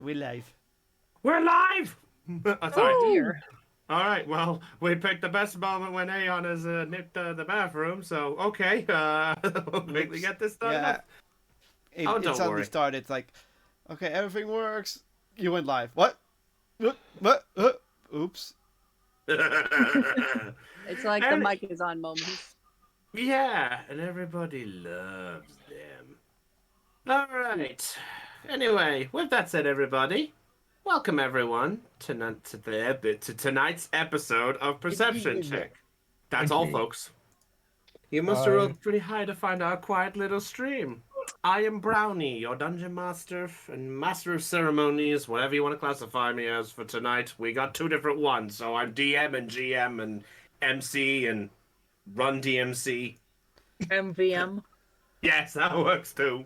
We're live. We're live! Sorry. Oh dear. All right, well, we picked the best moment when Aeon has nipped the bathroom, so okay, we'll quickly get this done. Yeah, Oh, it don't suddenly worry. started like, okay, everything works. You went live. What? What? Oops. It's like the And- mic is on moments. Yeah, and everybody loves them. All right. Anyway, with that said, everybody, welcome everyone to tonight's episode of Perception Check. That's Thank all, you. folks. You must have rolled pretty high to find our quiet little stream. I am Brownie, your dungeon master and master of ceremonies, whatever you want to classify me as for tonight. We got two different ones, so I'm DM and GM and MC and run DMC. MVM. Yes, that works too.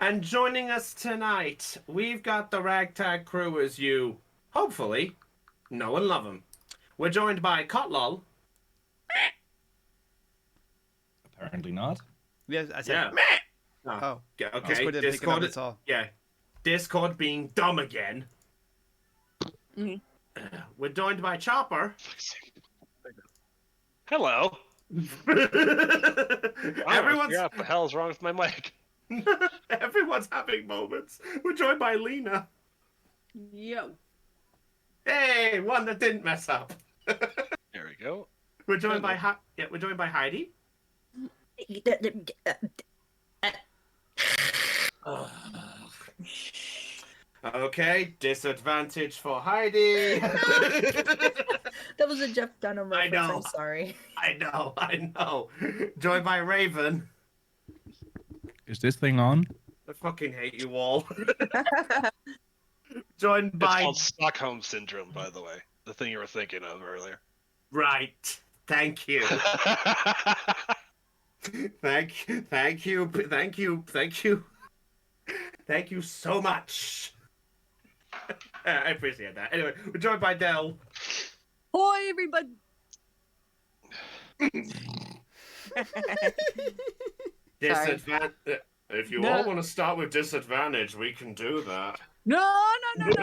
And joining us tonight, we've got the ragtag crew as you, hopefully, know and love them. We're joined by Kotlol. Apparently not. Yes, I said. Yeah. Oh, Oh, yeah, okay. Discord didn't pick it up at all. Yeah. Discord being dumb again. Mhm. We're joined by Chopper. Hello. Everyone's What the hell is wrong with my mic? everyone's having moments. We're joined by Lena. Yo. Hey, one that didn't mess up. There we go. We're joined by we're joined by Heidi. Okay, disadvantage for Heidi. That was a Jeff Dunham I reference. know. I'm sorry. I know. Joined by Raven. Is this thing on? I fucking hate you all. Joined It's by called Stockholm Syndrome, by the way. The thing you were thinking of earlier. right. Thank you. Thank you so much. I appreciate that. Anyway, we're joined by Dell. Boy, everybody. Disadvantage. If you No. all want to start with disadvantage, we can do that. No. That's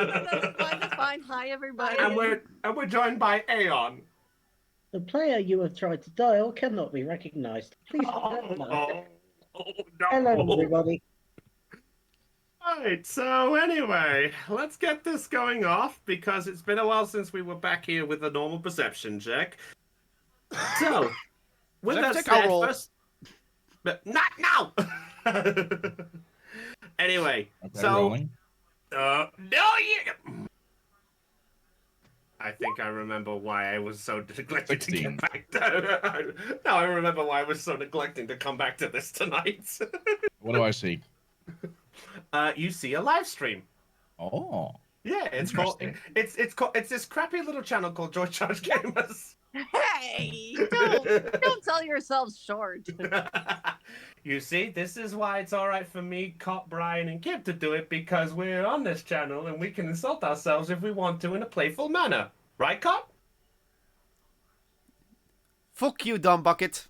fine. That's fine. Hi, everybody. And we're joined by Aeon. The player you have tried to dial cannot be recognised. Please Oh, no. no. Hello, everybody. Right, so anyway, let's get this going off because it's been a while since we were back here with a normal perception check. So, with that Perception check, I'll said, roll. first, but not now. Anyway, Okay, so rolling. no, I think I remember why I was so neglected to 16. get back. Now I remember why I was so neglecting to come back to this tonight. What do I see? You see a live stream. Oh. Yeah, it's called Interesting. it's this crappy little channel called Joy Charge Gamers. Hey, don't sell yourselves short. You see, this is why it's all right for me, Cop, Brian, and Kip to do it because we're on this channel and we can insult ourselves if we want to in a playful manner, right, Cop? Fuck you, dumb bucket.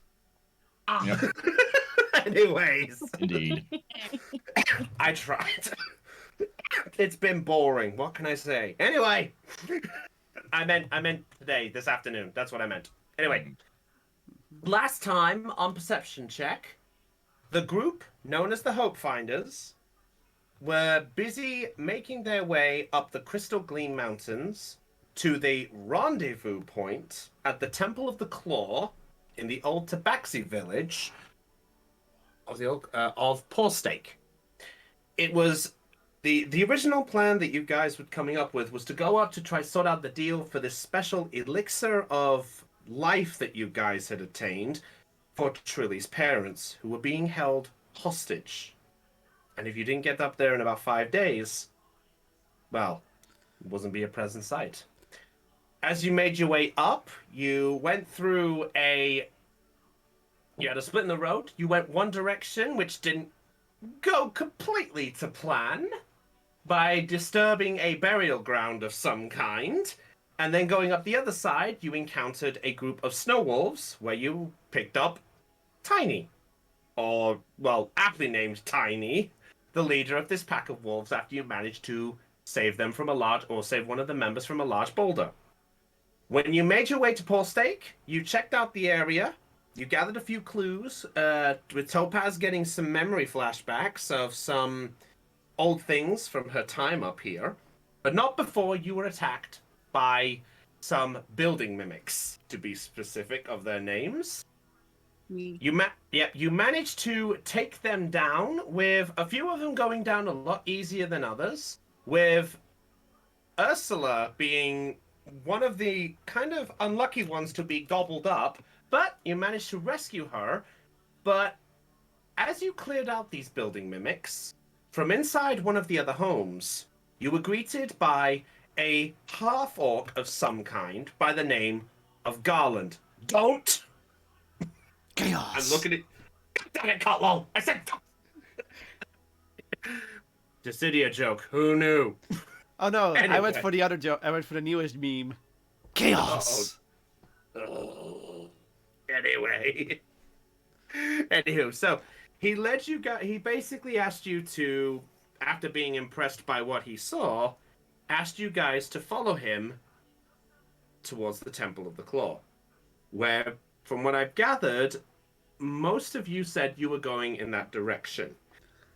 Yep. Anyways, Indeed. I tried. It's been boring. What can I say? Anyway, I meant today, this afternoon. That's what I meant. Anyway, last time on Perception Check, the group known as the Hope Finders were busy making their way up the Crystal Gleam Mountains to the rendezvous point at the Temple of the Claw in the old Tabaxi village of Porstake. It was the original plan that you guys were coming up with was to go up to try sort out the deal for this special elixir of life that you guys had attained for Trilly's parents, who were being held hostage. And if you didn't get up there in about 5 days, well, it wasn't be a pleasant sight. As you made your way up, you went through you had a split in the road. You went one direction, which didn't go completely to plan, by disturbing a burial ground of some kind. And then going up the other side, you encountered a group of snow wolves, where you picked up Tiny. Or, well, aptly named Tiny, the leader of this pack of wolves after you managed to save them from a large, or save one of the members from a large boulder. When you made your way to Paul Stake, you checked out the area. You gathered a few clues, with Topaz getting some memory flashbacks of some old things from her time up here, but not before you were attacked by some building mimics, to be specific of their names. You managed to take them down, with a few of them going down a lot easier than others, with Ursula being one of the kind of unlucky ones to be gobbled up, but you managed to rescue her. But as you cleared out these building mimics, from inside one of the other homes, you were greeted by a half-orc of some kind by the name of Garland. Don't! Chaos. I'm looking at... Damn it, Cotlol! I said don't! Dissidia joke. Who knew? Oh no, I went Anyway. for the other joke. I went for the newest meme. Chaos. Anyway. Anywho, so he led you guys. He basically asked you to, after being impressed by what he saw, asked you guys to follow him towards the Temple of the Claw, where, from what I've gathered, most of you said you were going in that direction.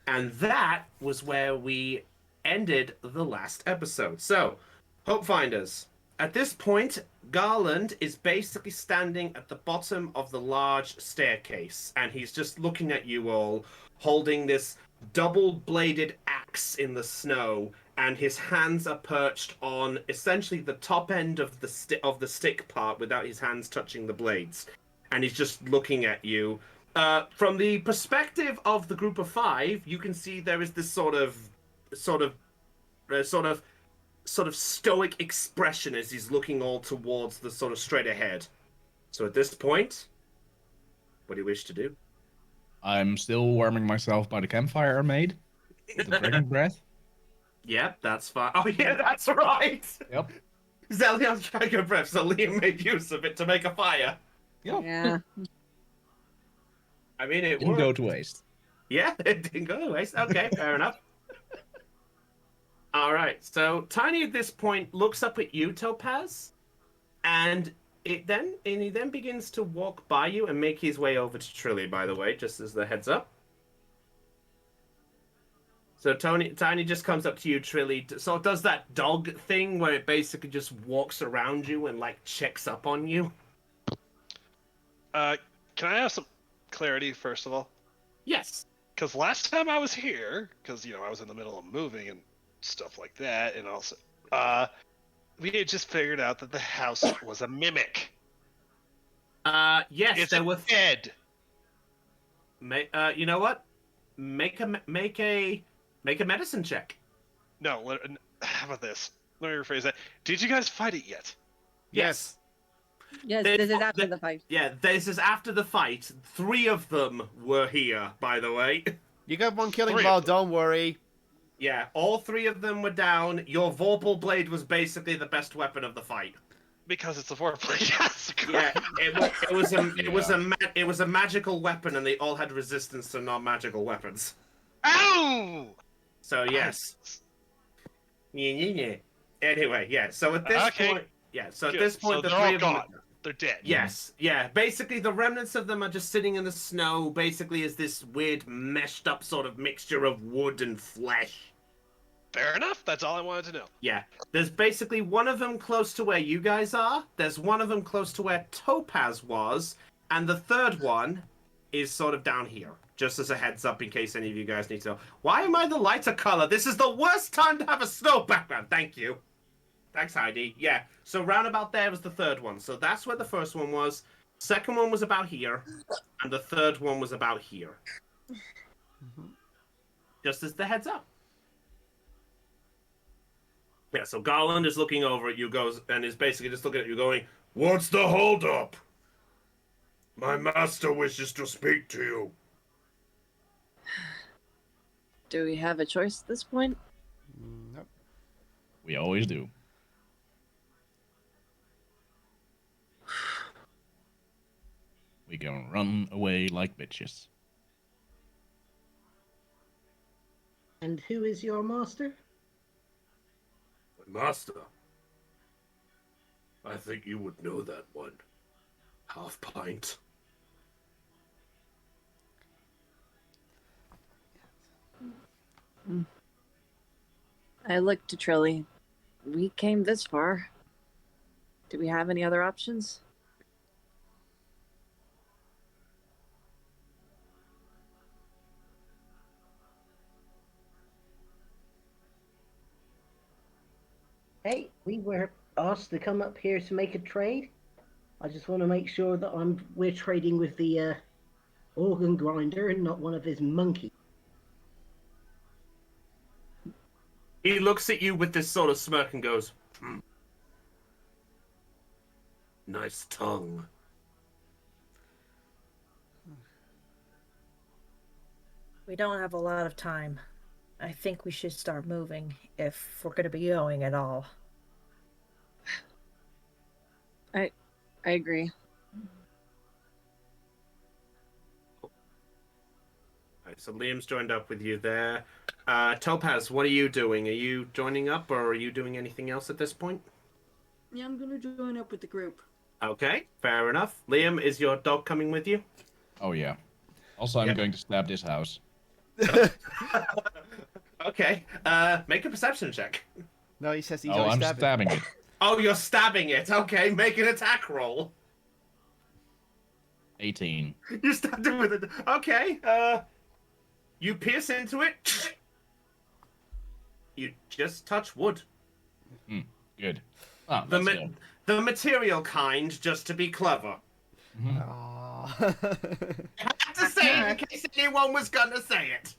And that was where we ended the last episode. So, Hope Finders. At this point, Garland is basically standing at the bottom of the large staircase, and he's just looking at you all, holding this double-bladed axe in the snow, and his hands are perched on essentially the top end of the stick part without his hands touching the blades. And he's just looking at you. From the perspective of the group of five, you can see there is this sort of stoic expression as he's looking all towards the sort of straight ahead. So at this point, what do you wish to do? I'm still warming myself by the campfire I made with the dragon breath. Yep, that's fine. Oh yeah, that's right. Yep. Zelion's dragon breath, so Liam made use of it to make a fire. Yep. Yeah. I mean, it Didn't worked. go to waste. Yeah, it didn't go to waste. Okay, fair enough. All right, so Tiny at this point looks up at you, Topaz, and he then begins to walk by you and make his way over to Trilly, by the way, just as the heads up. So Tiny just comes up to you, Trilly, so it does that dog thing where it basically just walks around you and, like, checks up on you. Can I have some clarity first of all? Yes. Because last time I was here, because I was in the middle of moving and stuff like that, and also, we had just figured out that the house was a mimic. Yes, It's there a were. dead. You know what? Make a medicine check. No, how about this? Let me rephrase that. Did you guys fight it yet? Yes. Yes, They- this is after they- the fight. Yeah, this is after the fight. 3 of them were here, by the way. You got one killing 3 ball, of them. don't worry. Yeah, all 3 of them were down. Your Vorpal blade was basically the best weapon of the fight. Because it's a foreplay. Yes. Yeah, it was a magical weapon, and they all had resistance to non-magical weapons. Ow! So yes. Anyway, yeah. So at this Okay. point, so at Good. this point, So the they're 3 all of them. gone. They're dead. Yes, yeah. Basically, the remnants of them are just sitting in the snow. Basically, is this weird meshed up sort of mixture of wood and flesh. Fair enough. That's all I wanted to know. Yeah. There's basically one of them close to where you guys are. There's one of them close to where Topaz was, and the third one is sort of down here. Just as a heads up, in case any of you guys need to know. Why am I the lighter color? This is the worst time to have a snow background. Thank you. Thanks, Heidi. Yeah, so roundabout there was the third one. So that's where the first one was. Second one was about here. And the third one was about here. Just as the heads up. Yeah, so Garland is looking over at you, and is basically just looking at you going, "What's the holdup? My master wishes to speak to you." Do we have a choice at this point? Nope. We always do. We gonna run away like bitches. And who is your master? Master, I think you would know that one. Half pint. I looked to Trilly. We came this far. Do we have any other options? Hey, we were asked to come up here to make a trade. I just want to make sure that we're trading with the organ grinder and not one of his monkeys. He looks at you with this sort of smirk and goes, Nice tongue. We don't have a lot of time. I think we should start moving if we're going to be going at all. I agree. Right, so Liam's joined up with you there. Topaz, what are you doing? Are you joining up or are you doing anything else at this point? Yeah, I'm gonna join up with the group. Okay, fair enough. Liam, is your dog coming with you? Oh yeah. Also, I'm going to stab this house. Okay, make a perception check. No, he says he's Oh, always I'm stabbing. stabbing it. Oh, you're stabbing it. Okay, make an attack roll. 18. You stabbed it with it. Okay, you pierce into it. You just touch wood. Good. Ah, The, that's the material kind, just to be clever. Aw. I had to say it in case anyone was gonna say it.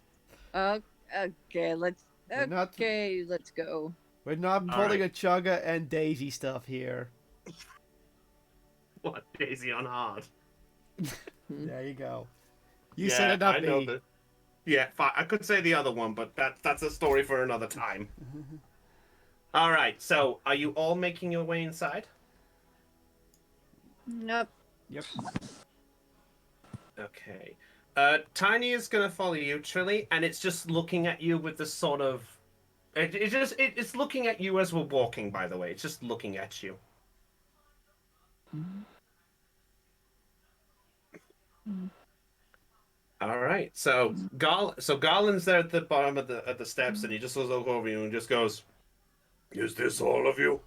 Okay, let's. We're not- Okay, let's go. We're not All pulling right. a Chugga and Daisy stuff here. What, Daisy on hard? There you go. You said it, not I know me. that. Yeah, fine. I could say the other one, but that's a story for another time. All right, so are you all making your way inside? Nope. Yep. Okay. Tiny is gonna follow you, Trilly, and it's just looking at you with the sort of. It's looking at you as we're walking. By the way, it's just looking at you. All right, so Garland's there at the bottom of the steps, and he just looks over you and just goes, "Is this all of you?"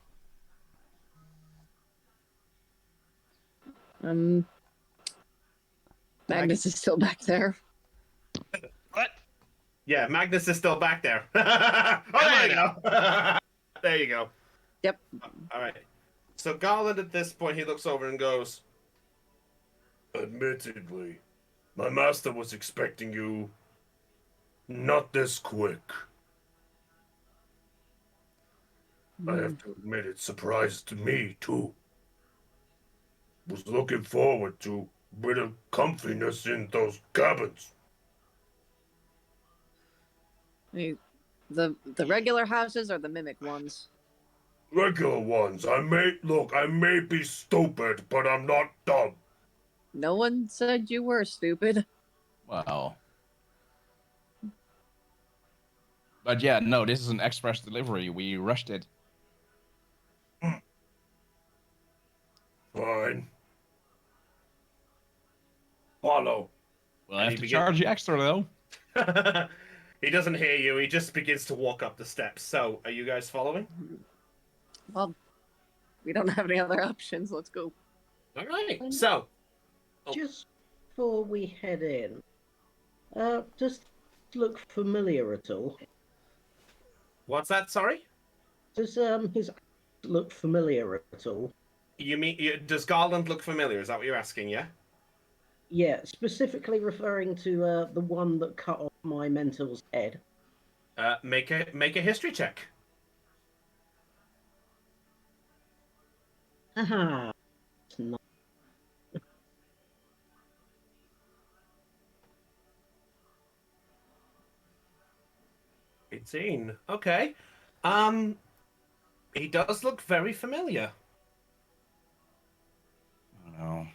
Magnus is still back there. What? Yeah, Magnus is still back there. Oh, there you go. There you go. Yep. All right. So Garland, at this point, he looks over and goes, "Admittedly, my master was expecting you not this quick. I have to admit, it surprised me, too. Was looking forward to a bit of comfiness in those cabins." The regular houses or the mimic ones? Regular ones. I may be stupid, but I'm not dumb. No one said you were stupid. Wow. But yeah, no, this is an express delivery. We rushed it. Fine. Follow. We'll have he to begin- charge you extra, though. He doesn't hear you. He just begins to walk up the steps. So, are you guys following? Well, we don't have any other options. Let's go. All right. So, Oh. Just before we head in, does it look familiar at all? what's that? Sorry? Does his look familiar at all? You mean does Garland look familiar? Is that what you're asking? Yeah. Yeah, specifically referring to the one that cut off my mentor's head. Make a history check. Haha. It's not. 18. Okay. He does look very familiar, Oh, no.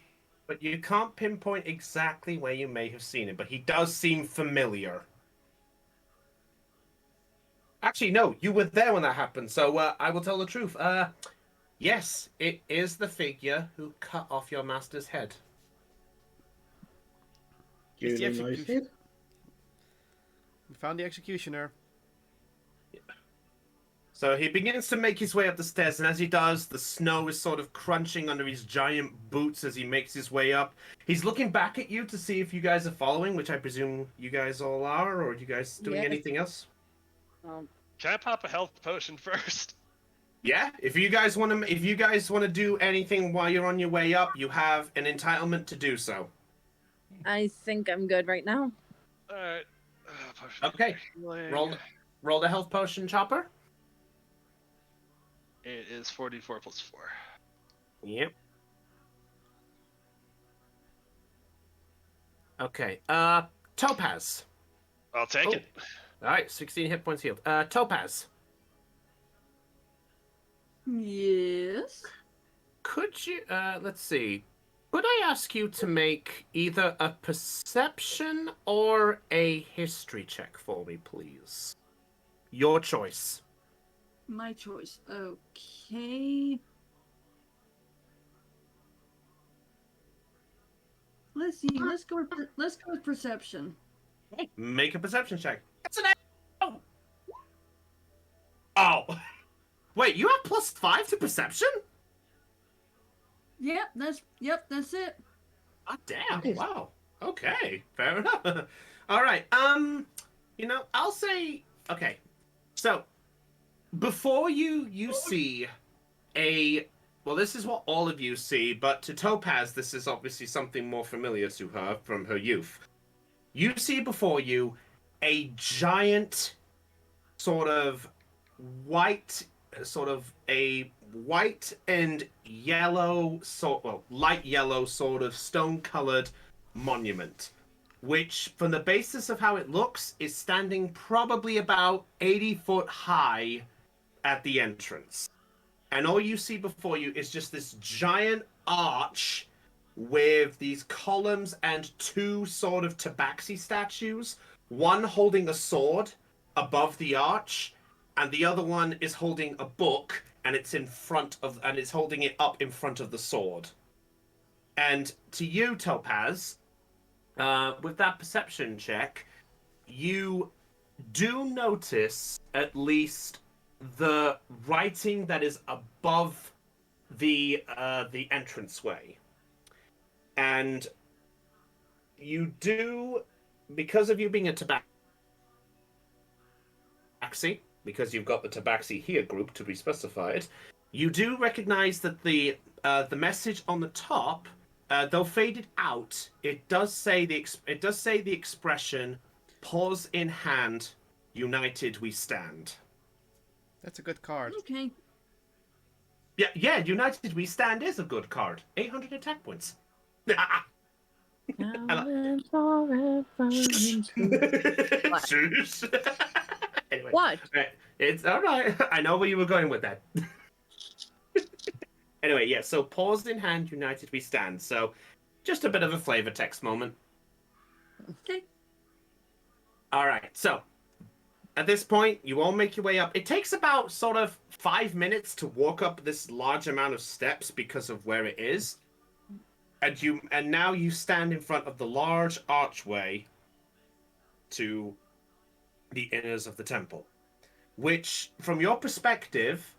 but you can't pinpoint exactly where you may have seen him. But he does seem familiar. Actually, no, you were there when that happened, so I will tell the truth. Yes, it is the figure who cut off your master's head. It's the Duly execution. noted. We found the executioner. So he begins to make his way up the stairs, and as he does, the snow is sort of crunching under his giant boots as he makes his way up. He's looking back at you to see if you guys are following, which I presume you guys all are, or are you guys doing Yes. anything else? Can I pop a health potion first? Yeah, if you guys want to do anything while you're on your way up, you have an entitlement to do so. I think I'm good right now. Alright. Okay. Roll the health potion, Chopper. It is 44 plus 4. Yep. Okay. Topaz. I'll take Oh. it. All right, 16 hit points healed. Topaz. Yes. Could you, let's see. Could I ask you to make either a perception or a history check for me, please? Your choice. My choice. Okay. Let's see. Let's go with perception. Make a perception check. That's an A. Oh. Wait, you have +5 to perception? Yep, that's it. Oh, damn. Nice. Wow. Okay. Fair enough. All right. I'll say, okay. So, before you see well, this is what all of you see, but to Topaz, this is obviously something more familiar to her from her youth. You see before you a giant sort of white and yellow light yellow sort of stone-colored monument, which from the basis of how it looks is standing probably about 80 foot high at the entrance. And all you see before you is just this giant arch with these columns and two sort of tabaxi statues, one holding a sword above the arch, and the other one is holding a book, and it's holding it up in front of the sword. And to you, Topaz, with that perception check, you do notice at least the writing that is above the entranceway. And you do, because of you being a tabaxi, because you've got the tabaxi here group to be specified, you do recognize that the message on the top, though faded out, it does say the expression "Paws in hand, united we stand." That's a good card. Okay. Yeah, united we stand is a good card. 800 attack points. Now and forever Shush. Anyway, What? it's all right. I know where you were going with that. Anyway, yeah. So paused in hand, united we stand. So, just a bit of a flavor text moment. Okay. All right. So, at this point, you all make your way up. It takes about sort of 5 minutes to walk up this large amount of steps because of where it is. And now you stand in front of the large archway to the inners of the temple, which, from your perspective,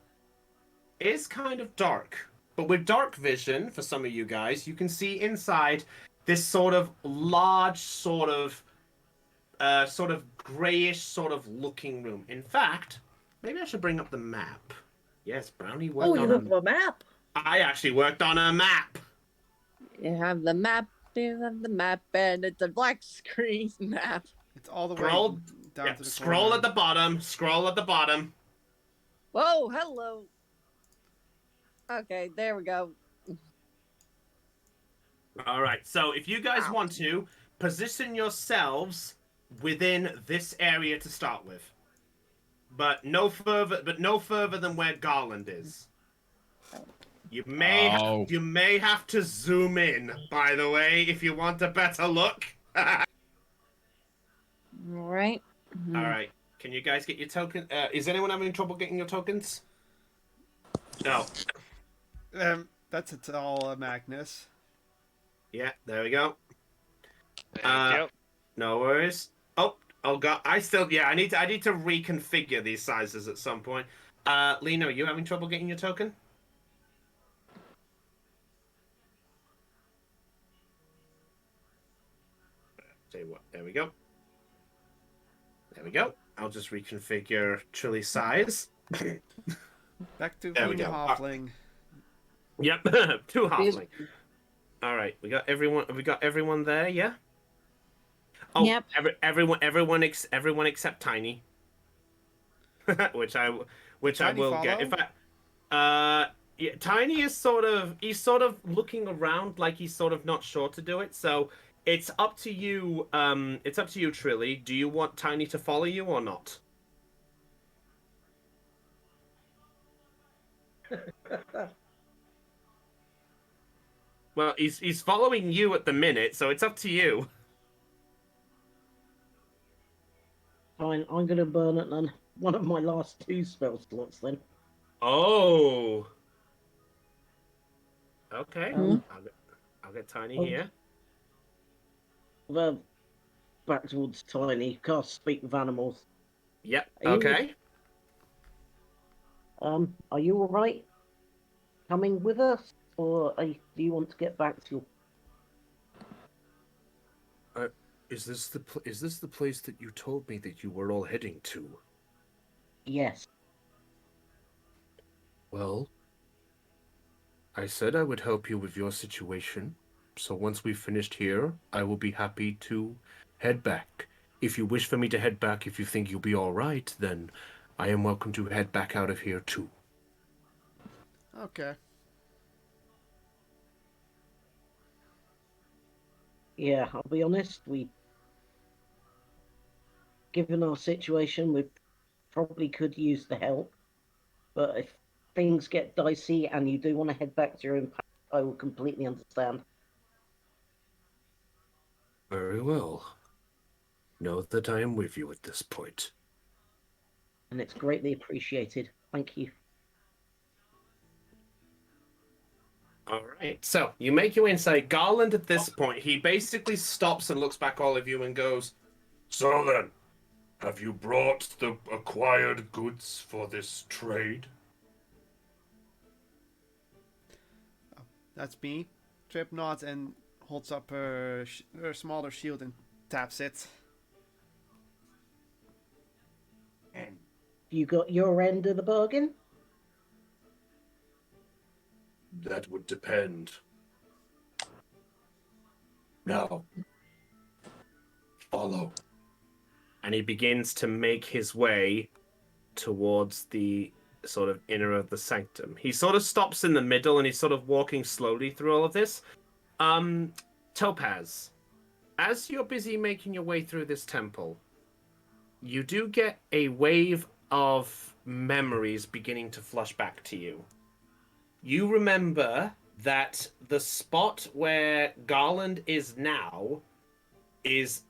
is kind of dark. But with dark vision, for some of you guys, you can see inside this sort of large, sort of grayish, sort of looking room. In fact, maybe I should bring up the map. Yes, Brownie worked Oh, you on have a map. I actually worked on a map. You have the map, and it's a black screen map. It's all the Scroll way down to the scroll corner. at the bottom. Scroll at the bottom. Whoa, hello. Okay, there we go. All right. So if you guys Ow. want to position yourselves within this area to start with, but no further than where Garland is. You may have to zoom in, by the way, if you want a better look. All right. All right. Can you guys get your token? Is anyone having trouble getting your tokens? No. That's it all, Magnus. Yeah, there we go. Thank you. No worries. Oh god, I need to reconfigure these sizes at some point. Lena, are you having trouble getting your token? Tell you what, there we go. There we go. I'll just reconfigure Trilly's size. Back to There we being a go. halfling. Yep, two halfling. All right, we got everyone. We got everyone there, yeah. Oh, Yep. everyone except Tiny, which I Tiny will follow? get. In fact, yeah, Tiny is he's sort of looking around like he's sort of not sure to do it. So it's up to you. It's up to you, Trilly. Do you want Tiny to follow you or not? Well, he's following you at the minute, so it's up to you. Fine, I'm gonna burn it on one of my last 2 spell slots then. Oh. Okay. Hmm? I'll get Tiny Oh. here. Well, back towards Tiny. Can't speak with animals. Yep. Are you- Okay. Are you all right? Coming with us, or do you want to get back to? Is this the place that you told me that you were all heading to? Yes. Well, I said I would help you with your situation. So once we've finished here, I will be happy to head back. If you wish for me to head back, if you think you'll be all right, then I am welcome to head back out of here too. Okay. Yeah, I'll be honest. Given our situation, we probably could use the help. But if things get dicey and you do want to head back to your own path, I will completely understand. Very well. Know that I am with you at this point. And it's greatly appreciated. Thank you. All right. So you make your way inside. Garland, at this point, he basically stops and looks back all of you and goes, So then, have you brought the acquired goods for this trade? That's me. Trip nods and holds up her smaller shield and taps it. You got your end of the bargain? That would depend. Now, follow. and he begins to make his way towards the sort of inner of the sanctum. He sort of stops in the middle and he's sort of walking slowly through all of this. Topaz, as you're busy making your way through this temple, you do get a wave of memories beginning to flush back to you. You remember that the spot where Garland is now is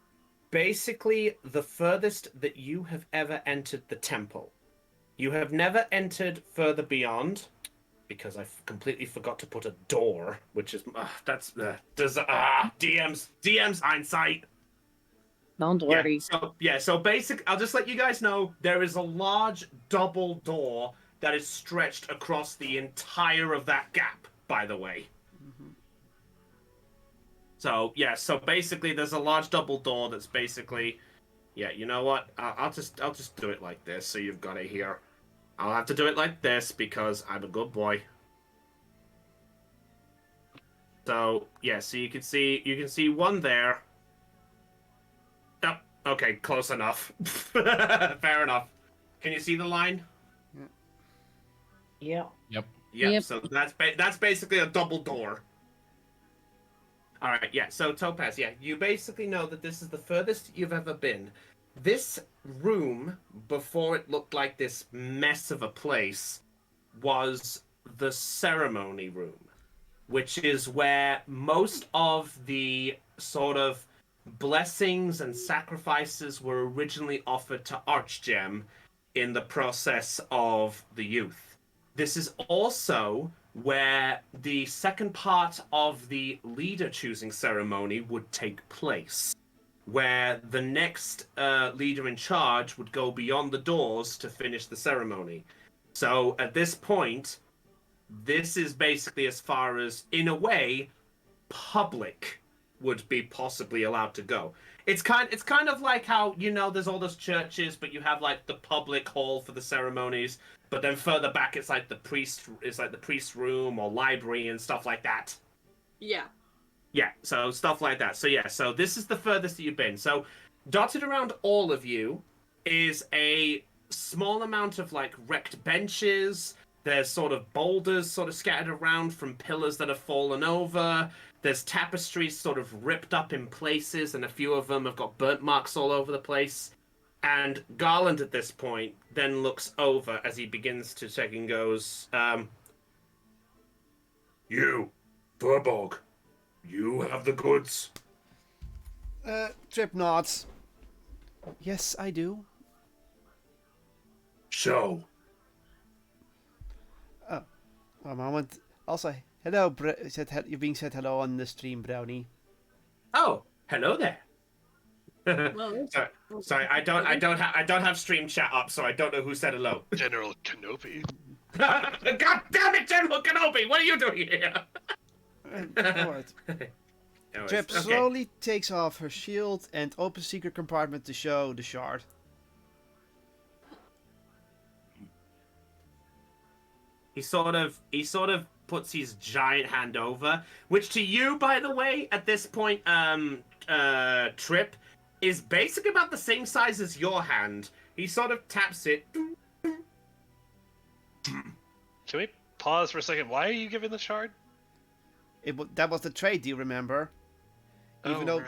basically the furthest that you have ever entered the temple. You have never entered further beyond, because I completely forgot to put a door, which is DM's hindsight. Don't worry. So basic. I'll just let you guys know there is a large double door that is stretched across the entire of that gap. By the way. Mm-hmm. So basically, there's a large double door that's basically, you know what? I'll just do it like this, so you've got it here. I'll have to do it like this because I'm a good boy. So so you can see one there. Oh, okay, close enough. Fair enough. Can you see the line? Yeah. Yep. So that's basically a double door. All right, so Topaz, you basically know that this is the furthest you've ever been. This room, before it looked like this mess of a place, was the ceremony room, which is where most of the sort of blessings and sacrifices were originally offered to Archgem in the process of the youth. This is also where the second part of the leader choosing ceremony would take place, where the next leader in charge would go beyond the doors to finish the ceremony. So at this point, this is basically as far as, in a way, public would be possibly allowed to go. It's kind of like how, you know, there's all those churches, but you have like the public hall for the ceremonies, but then further back it's like the priest room or library and stuff like that. Yeah. Yeah, so stuff like that. So yeah, so this is the furthest that you've been. So dotted around all of you is a small amount of like wrecked benches. There's sort of boulders sort of scattered around from pillars that have fallen over. There's tapestries sort of ripped up in places, and a few of them have got burnt marks all over the place. And Garland at this point then looks over as he begins to check and goes, You, Furbolg, you have the goods. Trip nods. Yes, I do. Show. A moment. Also, hello, you're being said hello on the stream, Brownie. "Oh, hello there." Well, Sorry, I don't have stream chat up, so I don't know who said hello. General Kenobi. God damn it, General Kenobi! What are you doing here? Alright. Anyways, Trip okay. slowly takes off her shield and opens secret compartment to show the shard. He sort of puts his giant hand over, which to you, by the way, at this point, Trip, is basically about the same size as your hand. He sort of taps it. Can we pause for a second? Why are you giving the shard? That was the trade, do you remember? Even though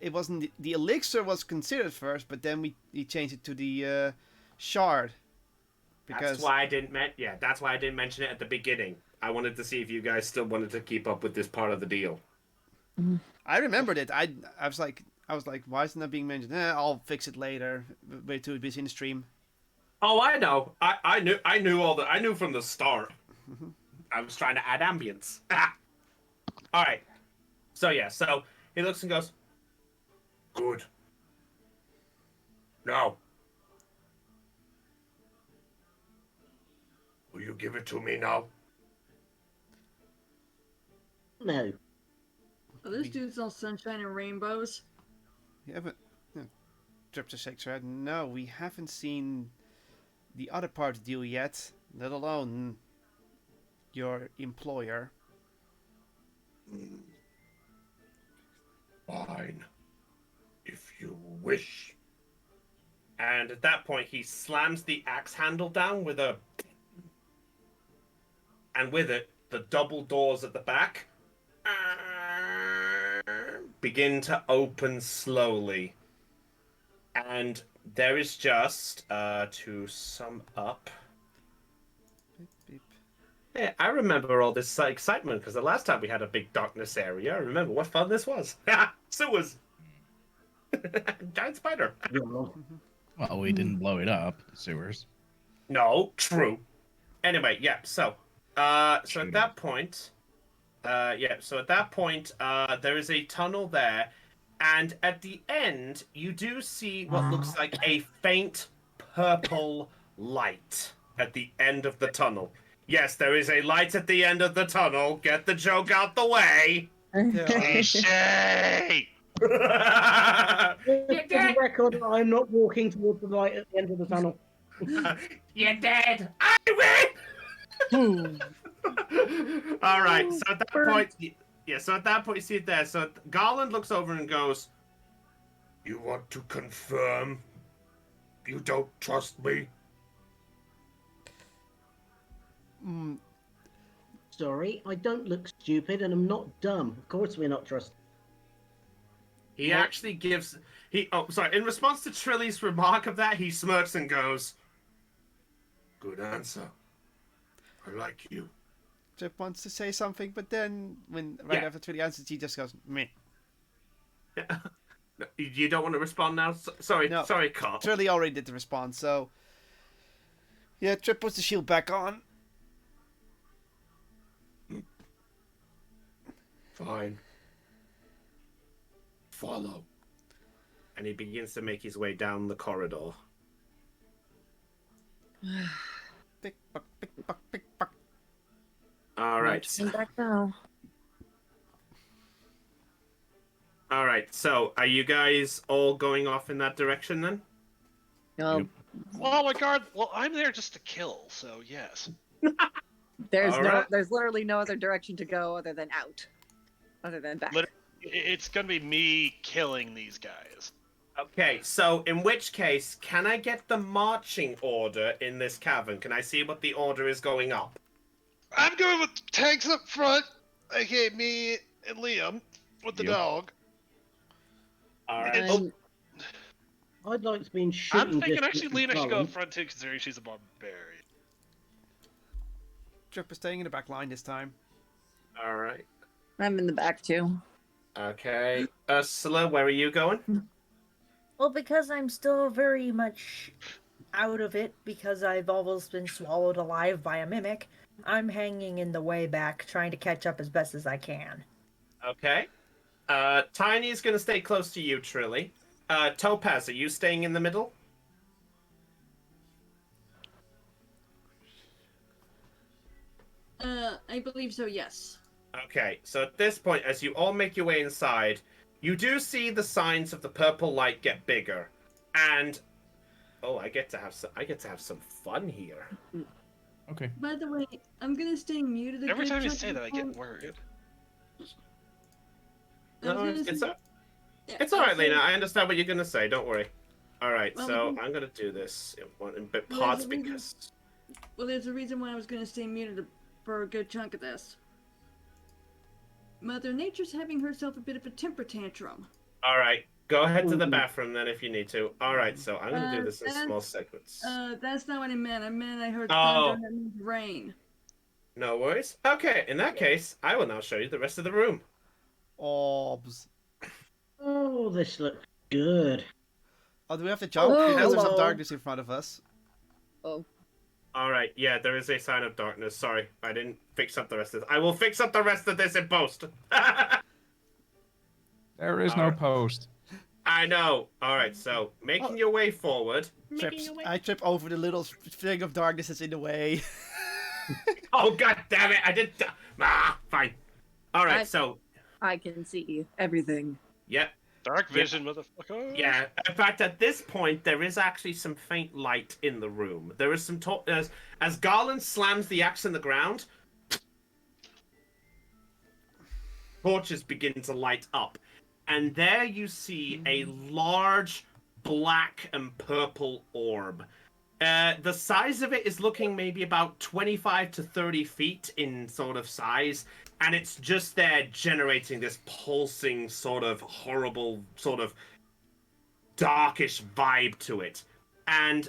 it wasn't the elixir was considered first, but then we changed it to the shard. Because That's why I didn't that's why I didn't mention it at the beginning. I wanted to see if you guys still wanted to keep up with this part of the deal. I remembered it. I was like, why isn't that being mentioned? I'll fix it later. Way too busy in the stream. Oh, I know. I knew from the start. I was trying to add ambience. All right. So yeah, so he looks and goes, Good. Now, will you give it to me now? No. oh, this dude's all sunshine and rainbows. Yeah, but Trip just shakes her head. No, we haven't seen the other part of the deal yet, let alone your employer. Fine. If you wish. and at that point he slams the axe handle down with a, and with it the double doors at the back begin to open slowly, and there is just to sum up. Beep, beep. Yeah, I remember all this excitement because the last time we had a big darkness area, I remember what fun this was. Sewers. Giant spider. Well, we didn't blow it up, the sewers. No, true. Anyway, yeah, so at that point, there is a tunnel there, and at the end, you do see what looks like a faint purple light at the end of the tunnel. Yes, there is a light at the end of the tunnel. Get the joke out the way. Cliche! For the record, I'm not walking towards the light at the end of the tunnel. You're dead. I win. All right. So at that point, you see it there. So Garland looks over and goes, You want to confirm you don't trust me? Sorry, I don't look stupid and I'm not dumb. Of course we're not trusted. he actually gives, in response to Trilly's remark of that, he smirks and goes, Good answer. I like you. Trip wants to say something, but then after Trilly answers, he just goes meh. You don't want to respond now? Sorry, No. sorry, Carl. Trilly already did the response, so... Yeah, Trip puts the shield back on. Fine. Follow. And he begins to make his way down the corridor. Pick, buck, pick, buck, pick, buck. All right. Come back now. All right. So, are you guys all going off in that direction then? Well, Oh my god! Well, I'm there just to kill, so yes. there's All no, right. there's literally no other direction to go other than out, other than back. It's gonna be me killing these guys. Okay, so in which case, can I get the marching order in this cavern? Can I see what the order is going up? I'm going with tanks up front. Okay, me and Liam with the Yep. dog. All right. And I'd like to be in shooting I'm thinking distance actually of Lena should go Colin. up front too, considering she's a barbarian. Trip is staying in the back line this time. All right. I'm in the back too. Okay. Ursula, where are you going? Well, because I'm still very much out of it, because I've almost been swallowed alive by a mimic, I'm hanging in the way back, trying to catch up as best as I can. Okay. Tiny's going to stay close to you, Trilly. Topaz, are you staying in the middle? I believe so, yes. Okay, so at this point, as you all make your way inside, you do see the signs of the purple light get bigger, and I get to have some fun here. Okay. By the way, I'm gonna stay muted. Every time you chunk say of that, I the get time. worried. I was No, gonna it's say- all yeah, it's all I right, said- Lena. I understand what you're gonna say. Don't worry. All right, Well, so we- I'm gonna do this in bit Well, parts there's a reason- because Well, there's a reason why I was gonna stay muted for a good chunk of this. Mother Nature's having herself a bit of a temper tantrum. all right. Go ahead to the Mhm. bathroom then if you need to. All right, so I'm gonna do this in that's- small segments. That's not what I meant. I meant I heard Oh. thunder and that means rain. No worries. Okay, in that case, I will now show you the rest of the room. Orbs. Oh, this looks good. Oh, do we have to jump? Oh, Because there's some hello. darkness in front of us. Oh, All right, yeah, there is a sign of darkness. Sorry, I didn't fix up the rest of this. I will fix up the rest of this in post. There is no Alright. post. I know. All right, so making your way forward. I trip over the little thing of darkness that's in the way. Oh god damn it! I did. Fine. All right, I- so I can see everything. yeah, Dark vision, motherfucker. yeah. In fact, at this point, there is actually some faint light in the room. There is some as Garland slams the axe in the ground. Torches begin to light up, and there you see a large black and purple orb. The size of it is looking maybe about 25 to 30 feet in sort of size, and it's just there generating this pulsing sort of horrible, sort of darkish vibe to it. And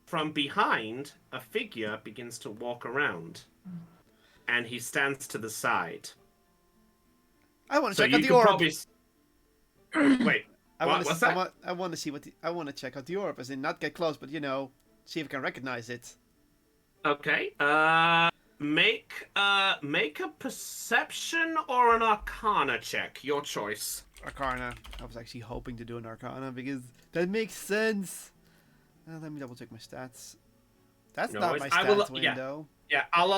from behind, a figure begins to walk around, and he stands to the side. I want to So check you out the could orb. probably wait. I What- want to. what's that? I want to see what. I want to check out the orb, as in not get close, but see if I can recognize it. Okay. Make a perception or an arcana check. Your choice. Arcana. I was actually hoping to do an Arcana because that makes sense. Let me double check my stats. That's No not worries. my I will- stats yeah. window. Yeah, I'll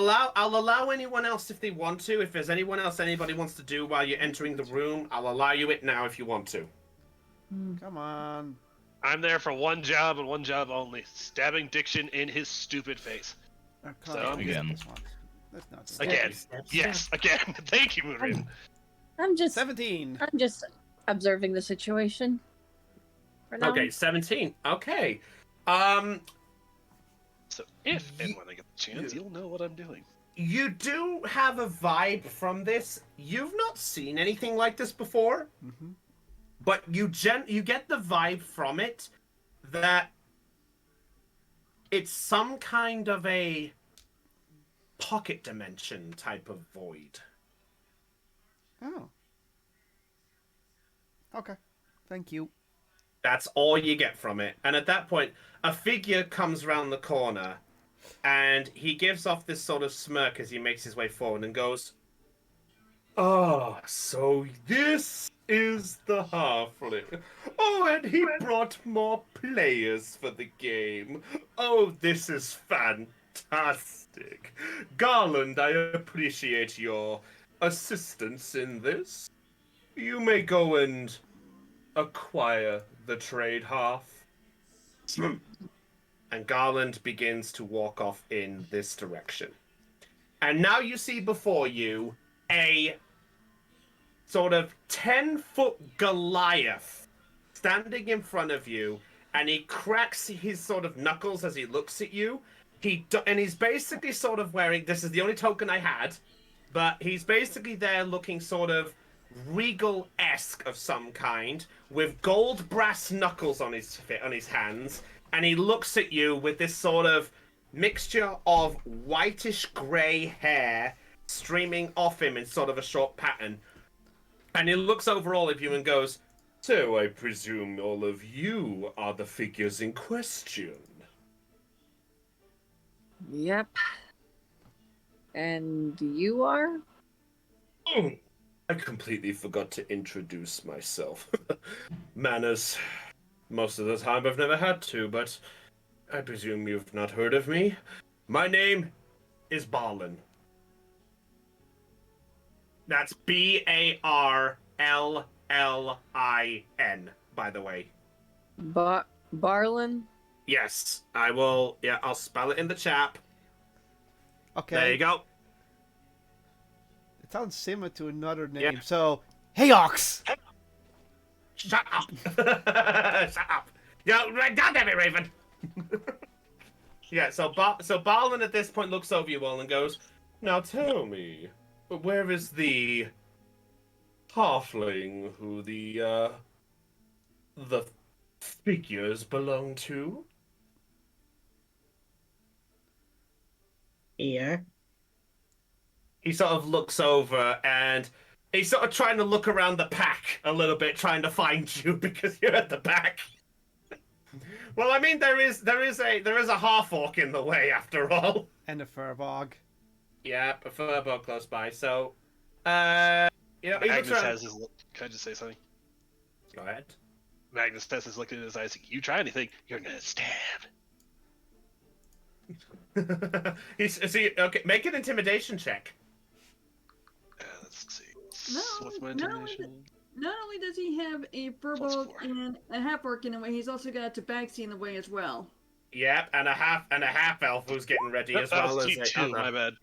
allow anyone else if they want to. If there's anyone else anybody wants to do while you're entering the room, I'll allow you it now if you want to. Come on. I'm there for one job and one job only: stabbing Diction in his stupid face. Arcana. So, again. That's not Again. Yes, again. Thank you, Marin. I'm just 17. observing the situation. For now. Okay, 17. Okay. So if and when I get the chance, you'll know what I'm doing. You do have a vibe from this. You've not seen anything like this before, Mm-hmm. but you get the vibe from it that it's some kind of a pocket dimension type of void. Oh. Okay. Thank you. That's all you get from it. And at that point, a figure comes round the corner, and he gives off this sort of smirk as he makes his way forward and goes, "Ah, so this is the halfling. Oh, and he brought more players for the game. Oh, this is fantastic. Garland, I appreciate your assistance in this. You may go and acquire the trade half." And Garland begins to walk off in this direction. And now you see before you a sort of 10-foot Goliath standing in front of you, and he cracks his sort of knuckles as he looks at you. And he's basically sort of wearing, this is the only token I had, but he's basically there looking sort of regal-esque of some kind, with gold brass knuckles on his hands, and he looks at you with this sort of mixture of whitish grey hair streaming off him in sort of a short pattern. And he looks over all of you and goes, "So I presume all of you are the figures in question." Yep. And you are? I completely forgot to introduce myself. Manners. Most of the time I've never had to, but I presume you've not heard of me. My name is Barlin. That's Barlin, by the way. Barlin? Yes, I will. Yeah, I'll spell it in the chat. Okay. There you go. It sounds similar to another name. Yeah. So, hey, Ox! Shut up! Shut up! Yo, right down there, Raven! Yeah, so Barlin at this point looks over you all and goes, "Now tell me, where is the halfling who the figures belong to?" Here. He sort of looks over and he's sort of trying to look around the pack a little bit, trying to find you because you're at the back. Well, I mean, there is a half orc in the way after all. And a furbog. Yeah, a furbog close by. So, he looks Magnus around. has his look. Can I just say something? Go ahead. Magnus has his look in his eyes. Like, you try anything, you're gonna stab. Okay, make an intimidation check. Let's see. No, What's my no, intimidation? Not only does he have a furbolg +4. and a half orc in the way, he's also got a tabaxi in the way as well. Yep, and a half elf who's getting ready as well as T2, my bad.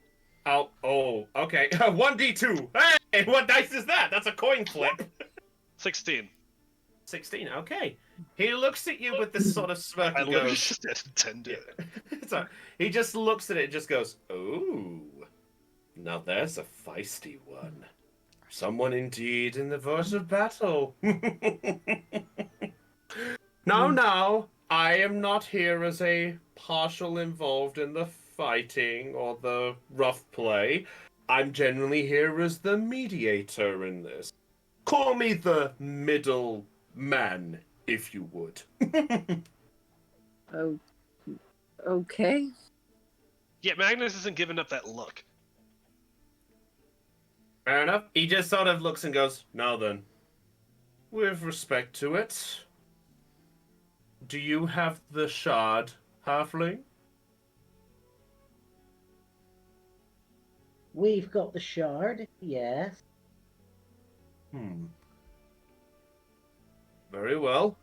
Oh, okay. 1d2. Hey, what dice is that? That's a coin flip. 16. 16. Okay. He looks at you with this sort of smirk I and literally goes. just intended it. So he just looks at it and just goes, "Ooh, now there's a feisty one. Someone indeed in the verge of battle." No, I am not here as a partial involved in the fighting or the rough play. I'm generally here as the mediator in this. Call me the middle man, if you would. Oh, okay. Yeah, Magnus isn't giving up that look. Fair enough. He just sort of looks and goes, "Now then, with respect to it, do you have the shard, halfling?" We've got the shard, yes. Very well.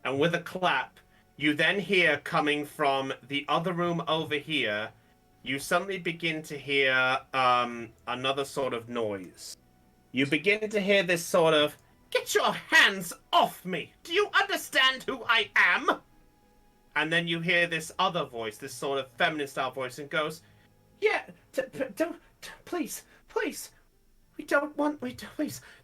And with a clap, you then hear coming from the other room over here, you suddenly begin to hear another sort of noise. You begin to hear this sort of, "Get your hands off me! Do you understand who I am?" And then you hear this other voice, this sort of feminine style voice, and goes, "Yeah, please, please,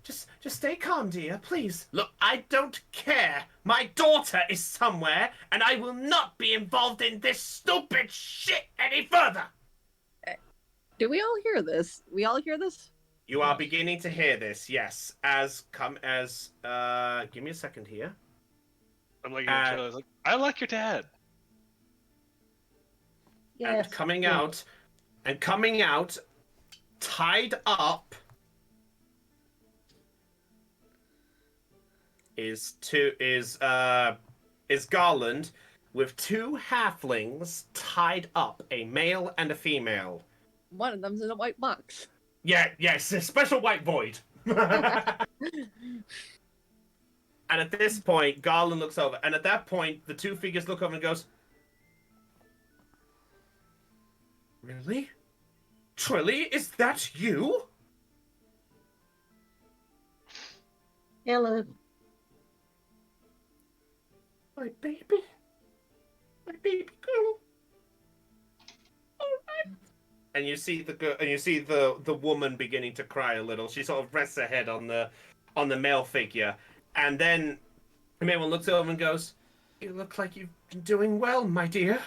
just stay calm, dear, please. Look, I don't care. My daughter is somewhere, and I will not be involved in this stupid shit any further." Do we all hear this? We all hear this? You are beginning to hear this, yes. Give me a second here. I'm looking at Trilly. I was like, I like your dad. Yes. And coming out, tied up, is Garland with two halflings tied up, a male and a female. One of them's in a white box. Yes, a special white void. And at this point, Garland looks over, and at that point, the two figures look over and goes, "Really? Trilly, is that you?" Hello. My baby girl. All right. And you see the girl, and you see the woman beginning to cry a little. She sort of rests her head on the male figure. And then the male one looks over and goes, "You look like you've been doing well, my dear."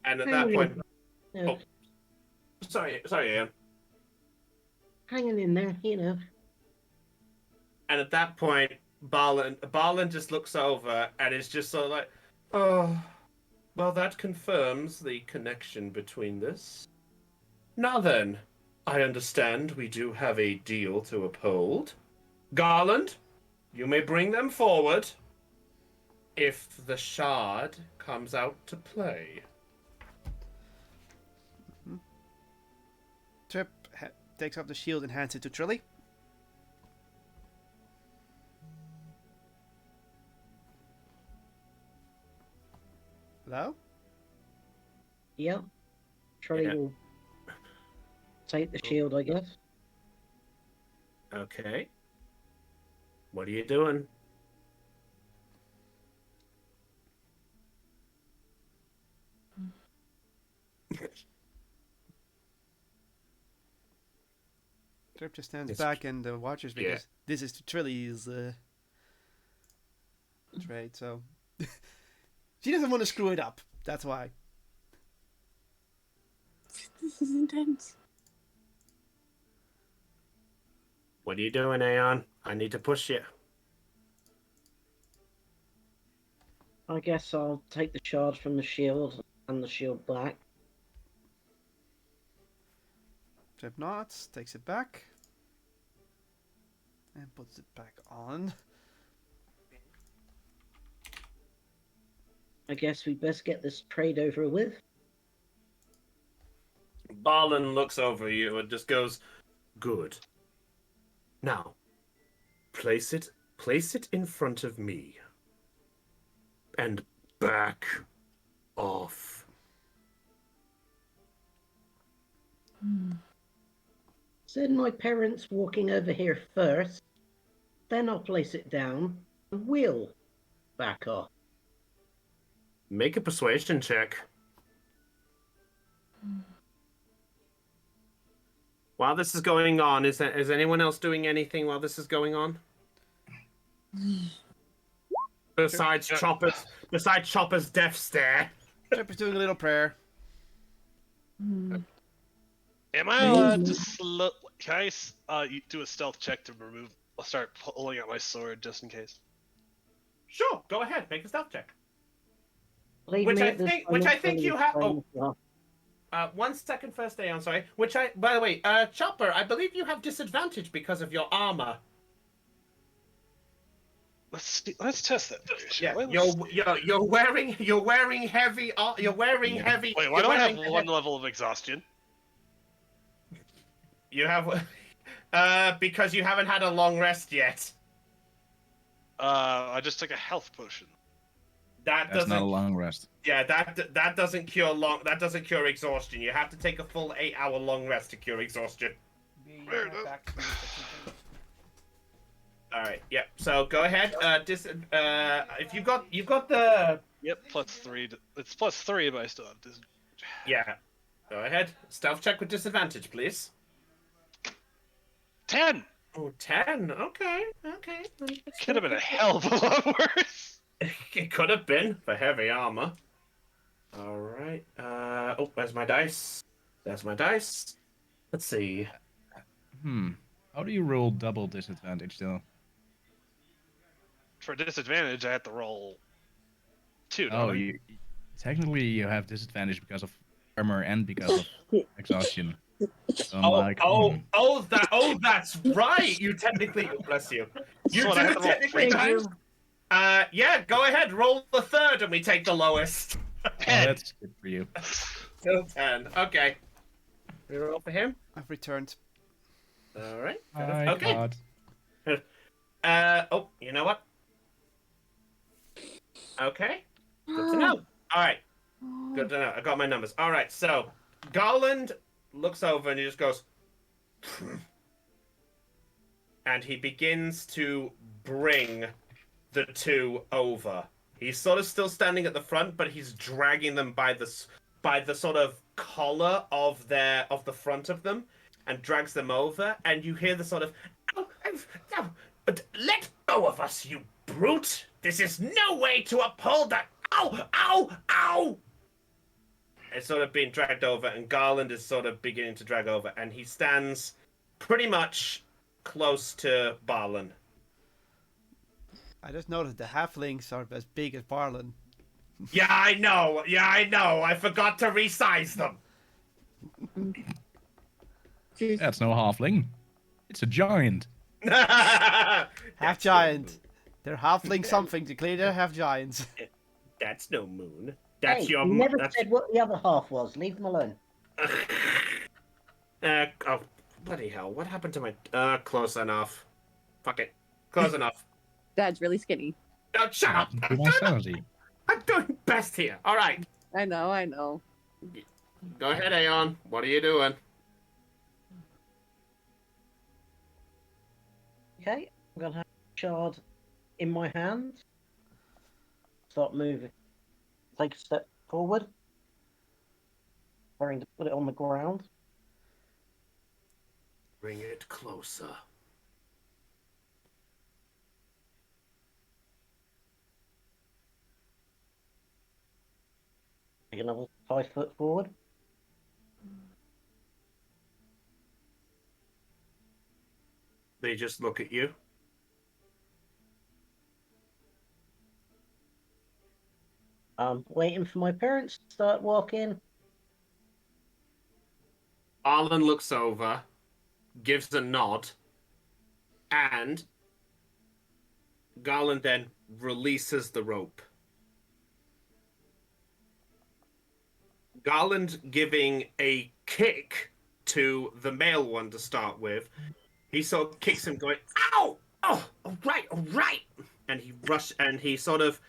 And at that point, No, sorry, Ian. hanging in there, you know. And at that point, Barlin just looks over and is just sort of like, "Oh, well, that confirms the connection between this. Now then, I understand we do have a deal to uphold. Garland, you may bring them forward if the shard comes out to play." Trip takes off the shield and hands it to Trilly. Hello? Yep. Trey will take the shield, I guess. Okay. What are you doing? Trip just stands back and watches because this is Trilly's trade, so she doesn't want to screw it up. That's why. This is intense. What are you doing, Aeon? I need to push you. I guess I'll take the shard from the shield and the shield back. Trip nods, takes it back, and puts it back on. I guess we best get this trade over with. Barlin looks over you and just goes, "Good. Now, place it in front of me. And back off." Send my parents walking over here first, then I'll place it down and we'll back off. Make a persuasion check. While this is going on, is anyone else doing anything while this is going on? Besides Chopper's death stare. Trip is doing a little prayer. Am I allowed to can I do a stealth check to remove? I'll start pulling out my sword just in case. Sure, go ahead, make a stealth check. Leave Which me I at this think you have. time. Oh, 1 second first, I'm sorry. By the way, Chopper, I believe you have disadvantage because of your armor. Let's test that. Yeah, you're wearing heavy. You're wearing heavy. Wait, why do I have one level of exhaustion? You have, because you haven't had a long rest yet. I just took a health potion. That's not a long rest. Yeah, that doesn't cure That doesn't cure exhaustion. You have to take a full 8-hour long rest to cure exhaustion. All right. Yep. So go ahead. If you've got the. Yep. +3. It's +3, but I still have disadvantage. Yeah. Go ahead. Stealth check with disadvantage, please. 10. Oh, 10. Okay. Could have been a hell of a lot worse. It could have been for heavy armor. All right. Oh, where's my dice? There's my dice. Let's see. How do you roll double disadvantage though? For disadvantage, I have to roll 2, don't Oh, I? you technically you have disadvantage because of armor and because of exhaustion. So I'm like, That's right. You technically, bless you. You So what, I have do to roll 3 technically. Thank times? you. Yeah. Go ahead. Roll the third, and we take the lowest. oh, 10. that's good for you. Still 10. Okay. We roll for him. I've returned. All right. My Okay. God. Oh, you know what? Okay. Good to know. All right. Good to know. I got my numbers. All right. So Garland looks over and he just goes, and he begins to bring the two over. He's sort of still standing at the front, but he's dragging them by the sort of collar of the front of them, and drags them over. And you hear the sort of, "No, but let go of us, you brute! This is no way to uphold that. Ow, ow, ow!" It's sort of being dragged over, and Garland is sort of beginning to drag over, and he stands pretty much close to Barlin. I just noticed the halflings are as big as Barlin. Yeah, I know. I forgot to resize them. That's no halfling. It's a giant. Half giant. They're halfling something. Clearly they're half giants. That's no moon. Hey, you never said what the other half was. Leave them alone. Oh, bloody hell. What happened to my... close enough. Fuck it. Close enough. Dad's really skinny. Oh, shut up. To my sanity. I'm doing best here. All right. I know. Go ahead, Aeon. What are you doing? Okay, I'm gonna have a shard in my hand. Start moving. Take a step forward. Trying to put it on the ground. Bring it closer. Take another 5 foot forward. They just look at you. Waiting for my parents to start walking. Arlen looks over, gives a nod, and Garland then releases the rope. Garland giving a kick to the male one to start with. He sort of kicks him, going, "Ow! Oh, all right." And he sort of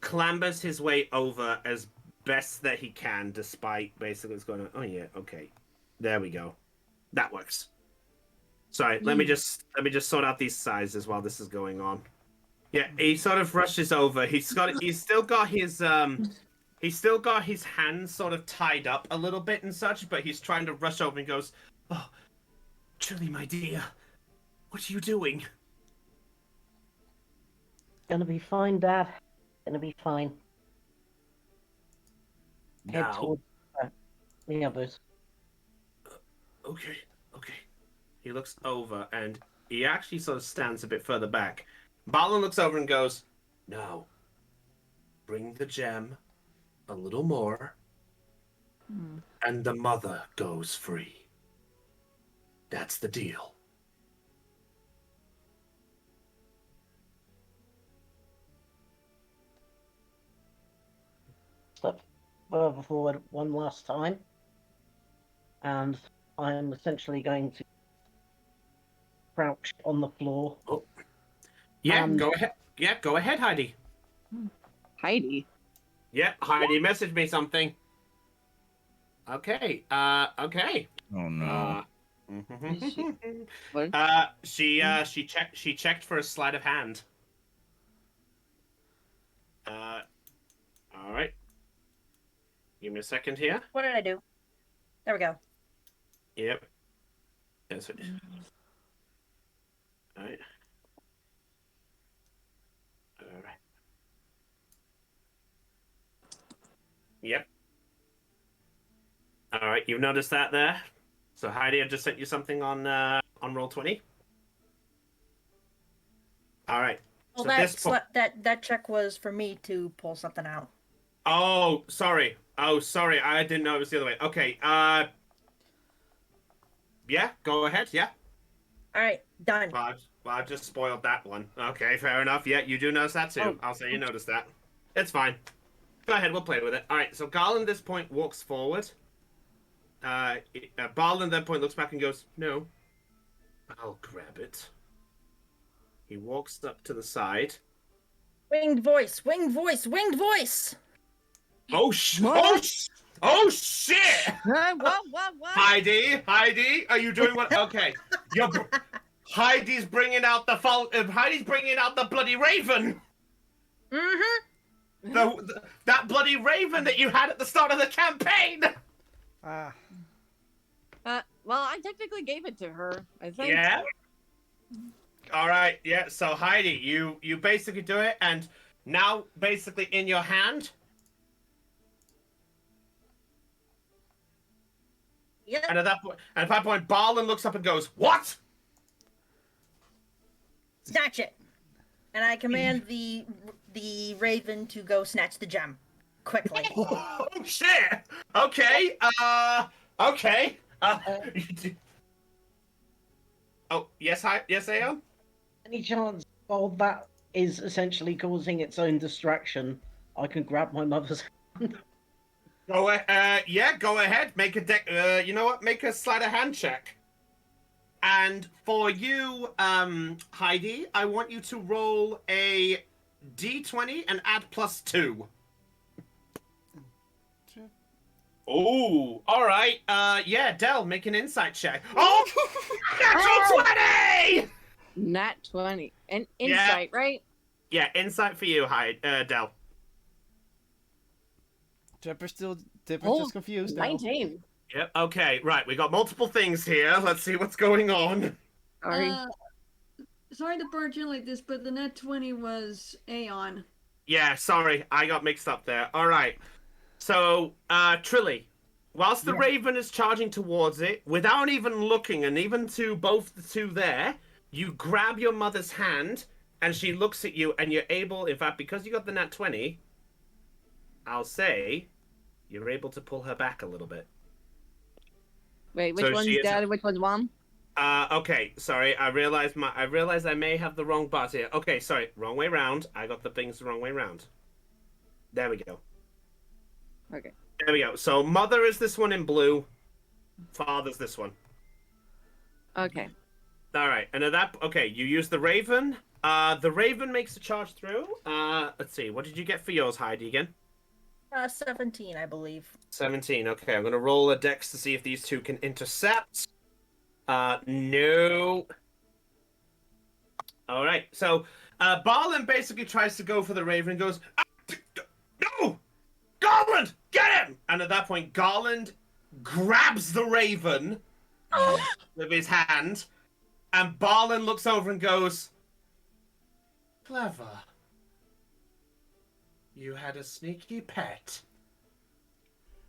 clambers his way over as best that he can, despite basically it's going, "Oh yeah, okay, there we go, that works." Sorry, let me just sort out these sizes while this is going on. Yeah, he sort of rushes over. He's still got his hands sort of tied up a little bit and such, but he's trying to rush over and goes, "Oh, Trilly, my dear, what are you doing?" Gonna be fine, Dad. Gonna be fine. Head Now, towards the others. okay. He looks over and he actually sort of stands a bit further back. Balin looks over and goes, "Now, bring the gem a little more, and the mother goes free. That's the deal." Step further forward one last time. And I am essentially going to crouch on the floor. Oh. Yeah, go ahead. Yeah, go ahead, Heidi. Heidi. Yeah, Heidi messaged me something. Okay. Okay. Oh no. What? She checked for a sleight of hand. All right. Give me a second here. What did I do? There we go. Yep. That's it. All right. All right. Yep. right, you've noticed that there. So Heidi, I just sent you something on Roll20. All right. Well, So that check was for me to pull something out. Oh, sorry. Oh, sorry. I didn't know it was the other way. Okay. Yeah. Go ahead. Yeah. All right, done. Well, I just spoiled that one. Okay, fair enough. Yeah, you do notice that too. Oh. I'll say you noticed that. It's fine. Go ahead. We'll play with it. All right. So Garland, at this point, walks forward. Barland, at that point, looks back and goes, "No, I'll grab it." He walks up to the side. Winged voice, winged voice, winged voice. Oh shit! What? Heidi, are you doing what? Okay, Heidi's bringing out the bloody raven. Mm-hmm. That bloody raven that you had at the start of the campaign. Ah. Well, I technically gave it to her, I think. Yeah. All right. Yeah. So Heidi, you basically do it, and now basically in your hand. Yep. And at that point, Barlin looks up and goes, "What?" Snatch it. And I command the raven to go snatch the gem quickly. Oh shit! Okay. Okay. Oh yes, yes, Ao. Any chance while that is essentially causing its own distraction, I can grab my mother's hand? Go yeah, go ahead. Make a deck. You know what? Make a sleight of hand check. And for you, Heidi, I want you to roll a d20 and add +2. Sure. Oh, all right. Yeah, Del, make an insight check. Oh, natural 20! Nat 20. And insight, right? Yeah, insight for you, Del. Tripper's just confused now. 19. Yep. Okay. Right. We got multiple things here. Let's see what's going on. Sorry. Sorry to barge in like this, but the net 20 was Aeon. Yeah. Sorry, I got mixed up there. All right. So, Trilly, whilst the Raven is charging towards it, without even looking, and even to both the two there, you grab your mother's hand, and she looks at you, and you're able. In fact, because you got the nat 20, I'll say you're able to pull her back a little bit. Wait, which So one's she is- dad and which one's mom? Okay, sorry. I realized I may have the wrong button here. Okay, sorry. Wrong way round. I got the things the wrong way round. There we go. Okay. There we go. So mother is this one in blue. Father's this one. Okay. All right. And at that, okay, you use the raven. The raven makes a charge through. Let's see. What did you get for yours, Heidi, again? 17, I believe. 17. Okay, I'm going to roll a dex to see if these two can intercept. No. All right. So, Barlin basically tries to go for the raven and goes, "No! Garland! Get him!" And at that point, Garland grabs the raven with his hand, and Barlin looks over and goes, "Clever. You had a sneaky pet.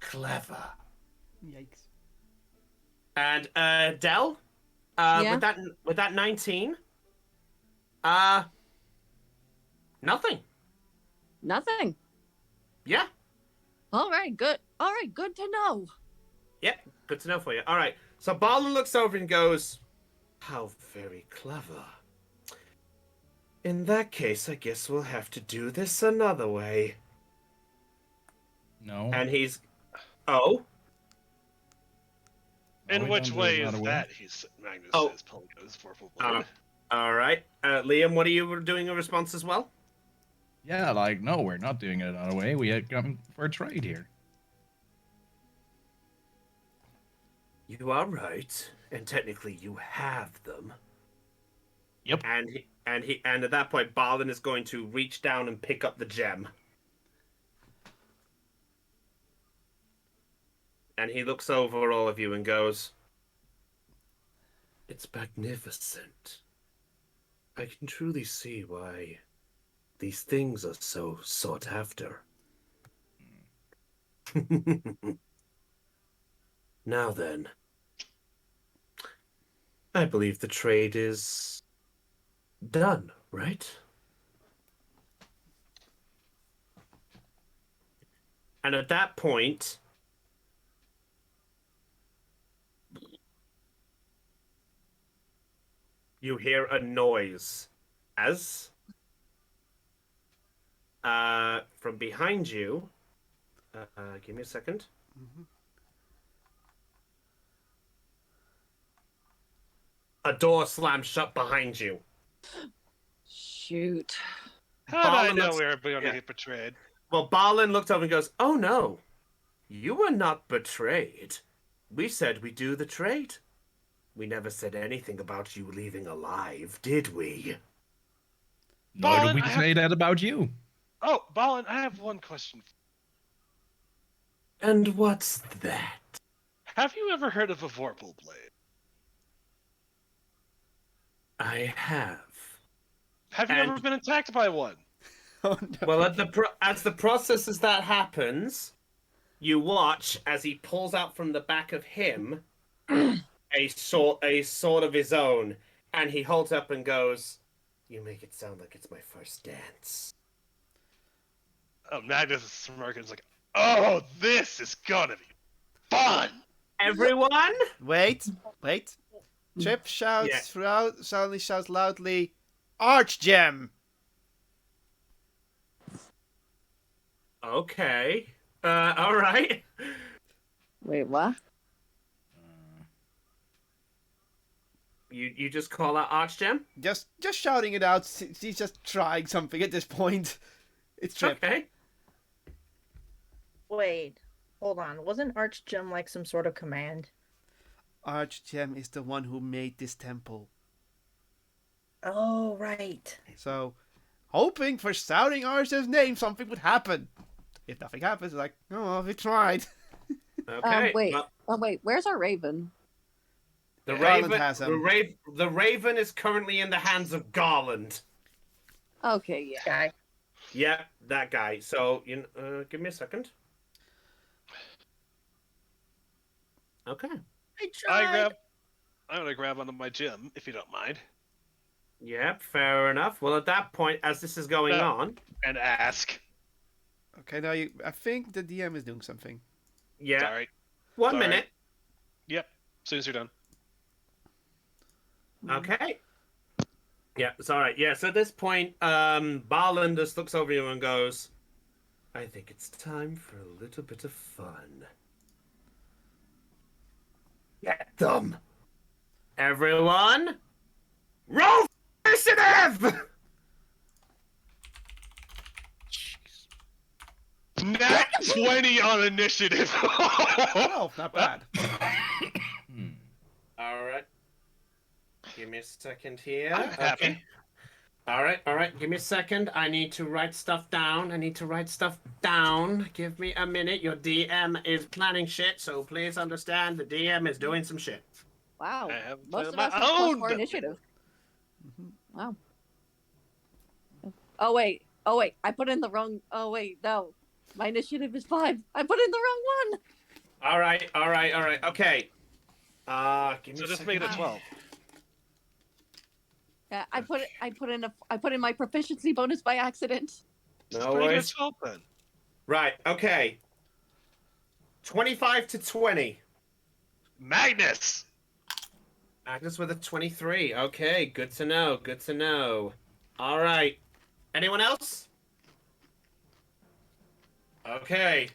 Clever." Yikes. And Del, Yeah? with that 19, nothing. Nothing. Yeah, All right, good. All right, good to know. yeah, good to know for you. All right, so Barlin looks over and goes, "How very clever. In that case, I guess we'll have to do this another way." No. And he's, oh, In we which don't do way another is way. that? Magnus Oh. says, pulling out his purple blade. all right. Liam, what are you doing in response as well? Yeah, like, no, we're not doing it another way. We had come for a trade here. You are right, and technically you have them. Yep. And at that point, Barlin is going to reach down and pick up the gem. And he looks over all of you and goes, "It's magnificent. I can truly see why these things are so sought after." Now then, I believe the trade is done, right? And at that point, you hear a noise as from behind you. Give me a second. Mm-hmm. A door slams shut behind you. Shoot. How did I Balin know looks- we were going to yeah. get betrayed? Well, Balin looked over and goes, "Oh no, you were not betrayed. We said we'd do the trade. We never said anything about you leaving alive, did we?" Nor do Balin, we I say that about you. Oh, Balin, I have one question. And what's that? Have you ever heard of a Vorpal blade? I have. Have you And- ever been attacked by one? Oh, no. Well, as the process as that happens, you watch as he pulls out from the back of him a sword of his own, and he holds up and goes, "You make it sound like it's my first dance." Oh, Magnus is smirking. It's like, oh, this is gonna be fun. Everyone, Wait. Trip suddenly shouts loudly, Archgem! okay, all right. Wait, what? You just call out Archgem? Just shouting it out. She's just trying something at this point. It's Trip. Okay. Wait, hold on. Wasn't Archgem like some sort of command? Archgem is the one who made this temple. Oh, right. So, hoping for shouting Archgem's name, something would happen. If nothing happens, it's like, oh, well, we tried. Okay. Wait. well, Oh, wait. Where's our raven? the Garland raven has him. the raven is currently in the hands of Garland. Okay, yeah. Guy. Yeah, that guy. So, give me a second. Okay. I tried. I'm gonna grab onto my gym if you don't mind, Yep, fair enough. Well, at that point, as this is going No. on, and ask. Okay, now I think the DM is doing something. yeah, Sorry. 1 Sorry. minute. Yep. As soon as you're done. Okay. Yeah, it's all right. Yeah, so at this point, Barland just looks over you and goes, "I think it's time for a little bit of fun. Get them. Everyone, roll for initiative!" Nat 20 on initiative. Oh, not bad. All right. Give me a second here. I'm happy. All right. Give me a second. I need to write stuff down. Give me a minute. Your DM is planning shit, so please understand the DM is doing some shit. Wow. I have Most of my us have plus own 4 dungeon. initiative. Wow. Oh wait. I put in the wrong. Oh wait, no. My initiative is 5. I put in the wrong one. All right. Okay. Give me So a just second. make it a 12. Yeah, I put in my proficiency bonus by accident. Just No bring it worries. a 12 then. Right. Okay. 25 to 20. Magnus! Agnes with a 23. Okay, good to know. All right. Anyone else? Okay.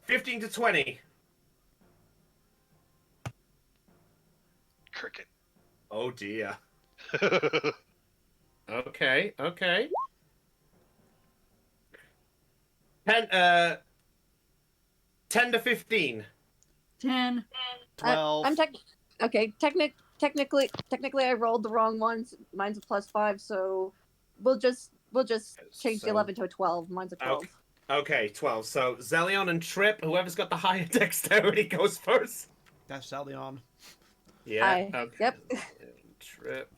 15 to 20. Cricket. Oh dear. Okay. 10 to 15. 10. 12. Technically I rolled the wrong ones. Mine's a +5, so we'll just change the So- 11 to a 12. Mine's a 12. Okay, 12. So Zelion and Trip, whoever's got the higher dexterity goes first. That's Zalion. Yeah. Aye. Okay. Yep. Trip.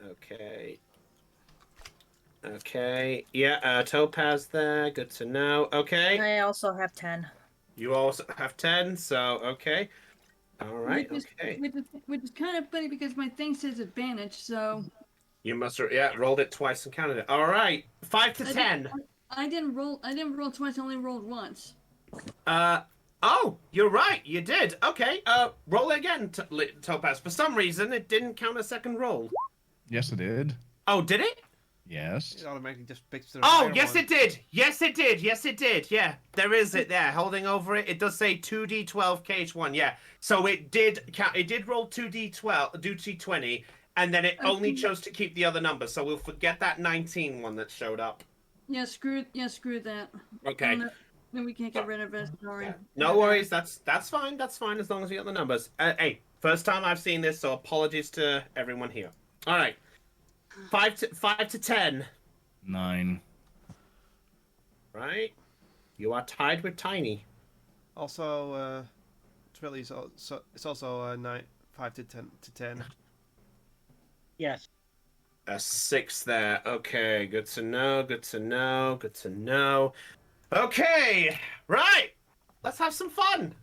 Okay. Okay. Yeah, Topaz there. Good to know. Okay. I also have 10. You also have 10, so okay. All right, okay. Which is kind of funny because my thing says advantage, so. You must have, yeah, rolled it twice and counted it. All right, 5 to 10. I didn't roll twice, I only rolled once. Oh, you're right, you did. Okay, roll it again, Topaz. For some reason, it didn't count a second roll. Yes, it did. Oh, did it? Yes. It automatically just picks the Oh, higher yes, one. it did. Yes, it did. Yes, it did. Yeah, there is it there. Holding over it, it does say 2d12 KH1. Yeah, so it did count. It did roll 2d20, and then it only chose to keep the other number. So we'll forget that 19 one that showed up. Yeah, screw that. Okay. Then we can't get rid of it. Sorry. No worries. That's fine. That's fine as long as we got the numbers. Hey, first time I've seen this, so apologies to everyone here. All right, 5 to 10. 9. Right, you are tied with Tiny. Also, Trilly's also it's also 5 to 10. Yes. A 6 there. Okay, good to know. Good to know. Good to know. Okay, right. Let's have some fun.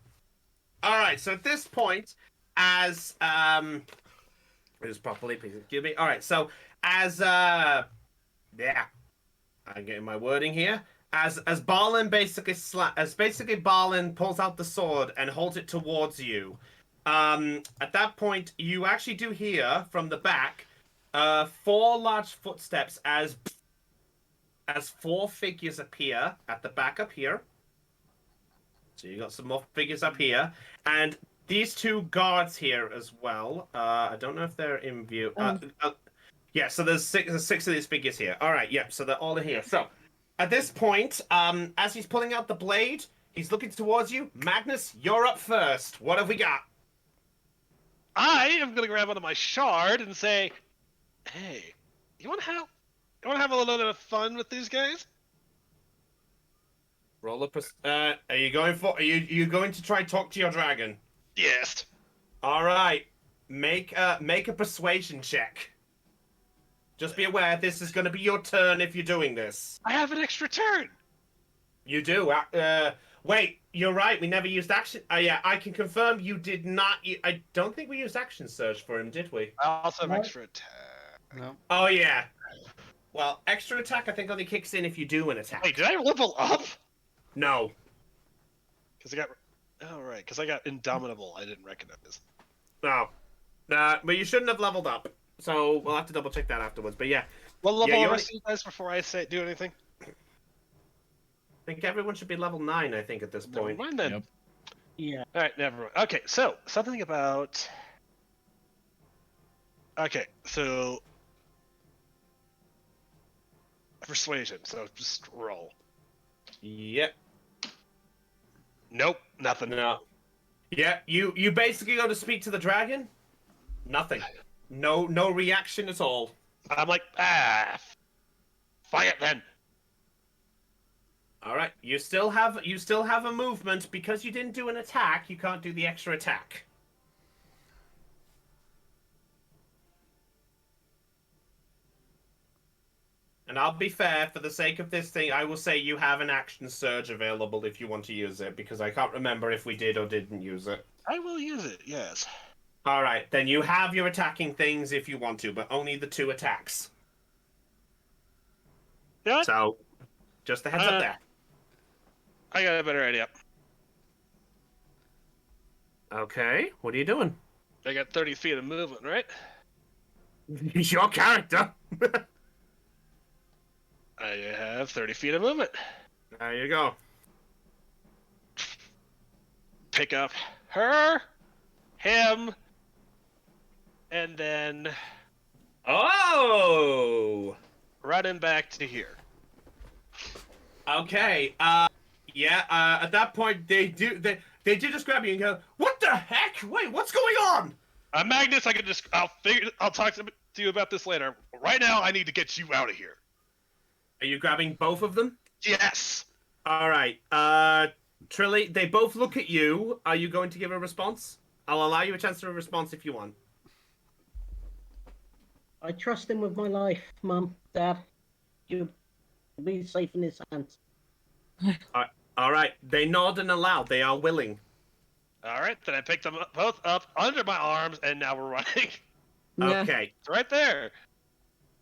All right. So at this point, as it was properly, please excuse me. All right. So as yeah, I'm getting my wording here. As Balin basically Balin pulls out the sword and holds it towards you. At that point, you actually do hear from the back 4 large footsteps as 4 figures appear at the back up here. So you got some more figures up here, and these 2 guards here as well. I don't know if they're in view. Yeah, so there's 6 of these figures here. All right, yeah, so they're all in here. So at this point, as he's pulling out the blade, he's looking towards you. Magnus, you're up first. What have we got? I am gonna grab onto my shard and say, "Hey, you want to have a little bit of fun with these guys?" Roll up. Are you going for? Are you going to try talk to your dragon? Yes. All right. Make a persuasion check. Just be aware, this is going to be your turn if you're doing this. I have an extra turn. You do. Wait, you're right. We never used action. Yeah, I can confirm you did not. I don't think we used action surge for him, did we? I also have extra attack. No. Oh yeah. Well, extra attack I think only kicks in if you do an attack. Wait, did I level up? No. Because I got. Oh right, because I got Indomitable. I didn't recognize. No. But you shouldn't have leveled up. So we'll have to double check that afterwards. But yeah. What level you are only... you guys before I do anything? I think everyone should be level 9, I think, at this point. Never mind then. Yep. Yeah. Alright, never mind. Okay, so something about. Okay, so. Persuasion, so just roll. Yep. Nope, nothing. No. Yeah, you basically go to speak to the dragon. Nothing. No reaction at all. I'm like, fight then. All right, you still have a movement because you didn't do an attack. You can't do the extra attack. And I'll be fair, for the sake of this thing, I will say you have an action surge available if you want to use it, because I can't remember if we did or didn't use it. I will use it, yes. All right, then you have your attacking things if you want to, but only the 2 attacks. Yeah. So, just a heads up there. I got a better idea. Okay, what are you doing? I got 30 feet of movement, right? Your character. I have 30 feet of movement. There you go. Pick up her, him, and then run him back to here. Okay. Yeah. At that point, they do just grab you and go, "What the heck? Wait, what's going on?" Magnus, I'll talk to you about this later. Right now, I need to get you out of here. Are you grabbing both of them? Yes. All right. Trilly, they both look at you. Are you going to give a response? I'll allow you a chance to give a response if you want. I trust him with my life, Mum, Dad. You'll be safe in his hands. All right, they nod and allow. They are willing. All right, then I picked them both up under my arms, and now we're running. Yeah. Okay. It's right there.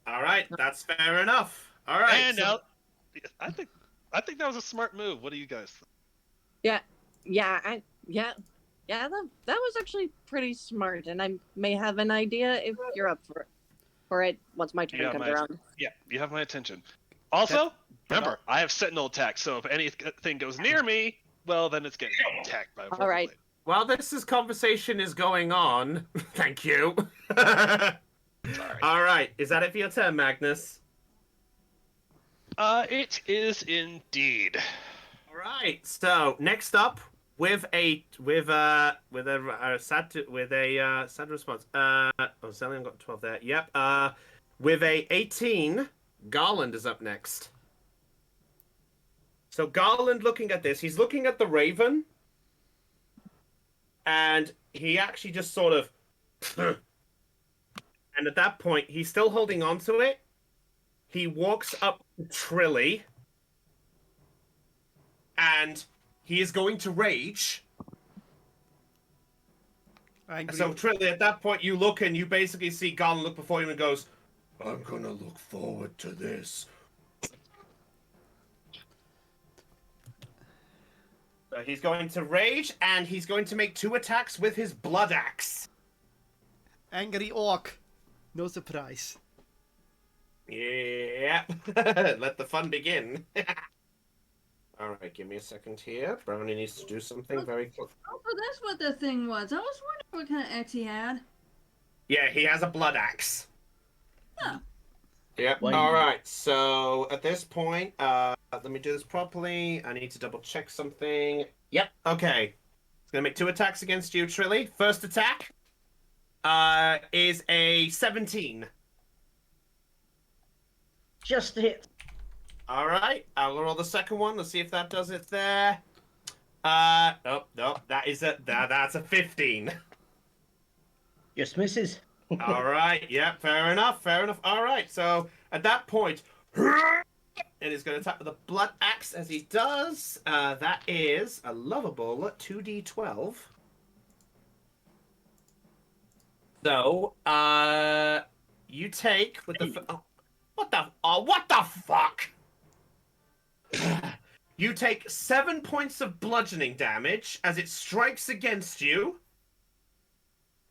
All right, that's fair enough. All right. And so- now, I think that was a smart move. What do you guys think? Yeah. That was actually pretty smart, and I may have an idea if you're up for it once my turn Yeah, comes around. Yeah, you have my attention. Also, remember, I have Sentinel attack, so if anything goes near me, well, then it's getting attacked by a All right. blade. While conversation is going on, thank you. Sorry. All right, is that it for your turn, Magnus? It is indeed. All right. So next up, with a sad response. Zelion got 12 there. Yep. With a 18, Garland is up next. So Garland, looking at this, he's looking at the Raven, and he actually just sort of, and at that point, he's still holding on to it. He walks up to Trilly, and he is going to rage. So Trilly, at that point, you look and you basically see Garland look before him and goes, I'm gonna look forward to this. So he's going to rage, and he's going to make 2 attacks with his blood axe. Angry orc. No surprise. Yeah. Let the fun begin. All right, give me a second here. Brownie needs to do something very quick. Oh, that's what the thing was. I was wondering what kind of axe he had. Yeah, he has a blood axe. Huh. Yep. Why- All right. So at this point, let me do this properly. I need to double check something. Yep. Okay. It's gonna make 2 attacks against you, Trilly. First attack is a 17. Just a hit. All right. I'll roll the second one. Let's see if that does it there. No. That's a 15. Just misses. All right. Yeah. Fair enough. All right. So at that point, and he's going to attack with a blood axe as he does. That is a lovable 2d12. So, you take with the what the fuck? You take 7 points of bludgeoning damage as it strikes against you.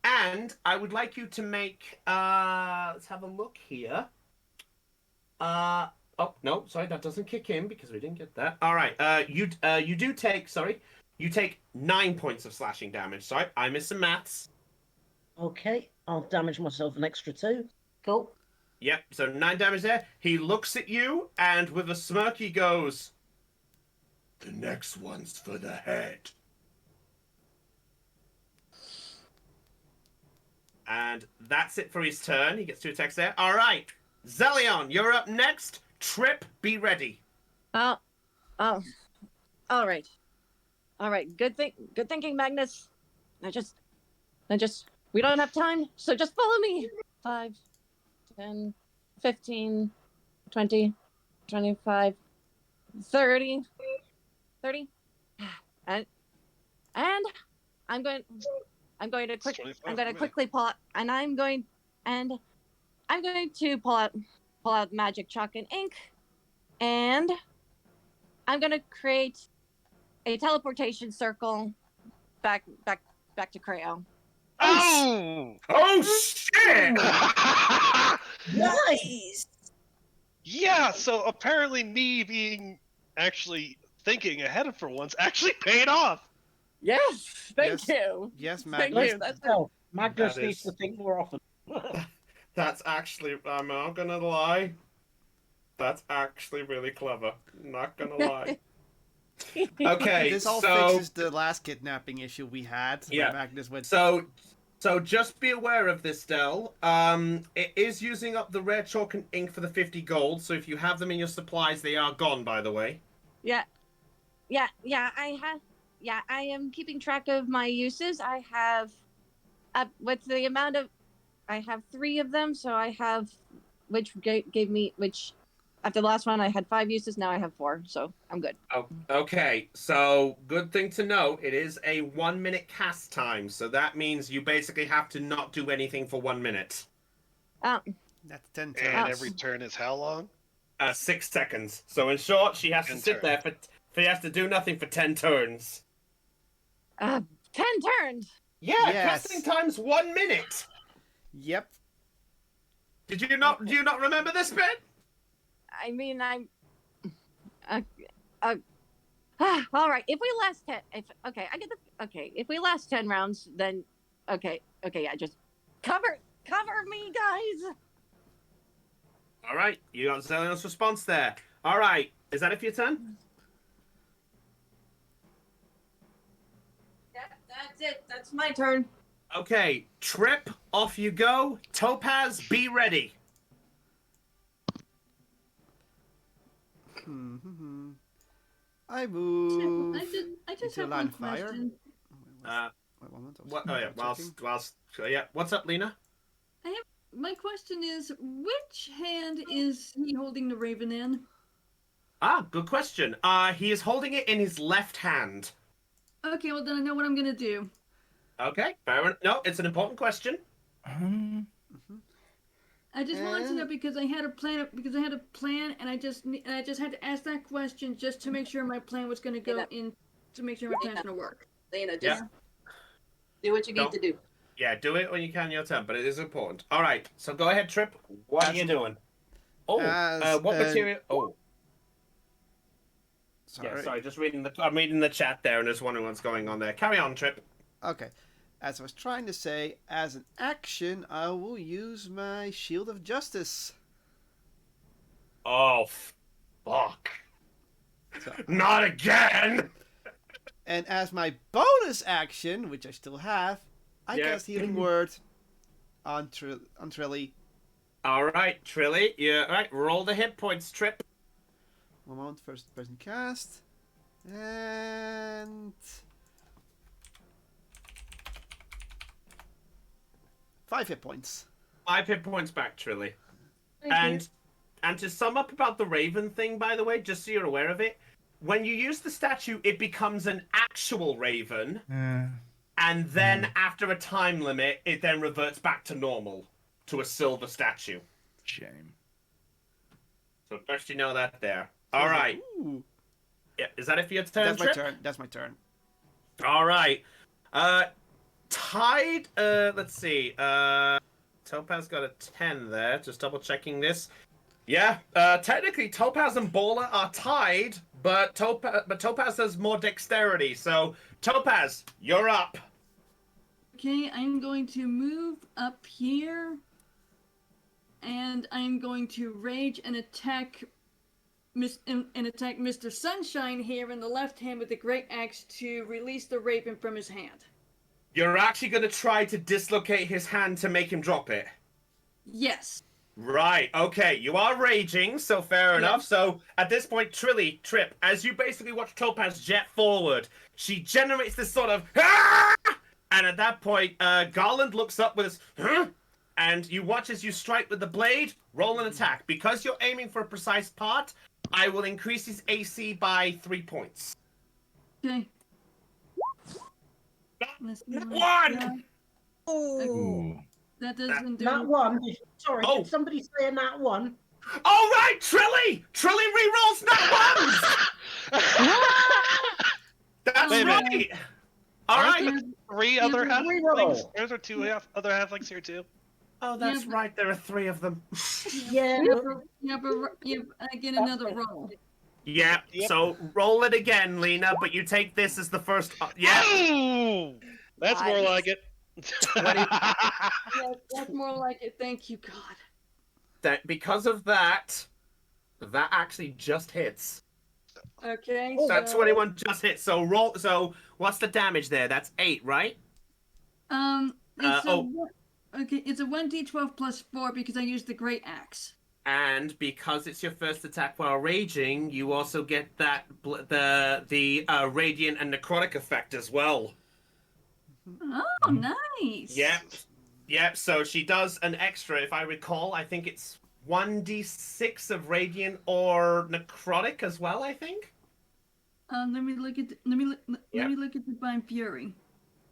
And I would like you to make, let's have a look here. Oh, no, sorry, that doesn't kick in because we didn't get that. All right, you take 9 points of slashing damage. Sorry, I missed some maths. Okay, I'll damage myself an extra 2. Cool. Yep, so 9 damage there. He looks at you, and with a smirk, he goes, The next one's for the head. and that's it for his turn. He gets 2 attacks there. All right, Zelion, you're up next. Trip, be ready. Oh, all right. Good thinking, Magnus. We don't have time, so just follow me. 5, 10, 15, 20, 25, 30. And I'm going to quickly pull out, and I'm going to pull out magic chalk and ink, and I'm going to create a teleportation circle back to Creo. Oh! Oh, shit! Nice. Yeah, so apparently me being actually thinking ahead for once actually paid off. Yes, thank Yes. you. Yes, Thank Magnus. you. That's Magnus That needs is- to think more often. That's actually, I'm not gonna lie. That's actually really clever. Not gonna lie. Okay, This all so fixes the last kidnapping issue we had. where Yeah. Magnus went. so just be aware of this, Del. It is using up the rare chalk and ink for the 50 gold. So if you have them in your supplies, they are gone. By the way. Yeah, I am keeping track of my uses. I have, with the amount of, I have 3 of them, so I have, which gave me, which After the last one, I had 5 uses. Now I have 4, so I'm good. Oh, okay, so good thing to know. It is a 1-minute cast time, so that means you basically have to not do anything for 1 minute. That's 10 turns. And every turn is how long? 6 seconds. So in short, she has to 10 sit there for. She has to do nothing for 10 turns. 10 turns. Yeah, Yes. casting time's 1 minute. Yep. Do you not remember this bit? I mean, I'm. All right. If we last 10, I get the. Okay, if we last 10 rounds, then okay, yeah, just cover me, guys. All right, you got Zelion's response there. All right, is that it for your turn? Yep, that's it. That's my turn. Okay, Trip, off you go. Topaz, be ready. I move. I just into have a line one of fire. question. Wait, 1 moment. What? Oh yeah, whilst yeah. What's up, Lena? My question is, which hand is he holding the raven in? Ah, good question. He is holding it in his left hand. Okay, well then I know what I'm gonna do. Okay, fair enough. No, it's an important question. I just wanted to know because I had a plan. And I just had to ask that question just to make sure my plan was gonna go in. To make sure my plan's gonna work. Lena, just Yeah. do what you need to do. Yeah, do it when you can your turn, but it is important. All right, so go ahead, Trip. What are you doing? Oh, what material? Oh, Sorry. yeah. Sorry, just reading I'm reading the chat there, and just wondering what's going on there. Carry on, Trip. Okay. As I was trying to say, as an action, I will use my Shield of Justice. Oh, fuck! So, Not again! and as my bonus action, which I still have, I cast Healing Word on Trilly. All right, Trilly. Yeah, all right. Roll the hit points, Trip. 1 moment, first person cast. And 5 hit points. 5 hit points back, Trilly. Thank you. And to sum up about the Raven thing, by the way, just so you're aware of it, when you use the statue, it becomes an actual Raven. And then after a time limit, it then reverts back to normal, to a silver statue. Shame. So first you know that there. All right. Ooh. Yeah, is that it for your turn, Trip? That's my turn. All right. Tied. Let's see. Topaz got a 10 there. Just double checking this. Yeah. Technically, Topaz and Baller are tied, but Topaz has more dexterity. So Topaz, you're up. Okay, I'm going to move up here, and I'm going to rage and attack Mr. Sunshine here in the left hand with the great axe to release the raven from his hand. You're actually going to try to dislocate his hand to make him drop it? Yes. Right, okay, you are raging, so fair enough. So, at this point, Trip, as you basically watch Topaz jet forward, she generates this sort of, ah! And at that point, Garland looks up with his, huh? And you watch as you strike with the blade, roll an attack. Because you're aiming for a precise part, I will increase his AC by 3 points. Okay. One! Oh. That doesn't do Nat 1. Sorry, Oh. did somebody say a nat 1? All right, Trilly! Trilly rerolls nat ones! That's Wait a minute. right! All Aren't right. there 3 other Reroll. halflings? There's there 2 other halflings here too. Oh, that's right. There are 3 of them. Yeah. I get another roll. Yeah. Yep. So roll it again, Lena. But you take this as the first. Yeah. Oh! That's more Nice. like it. Yeah, that's more like it. Thank you, God. That because of that, that actually just hits. Okay. That so, 21 just hits. So roll. So what's the damage there? That's 8, right? It's it's a 1d12 plus 4 because I used the great axe. And because it's your first attack while raging, you also get that the radiant and necrotic effect as well. Oh, nice. Yep. So she does an extra, if I recall. I think it's 1d6 of radiant or necrotic as well, I think. Let me look at let me look at Divine Fury.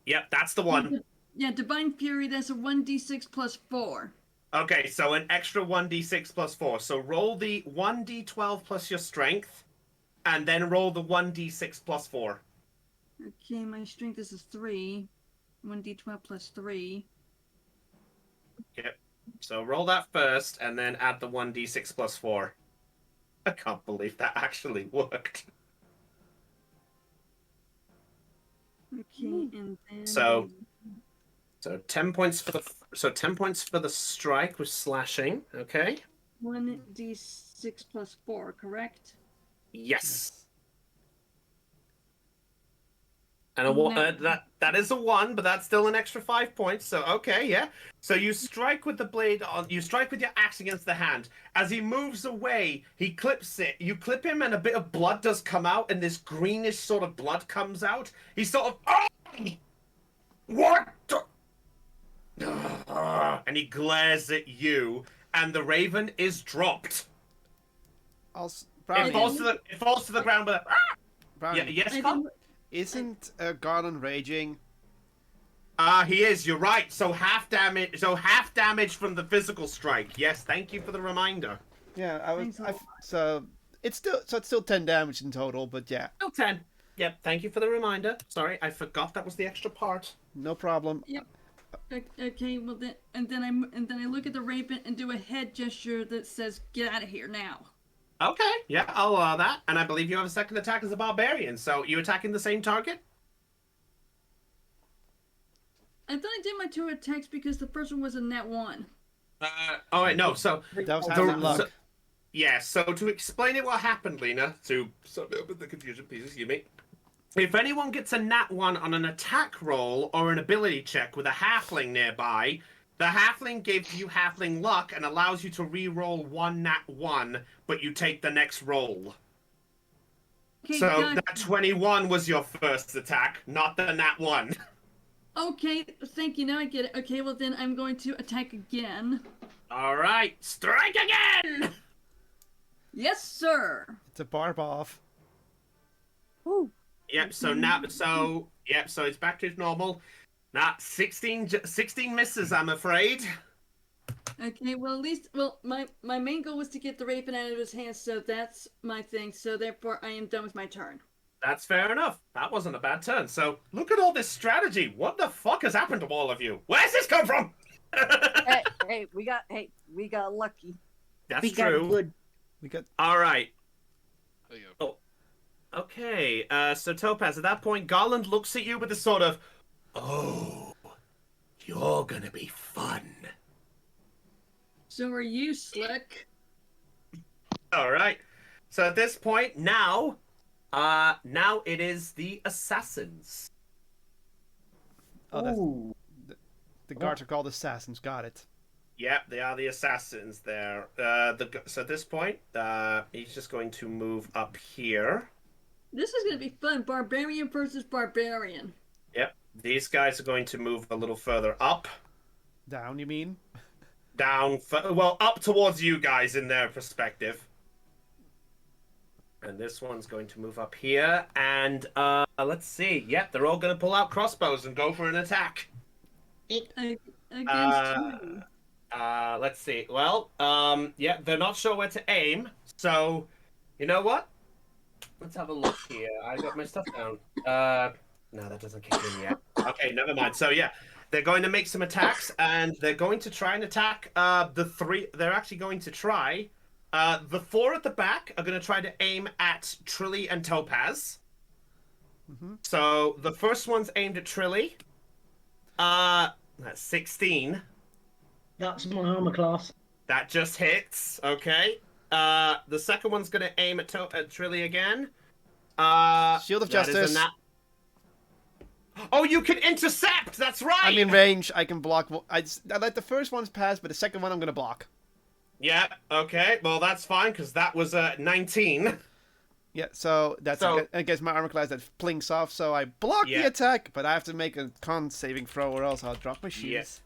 Yep, that's the one. Yeah, Divine Fury. That's a 1d6 plus 4. Okay, so an extra 1d6 plus 4. So roll the 1d12 plus your strength, and then roll the 1d6 plus 4. Okay, my strength is a 3. 1d12 plus 3. Yep. So roll that first, and then add the 1d6 plus 4. I can't believe that actually worked. Okay, and then So 10 points for the strike with slashing. Okay. 1d6 plus 4, correct? Yes. And that is a 1, but that's still an extra 5 points. So okay, yeah. So you strike with the blade you strike with your axe against the hand. As he moves away, he clips it. You clip him, and a bit of blood does come out, and this greenish sort of blood comes out. He sort of what? And he glares at you, and the raven is dropped. Brownie. It falls to the ground with a Brownie. yes, Carl? Isn't Garland raging? He is. You're right. So half damage from the physical strike. Yes, thank you for the reminder. Yeah, so it's still 10 damage in total, but yeah. Still 10. Yep. Thank you for the reminder. Sorry, I forgot that was the extra part. No problem. Yep. Okay. Well then, and then I look at the raven and do a head gesture that says, "Get out of here now." Okay. Yeah, I'll allow that. And I believe you have a second attack as a barbarian. So you attacking the same target? I thought I did my 2 attacks because the first one was a net 1. Oh wait, no. So that was having luck. So to explain it, what happened, Lena? To sum up the confusion, please excuse me. If anyone gets a nat 1 on an attack roll or an ability check with a halfling nearby, the halfling gives you halfling luck and allows you to re-roll 1 nat 1, but you take the next roll. Okay, so gotcha. That 21 was your first attack, not the nat 1. Okay, thank you. Now I get it. Okay, well then I'm going to attack again. All right, strike again! Yes, sir. It's a barb off. Ooh. Yep, so it's back to normal. Now, 16 misses, I'm afraid. Okay, well at least, my main goal was to get the raven out of his hands, so that's my thing. So therefore, I am done with my turn. That's fair enough. That wasn't a bad turn. So, look at all this strategy. What the fuck has happened to all of you? Where's this come from? hey, we got lucky. That's true. All right. There you go. Oh. Okay. So Topaz, at that point, Garland looks at you with a sort of, "Oh, you're gonna be fun." So are you, Slick? All right. So at this point, now it is the assassins. Oh, the guards are called assassins. Got it. Yep, they are the assassins there. So at this point, he's just going to move up here. This is going to be fun. Barbarian versus barbarian. Yep, these guys are going to move a little further up. Down, you mean? Down, up towards you guys in their perspective. And this one's going to move up here. And let's see. Yep, they're all going to pull out crossbows and go for an attack. Against who? Let's see. Well, yeah, they're not sure where to aim. So, you know what? Let's have a look here. I got my stuff down. No, that doesn't kick in yet. Okay, never mind. So, yeah, they're going to make some attacks, and they're going to try and attack the 3. They're actually going to try. The 4 at the back are going to try to aim at Trilly and Topaz. Mm-hmm. So, the first one's aimed at Trilly. That's 16. That's my armor class. That just hits. Okay. The second one's going to aim at Trilly again. Shield of Justice. Oh, you can intercept! That's right! I'm in range. I can block. I let the first one's pass, but the second one I'm going to block. Yeah, okay. Well, that's fine, because that was 19. Yeah, so that's against my armor class that plinks off, so I block the attack, but I have to make a con saving throw or else I'll drop my shields. Yes.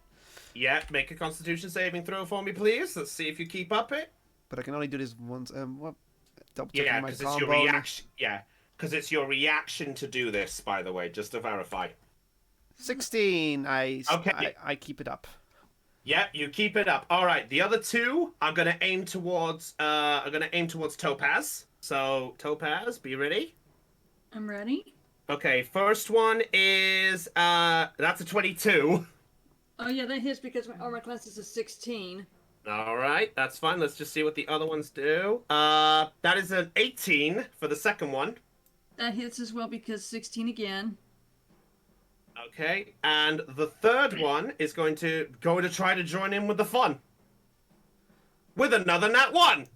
Yeah, make a Constitution saving throw for me, please. Let's see if you keep up it. But I can only do this once. What? Double Yeah, my because it's your combo. reaction. Yeah, because it's your reaction to do this. By the way, just to verify. 16. Okay. I keep it up. Yeah, you keep it up. All right, the other two, I'm gonna aim towards. Topaz. So Topaz, be ready. I'm ready. Okay, first one is that's a 22. Oh yeah, that hits because my armor class is a 16. All right, that's fine. Let's just see what the other ones do. That is an 18 for the second one. That hits as well because 16 again. Okay, and the third one is going to try to join in with the fun. With another nat 1.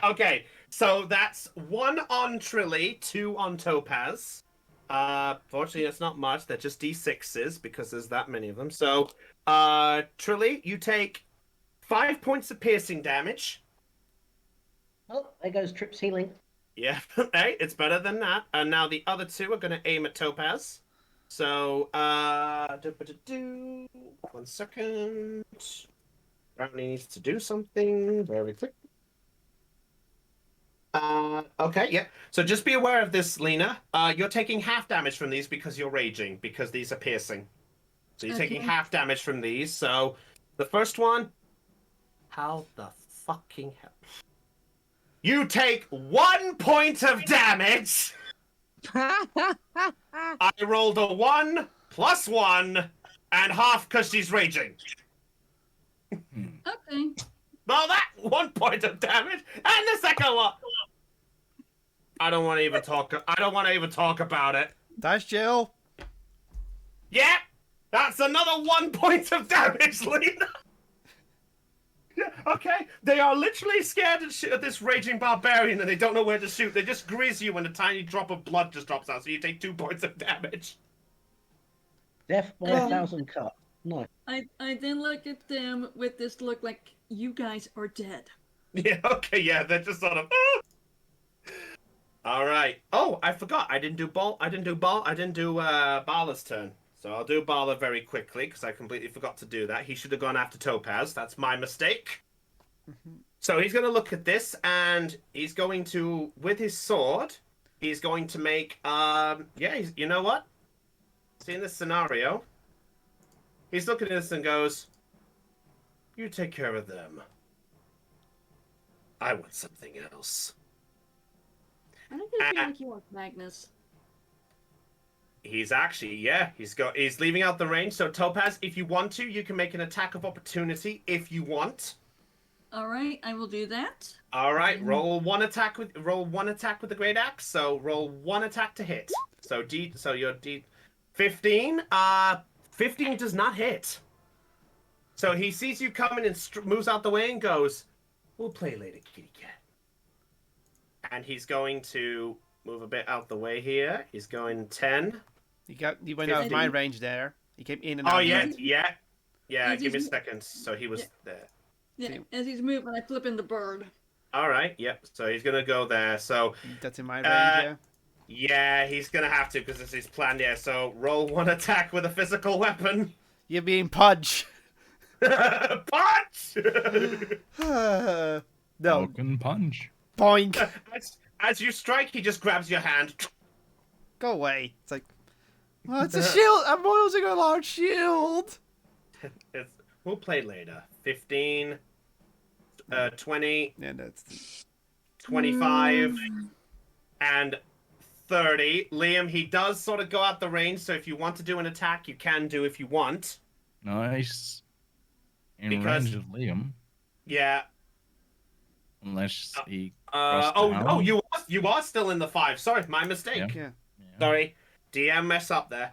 Okay, so that's 1 on Trilly, 2 on Topaz. Fortunately, it's not much. They're just D6s because there's that many of them. So, Trilly, you take 5 points of piercing damage. Oh, there goes Trip's healing. Yeah, hey, it's better than that. And now the other two are going to aim at Topaz. So, 1 second. Brownie needs to do something very quick. Okay, yeah. So just be aware of this, Lena. You're taking half damage from these because you're raging, because these are piercing. So you're taking half damage from these. So the first one, how the fucking hell? You take 1 point of damage. I rolled a 1 plus 1 and half because she's raging. Okay. Well, that 1 point of damage and the second one. I don't want to even talk about it. That's Jill. Yeah, that's another 1 point of damage, Lena. Yeah, okay, they are literally scared of this raging barbarian and they don't know where to shoot. They just grizz you when a tiny drop of blood just drops out, so you take 2 points of damage. Death by 1,000 cut. Nice. I then look at them with this look like you guys are dead. Yeah, okay, yeah, they're just sort of. All right. Oh, I forgot. I didn't do Bala's turn. So I'll do Bala very quickly because I completely forgot to do that. He should have gone after Topaz. That's my mistake. So he's going to look at this and he's going to, with his sword, he's going to make, you know what? Seeing this scenario, he's looking at this and goes, you take care of them. I want something else. I don't feel like you want Magnus. He's actually, he's leaving out the range. So Topaz, if you want to, you can make an attack of opportunity if you want. All right, I will do that. All right, roll one attack with the great axe. So roll 1 attack to hit. So your D 15. 15 does not hit. So he sees you coming and moves out the way and goes, "We'll play later, kitty cat." And he's going to move a bit out the way here. He's going 10. He went out of my range there. He came in and out. Oh yeah. Give me a second. So he was there. Yeah, as he's moving, I flip in the bird. All right. Yep. So he's gonna go there. So that's in my range. Yeah. Yeah, he's gonna have to because it's his plan. Yeah. So roll 1 attack with a physical weapon. You're being Pudge. Punch. No. Broken punch. Boink. As you strike, he just grabs your hand. Go away. It's like, well, it's a shield. I'm using a large shield. We'll play later. 15, 20, yeah, that's 25, and 30. Liam, he does sort of go out the range, so if you want to do an attack, you can do if you want. Nice. In range of Liam. Yeah. Unless he. You are still in the 5. Sorry, my mistake. Yeah. Sorry, DM mess up there.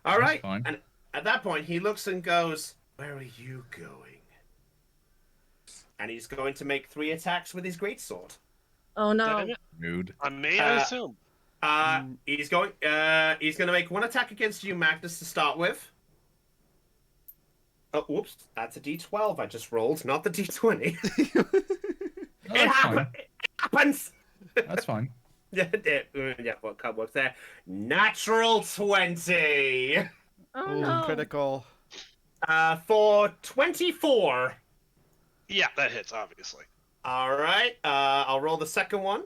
All right, fine. And at that point, he looks and goes, "Where are you going?" And he's going to make 3 attacks with his greatsword. Oh no! Rude. On me, I assume. He's going to make 1 attack against you, Magnus, to start with. Oh, whoops! That's a D12 I just rolled, not the D20. It happens. That's fine. Yeah, what card works there? Natural 20. Oh no! Critical. For 24. Yeah, that hits, obviously. All right. I'll roll the second one.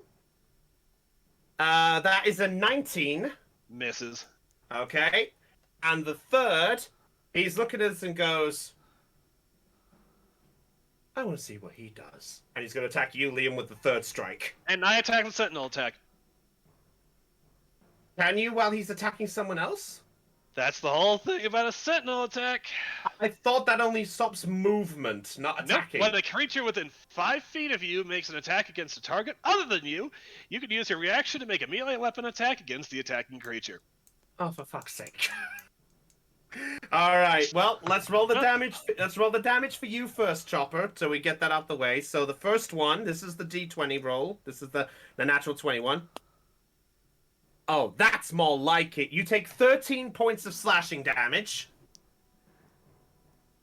That is a 19. Misses. Okay. And the third, he's looking at us and goes, I want to see what he does. And he's going to attack you, Liam, with the third strike. And I attack with Sentinel attack. Can you while he's attacking someone else? That's the whole thing about a Sentinel attack. I thought that only stops movement, not attacking. Nope. When a creature within 5 feet of you makes an attack against a target other than you, you can use your reaction to make a melee weapon attack against the attacking creature. Oh, for fuck's sake. All right. Well, let's roll the damage. Let's roll the damage for you first, Chopper, so we get that out the way. So the first one, this is the D20 roll. This is the natural 21. Oh, that's more like it. You take 13 points of slashing damage.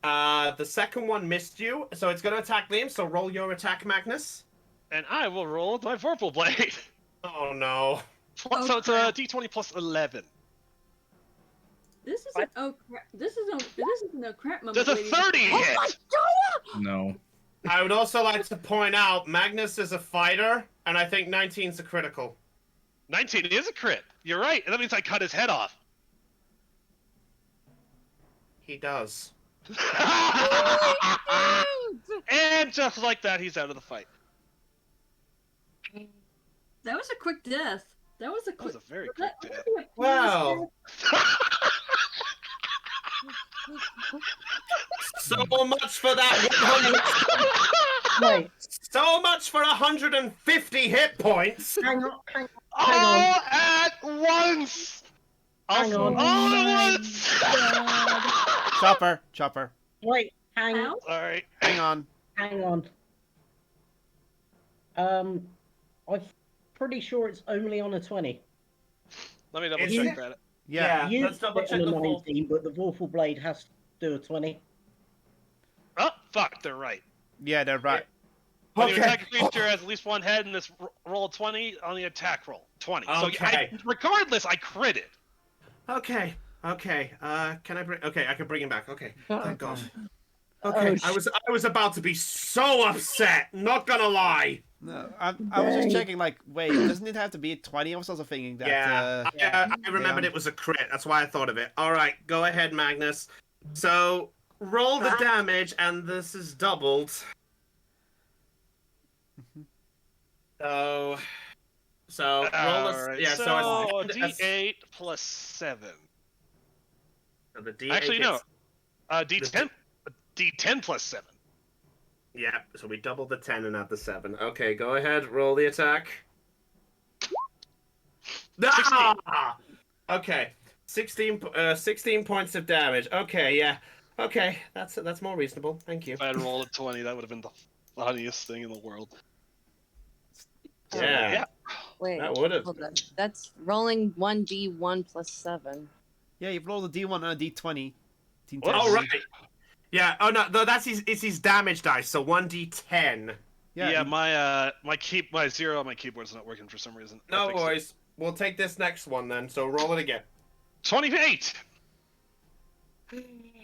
The second one missed you, so it's going to attack Liam. So roll your attack, Magnus. And I will roll with my Vorpal Blade. Oh no. So it's a D20 plus 11. This isn't this isn't no crap moment. There's a 30 hit. No. I would also like to point out Magnus is a fighter, and I think 19's a critical. 19 is a crit. You're right. And that means I cut his head off. He does. And just like that, he's out of the fight. That was a quick death. That was a very quick death. Wow. So much for that 100. Wait, So much for 150 hit points. hang on. All at once. Hang on. All at once. Chopper. Wait, hang on. Sorry. Hang on. Hang on. I'm pretty sure it's only on a 20. Let me double Is check it? that. Yeah. You let's double did check it the on a full. 19, but the Vorpal Blade has to do a 20. Oh, fuck, they're right. Yeah, they're right. When you Okay. attack a creature has at least one head in this roll 20 on the attack roll. 20. Okay. So regardless, I critted. Okay. Can I bring? Okay, I can bring him back. Okay. Thank God. Oh, Okay. sh- I was about to be so upset. Not gonna lie. No, I was just checking, like, wait, doesn't it have to be 20? I was also thinking that. I remembered it was a crit. That's why I thought of it. All right, go ahead, Magnus. So roll the damage, and this is doubled. So roll this. Alright, Yeah. so So it's D8 plus 7. so the D8 Actually, no. gets- D10. D10 plus 7. Yeah. So we double the 10 and add the 7. Okay, go ahead. Roll the attack. 16. Ah! Okay. 16 points of damage. Okay, yeah. Okay, that's more reasonable. Thank you. If I had rolled a 20, that would have been the funniest thing in the world. Yeah. Wait, That would have. hold on. That's rolling 1d1 plus 7. Yeah, you've rolled a D1 and a D20. What? Oh right. Yeah. Oh no, that's it's his damage dice. So 1d10. Yeah, my 0 on my keyboard's not working for some reason. I No fixed it. worries. We'll take this next one then. So roll it again. 28.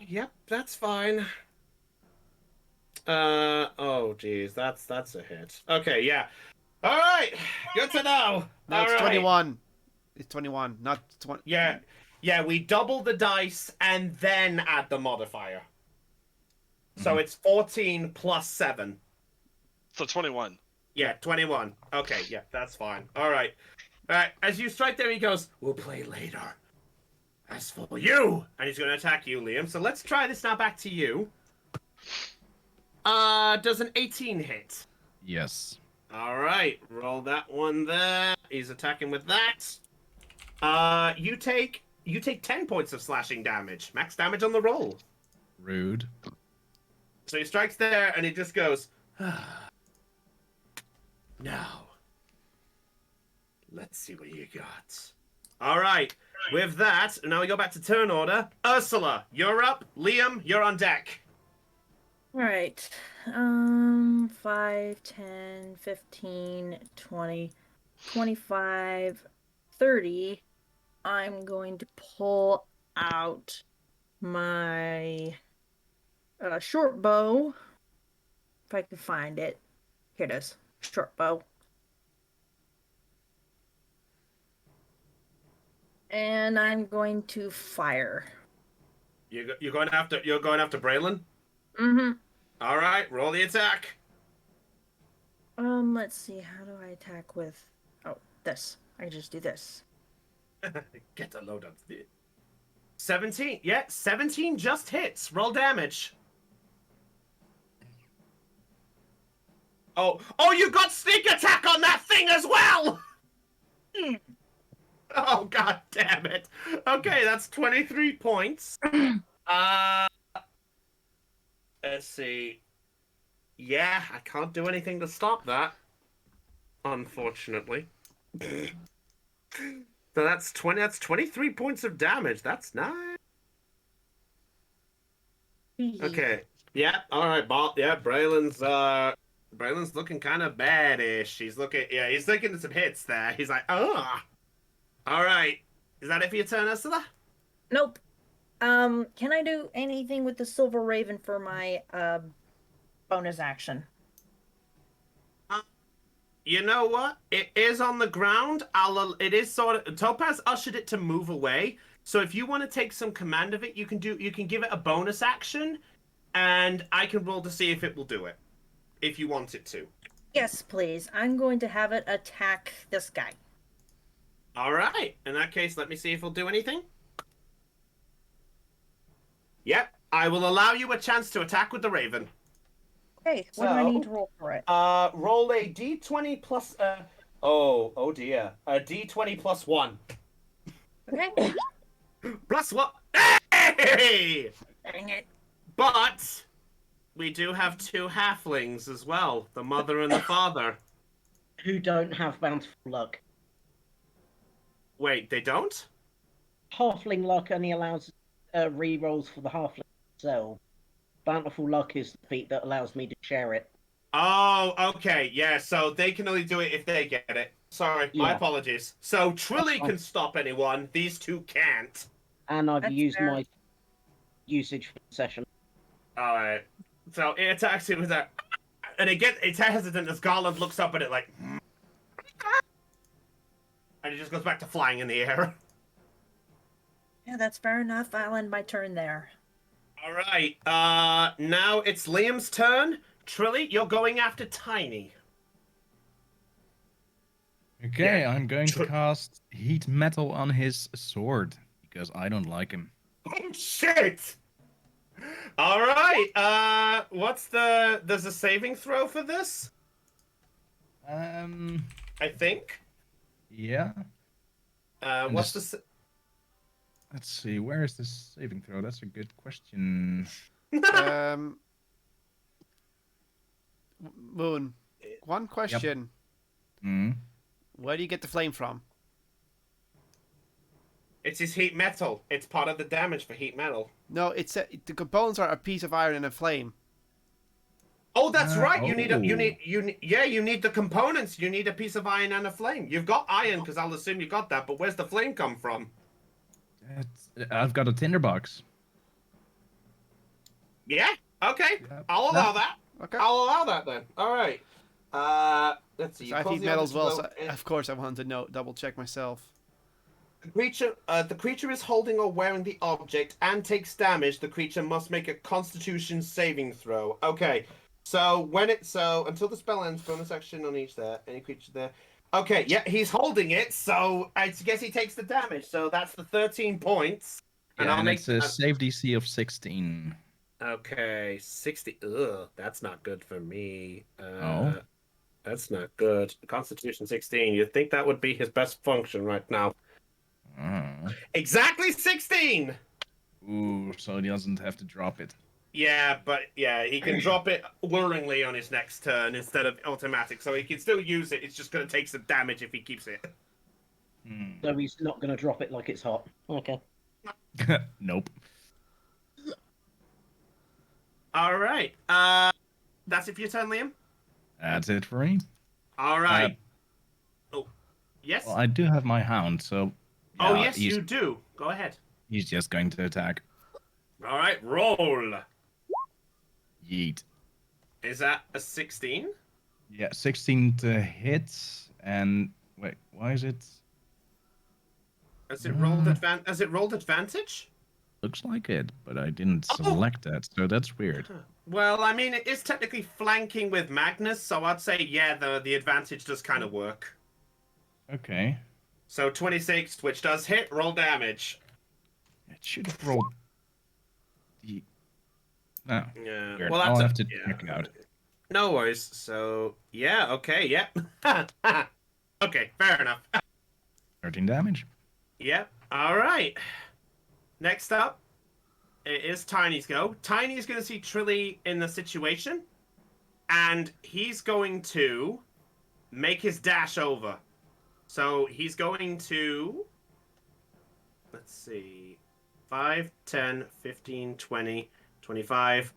Yep, that's fine. Oh geez, that's a hit. Okay, yeah. All right, good to know. No, All it's right. 21. It's 21, not 20. Yeah, we double the dice and then add the modifier. So it's 14 plus 7. So 21. Yeah, 21. Okay, yeah, that's fine. All right. As you strike there, he goes, we'll play later. As for you! And he's going to attack you, Liam. So let's try this now back to you. Does an 18 hit? Yes. All right, roll that one there. He's attacking with that. You take 10 points of slashing damage. Max damage on the roll. Rude. So he strikes there, and he just goes, now, let's see what you got. All right, with that, now we go back to turn order. Ursula, you're up. Liam, you're on deck. Alright. 5, 10, 15, 20, 25, 30. I'm going to pull out my short bow. If I can find it. Here it is. Short bow. And I'm going to fire. You're going after Braylon? Mm-hmm. All right, roll the attack. Let's see. How do I attack with? Oh, this. I just do this. Get a load of it. 17. Yeah, 17 just hits. Roll damage. Oh, you got sneak attack on that thing as well. Oh, god damn it. Okay, that's 23 points. Let's see. Yeah, I can't do anything to stop that. Unfortunately. So that's 23 points of damage. That's nice. Okay. Yeah, alright, yeah, Braylon's looking kind of bad-ish. He's taking some hits there. He's like, ugh. Alright. Is that it for your turn, Ursula? Nope. Can I do anything with the Silver Raven for my bonus action? You know what? It is on the ground. It is sort of Topaz ushered it to move away. So if you want to take some command of it, you can give it a bonus action, and I can roll to see if it will do it. If you want it to. Yes, please. I'm going to have it attack this guy. All right. In that case, let me see if it'll do anything. Yep. I will allow you a chance to attack with the Raven. Okay, what do I need to roll for it? Roll a d20 plus, oh dear. A d20 plus 1. Okay. Plus 1. Hey! Dang it. But we do have 2 halflings as well. The mother and the father. Who don't have bountiful luck. Wait, they don't? Halfling luck only allows re-rolls for the halfling itself. Bountiful luck is the feat that allows me to share it. Oh, okay. Yeah, so they can only do it if they get it. Sorry, my apologies. So Trilly can stop anyone. These 2 can't. And I've used my usage for the session. Alright. So it attacks it with that. And it's hesitant as Garland looks up at it like. And it just goes back to flying in the air. Yeah, that's fair enough. I'll end my turn there. Alright. Now it's Liam's turn. Trilly, you're going after Tiny. Okay, yeah. I'm going to cast Heat Metal on his sword, because I don't like him. Oh, shit! Alright, there's a saving throw for this? I think. Yeah. What's the... Let's see, where is this saving throw? That's a good question. Moon, one question. Yep. Where do you get the flame from? It's his heat metal. It's part of the damage for heat metal. No, the components are a piece of iron and a flame. Oh, that's right. You need the components. You need a piece of iron and a flame. You've got iron because I'll assume you got that. But where's the flame come from? I've got a tinderbox. Yeah. Okay. Yep. I'll allow that. Okay. I'll allow that then. All right. Let's see. So I have heat metal as well. So of course, I wanted to double check myself. The creature is holding or wearing the object and takes damage. The creature must make a Constitution saving throw. Okay. So until the spell ends, bonus action on each there. Any creature there. Okay. Yeah, he's holding it. So I guess he takes the damage. So that's the 13 points. And it's a save DC of 16. Okay, 60. Ugh, that's not good for me. Oh. That's not good. Constitution 16. You'd think that would be his best function right now. Oh. Exactly 16! Ooh, so he doesn't have to drop it. Yeah, but he can drop it luringly on his next turn instead of automatic, so he can still use it. It's just going to take some damage if he keeps it. So he's not going to drop it like it's hot. Okay. Nope. All right. That's it for your turn, Liam? That's it for me. All right. Yes? Well, I do have my hound, so... Yeah, yes, you do. Go ahead. He's just going to attack. All right, roll. Yeet. Is that a 16? Yeah, 16 to hit. And wait, why is it? Has it rolled advantage? Looks like it, but I didn't Oh! select that, so that's weird. Well, I mean, it is technically flanking with Magnus, so I'd say, yeah, the advantage does kind of work. Okay. So 26, which does hit, roll damage. It should have rolled the... No. Yeah. Weird. Well, I'll have to yeah. check it out. No worries. So, yeah, okay, yep. Okay, fair enough. 13 damage. Yep, alright. Next up, it is Tiny's go. Tiny's going to see Trilly in the situation, and he's going to make his dash over. So he's going to... Let's see... 5, 10, 15, 20, 25,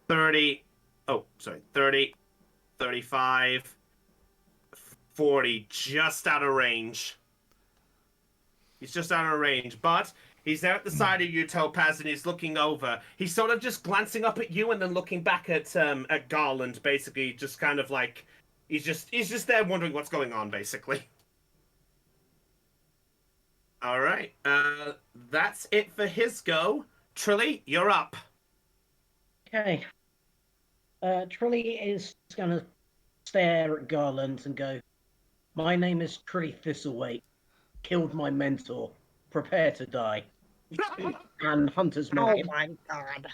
30... Oh, sorry, 30, 35, 40, just out of range. He's just out of range, but he's there at the side of you, Topaz, and he's looking over. He's sort of just glancing up at you and then looking back at Garland, basically, just kind of like he's just there wondering what's going on, basically. All right, that's it for his go. Trilly, you're up. Okay. Trilly is going to stare at Garland and go, "My name is Trilly Thistleweight. Killed my mentor. Prepare to die." And Hunter's Mark. Oh my god.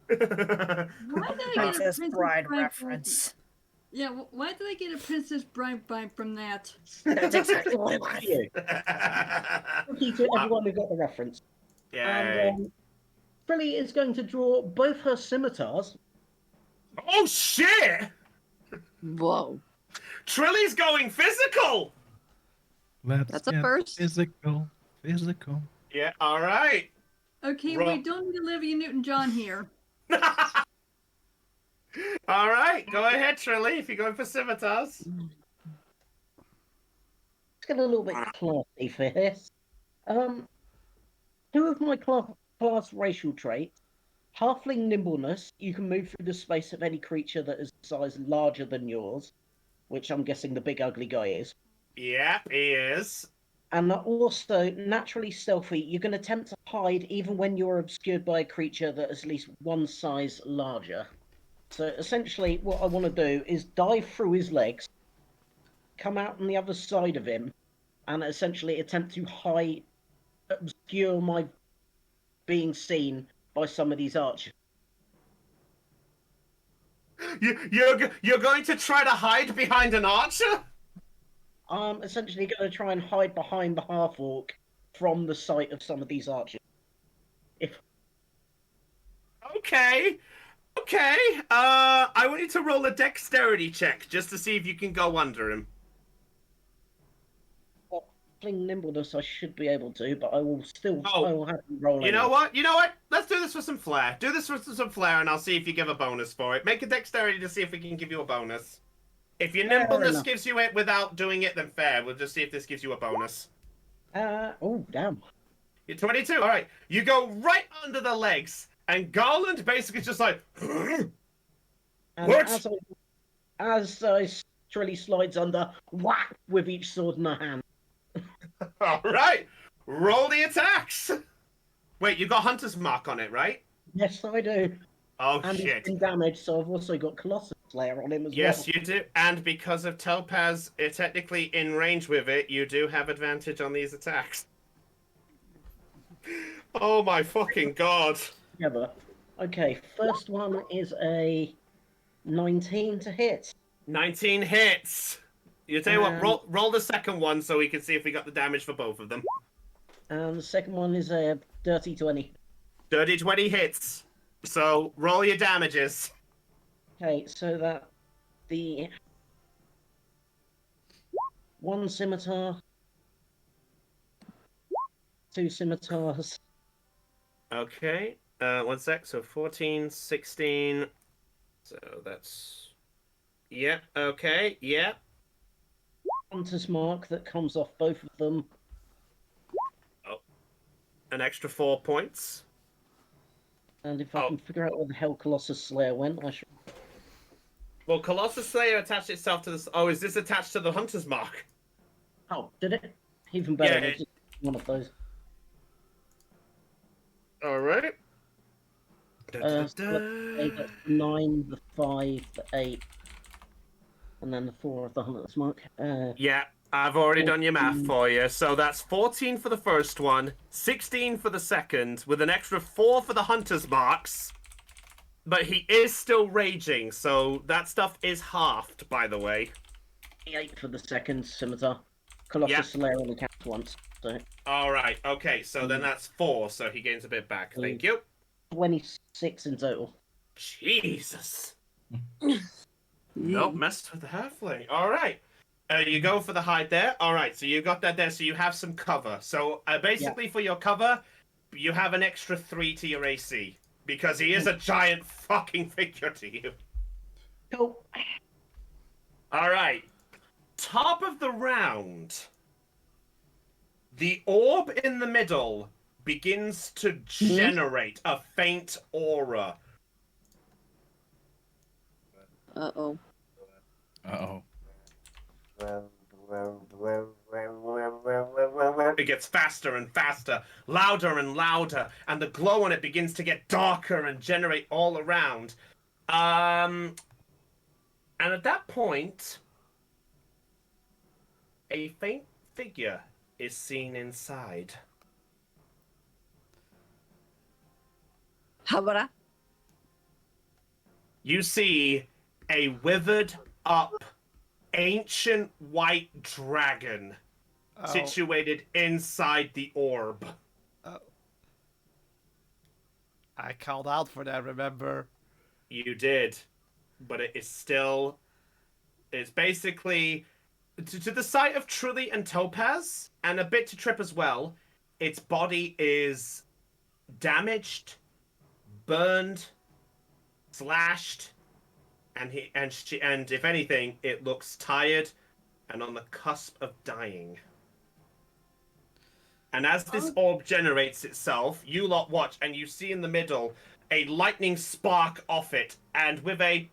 Why did I get a Princess Bride Bride reference. Yeah, why did I get a Princess Bride vibe from that? That's exactly what it was. You. Thank you to everyone who got the reference. Yay. And Trilly is going to draw both her scimitars. Oh, shit! Whoa. Trilly's going physical! Let's That's a get first. Physical. Yeah, all right. Okay, Ro- we don't need Olivia Newton-John here. All right, go ahead, Trilly, if you're going for scimitars. Let's get a little bit classy for this. Two of my class racial traits. Halfling Nimbleness. You can move through the space of any creature that is a size larger than yours, which I'm guessing the big ugly guy is. Yeah, he is. And also, naturally stealthy, you can attempt to hide even when you're obscured by a creature that is at least one size larger. So essentially, what I want to do is dive through his legs, come out on the other side of him, and essentially attempt to obscure my being seen by some of these archers. You're going to try to hide behind an archer? I'm essentially going to try and hide behind the half-orc from the sight of some of these archers. Okay. I want you to roll a dexterity check just to see if you can go under him. Halfling Nimbleness, I should be able to, but I will still. Oh, I will have to roll. You know what? Let's do this for some flair. Do this for some flair, and I'll see if you give a bonus for it. Make a dexterity to see if we can give you a bonus. If your nimbleness gives you it without doing it, then fair. We'll just see if this gives you a bonus. Oh, damn. You're 22. All right. You go right under the legs, and Garland basically just like. And What? As Trilly slides under, whack with each sword in her hand. All right. Roll the attacks. Wait, you got Hunter's Mark on it, right? Yes, I do. Oh, And shit. he's been damaged, so I've also got Colossus Slayer on him as Yes, well. you do. And because of Topaz technically in range with it, you do have advantage on these attacks. Oh my fucking god. Together. Okay, first one is a 19 to hit. 19 hits. You tell you what, roll the second one so we can see if we got the damage for both of them. And the second one is a dirty 20. Dirty 20 hits. So roll your damages. Okay, so that the one scimitar, two scimitars. Okay. 1 sec. So 14, 16. So that's... Yep. Yeah, okay. Yep. Yeah. Hunter's Mark that comes off both of them. Oh. An extra 4 points. And if I can figure out where the hell Colossus Slayer went, I should. Well, Colossus Slayer attached itself to this. Oh, is this attached to the Hunter's Mark? Oh, did it? Even better. Yeah, Just one of those. All right. So that's 9, the 5, the 8, and then the 4 of the Hunter's Mark. Yeah, I've already done your math for you. So that's 14 for the first one, 16 for the second, with an extra 4 for the Hunter's Marks. But he is still raging, so that stuff is halved, by the way. 8 for the second scimitar. Colossus Slayer only counts once. So. All right. Okay. So then that's 4. So he gains a bit back. Thank you. 26 in total. Jesus. Nope. Messed with the halfling. All right. You go for the hide there. All right. So you got that there. So you have some cover. So basically, for your cover, you have an extra 3 to your AC because he is a giant fucking figure to you. Cool. All right. Top of the round. The orb in the middle begins to generate a faint aura. Uh-oh. Uh-oh. It gets faster and faster, louder and louder, and the glow on it begins to get darker and generate all around. And at that point, a faint figure is seen inside. Habara. You see a withered up ancient white dragon situated inside the orb. I called out for that, remember? You did. But it is still... It's basically... To the sight of Trilly and Topaz, and a bit to Trip as well, its body is damaged, burned, slashed, and if anything, it looks tired and on the cusp of dying. And as this orb generates itself, you lot watch, and you see in the middle a lightning spark off it, and with a...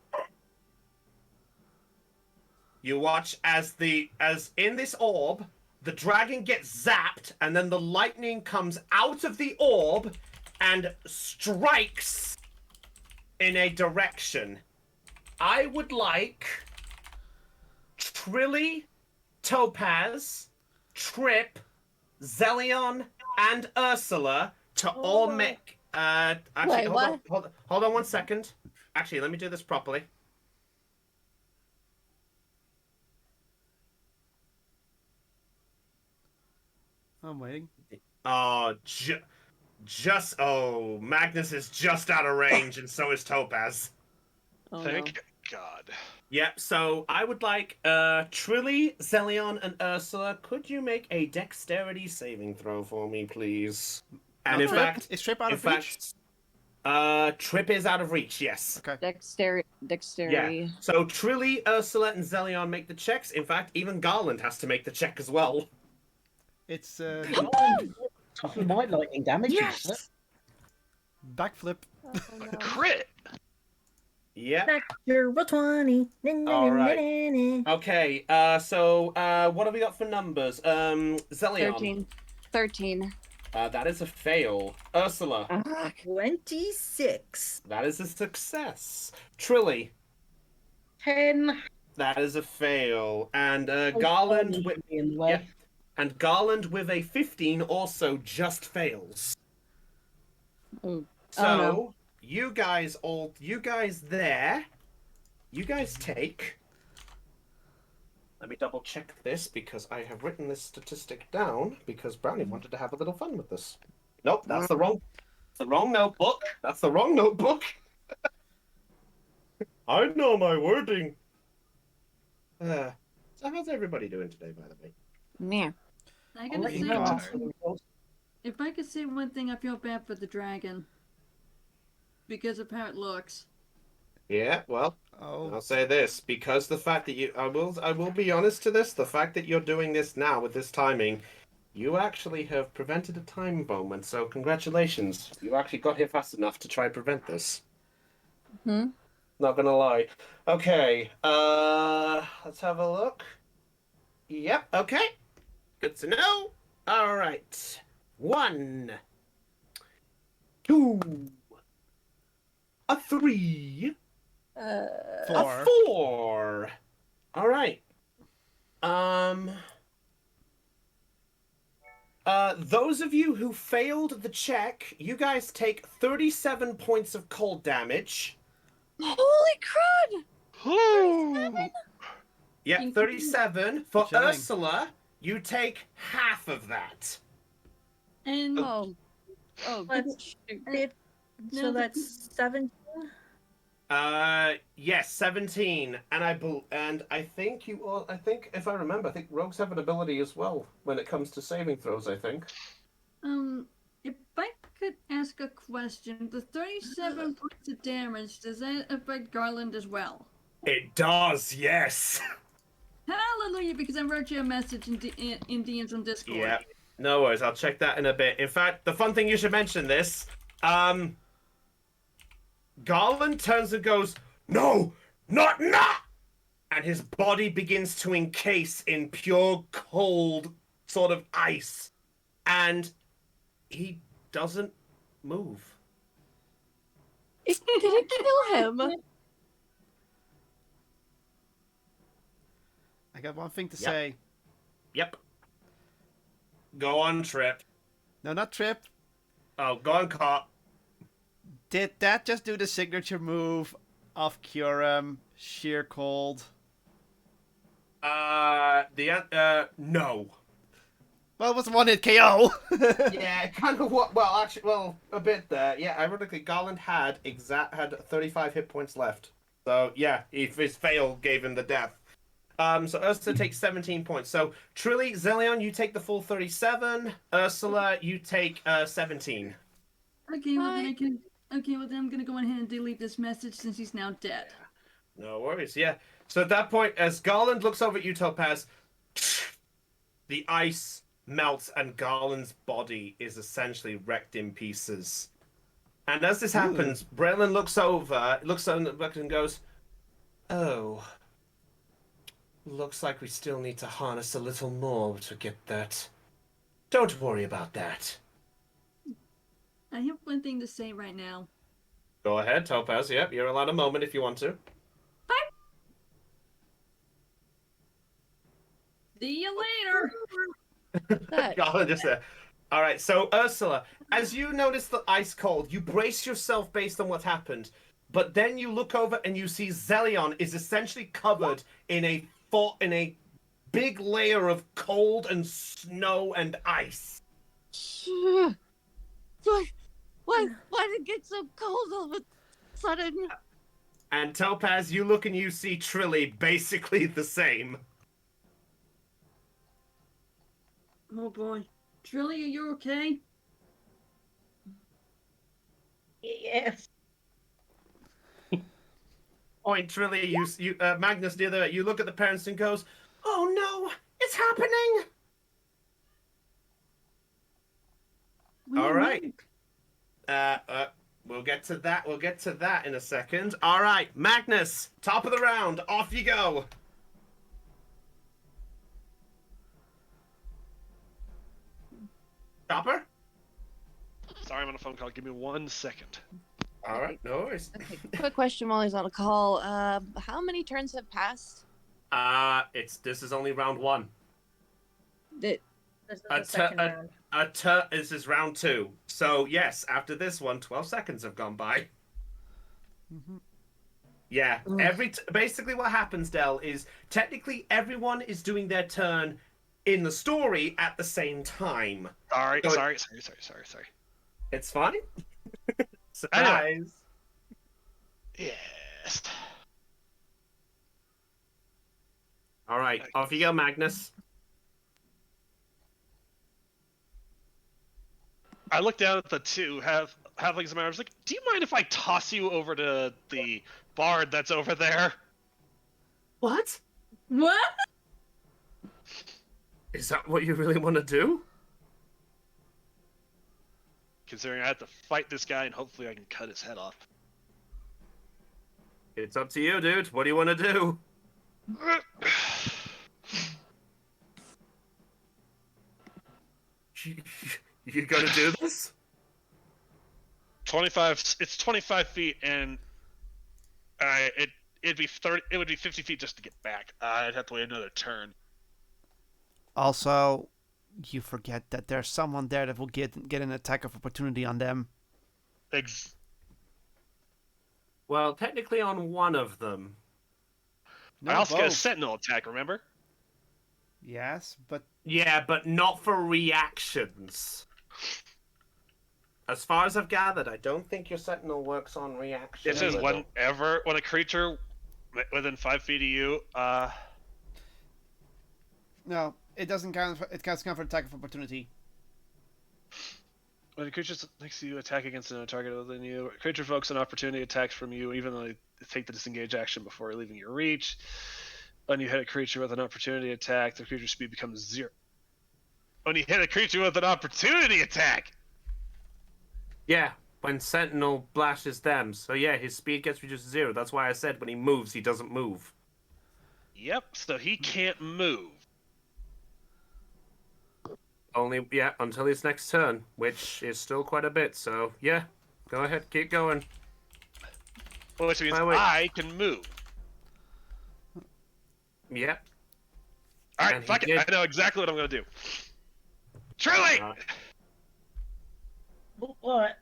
You watch as in this orb, the dragon gets zapped, and then the lightning comes out of the orb and strikes in a direction. I would like Trilly, Topaz, Trip, Zelion, and Ursula to all make... actually, Wait, hold on 1 second. Actually, let me do this properly. I'm waiting. Oh, Magnus is just out of range, and so is Topaz. Oh, Thank God. Yep, so I would like Trilly, Zelion, and Ursula. Could you make a dexterity saving throw for me, please? And in fact, is Trip out of reach? Trip is out of reach, yes. Okay. Dexterity. Yeah. So Trilly, Ursula, and Zelion make the checks. In fact, even Garland has to make the check as well. It's My lightning damage. Yes. Backflip. A crit. Yeah. Natural 20. All right. Okay. So what have we got for numbers? Zelion. 13. That is a fail. Ursula. 26. That is a success. Trilly. 10. That is a fail. And Garland with and Garland with a 15 also just fails. Oh. So No. you guys take. Let me double check this because I have written this statistic down because Brownie wanted to have a little fun with this. Nope, that's the wrong notebook. That's the wrong notebook. I know my wording. So how's everybody doing today, by the way? Yeah. I gotta say, if I could say one thing, I feel bad for the dragon because of how it looks. Yeah, well, I'll say this because the fact that I will be honest to this. The fact that you're doing this now with this timing, You actually have prevented a time moment, so congratulations. You actually got here fast enough to try and prevent this. Hmm? Not gonna lie. Okay, let's have a look. Yep, okay. Good to know. All right. 1, 2, a 3, a 4. All right. Those of you who failed the check, you guys take 37 points of cold damage. Holy crud! 37? Yeah, 37. For Chilling. Ursula, you take half of that. And Oh. Let's shoot. so that's 7. Yes, 17. And I think if I remember, I think rogues have an ability as well when it comes to saving throws, I think. if I could ask a question, the 37 points of damage, does that affect Garland as well? It does, yes. Hallelujah, because I wrote you a message in DMs on Discord. Yeah. No worries, I'll check that in a bit. In fact, the fun thing, you should mention this. Garland turns and goes, "No, not!" And his body begins to encase in pure cold sort of ice. And he doesn't move. Did it kill him? I got one thing to Yep. say. Yep. Go on, Trip. No, not Trip. Oh, go on, Cop. Did that just do the signature move of Curum, sheer cold? No. Well, it was a one-hit KO. Yeah, kind of what? Well, actually, a bit there. Yeah, ironically, Garland had 35 hit points left. So yeah, if his fail gave him the death. So Ursula takes 17 points. So Trilly, Zelion, you take the full 37. Ursula, you take 17. Okay, well then I'm gonna go ahead and delete this message since he's now dead. No worries. Yeah. So at that point, as Garland looks over at you, Topaz, the ice melts and Garland's body is essentially wrecked in pieces. And as this happens, Braylon looks over and goes, "Oh, looks like we still need to harness a little more to get that. Don't worry about that." I have one thing to say right now. Go ahead, Topaz. Yep, you're allowed a moment if you want to. See you later. Garland just there. All right, so Ursula, as you notice the ice cold, you brace yourself based on what happened, but then you look over and you see Zelion is essentially covered in a big layer of cold and snow and ice. Why did it get so cold all of a sudden? And Topaz, you look and you see Trilly basically the same. Oh boy. Trilly, are you okay? Yes. Point, Trilly, you Magnus, the other, you look at the parents and goes, "Oh no, it's happening!" All right. We'll get to that. We'll get to that in a second. All right, Magnus, top of the round. Off you go. Chopper? Sorry, I'm on a phone call. Give me 1 second. All right, no worries. Okay, quick question while he's on a call. How many turns have passed? This is only round 1. Did This is the second round. This is round 2. So yes, after this one, 12 seconds have gone by. Mhm. Yeah, basically what happens, Del, is technically everyone is doing their turn in the story at the same time. Sorry. It's fine. Surprise. Yes. All right, off you go, Magnus. I looked down at the two halflings and I was like, "Do you mind if I toss you over to the bard that's over there?" What? What? Is that what you really want to do? considering I have to fight this guy and hopefully I can cut his head off. It's up to you, dude. What do you want to do? You gonna do this? 25. It's 25 feet, and it'd be 30. It would be 50 feet just to get back. I'd have to wait another turn. Also, you forget that there's someone there that will get an attack of opportunity on them. Well, technically on one of them. No, I also both. get a sentinel attack. Remember? Yes, but Yeah, but not for reactions. As far as I've gathered, I don't think your sentinel works on reactions. It says when a creature within 5 feet of you, no, it doesn't count. It counts for attack of opportunity. when a creature next to you attack against another target other than you, a creature evokes an opportunity attacks from you, even though they take the disengage action before leaving your reach. When you hit a creature with an opportunity attack, the creature's speed becomes 0. When you hit a creature with an opportunity attack. Yeah, when Sentinel blashes them. So yeah, his speed gets reduced to 0. That's why I said when he moves, he doesn't move. Yep, so he can't move. Only, yeah, until his next turn, which is still quite a bit. So yeah, go ahead, keep going. Which means wait. I can move. Yep. Alright, And he fuck it. did. I know exactly what I'm gonna do. Truly! What?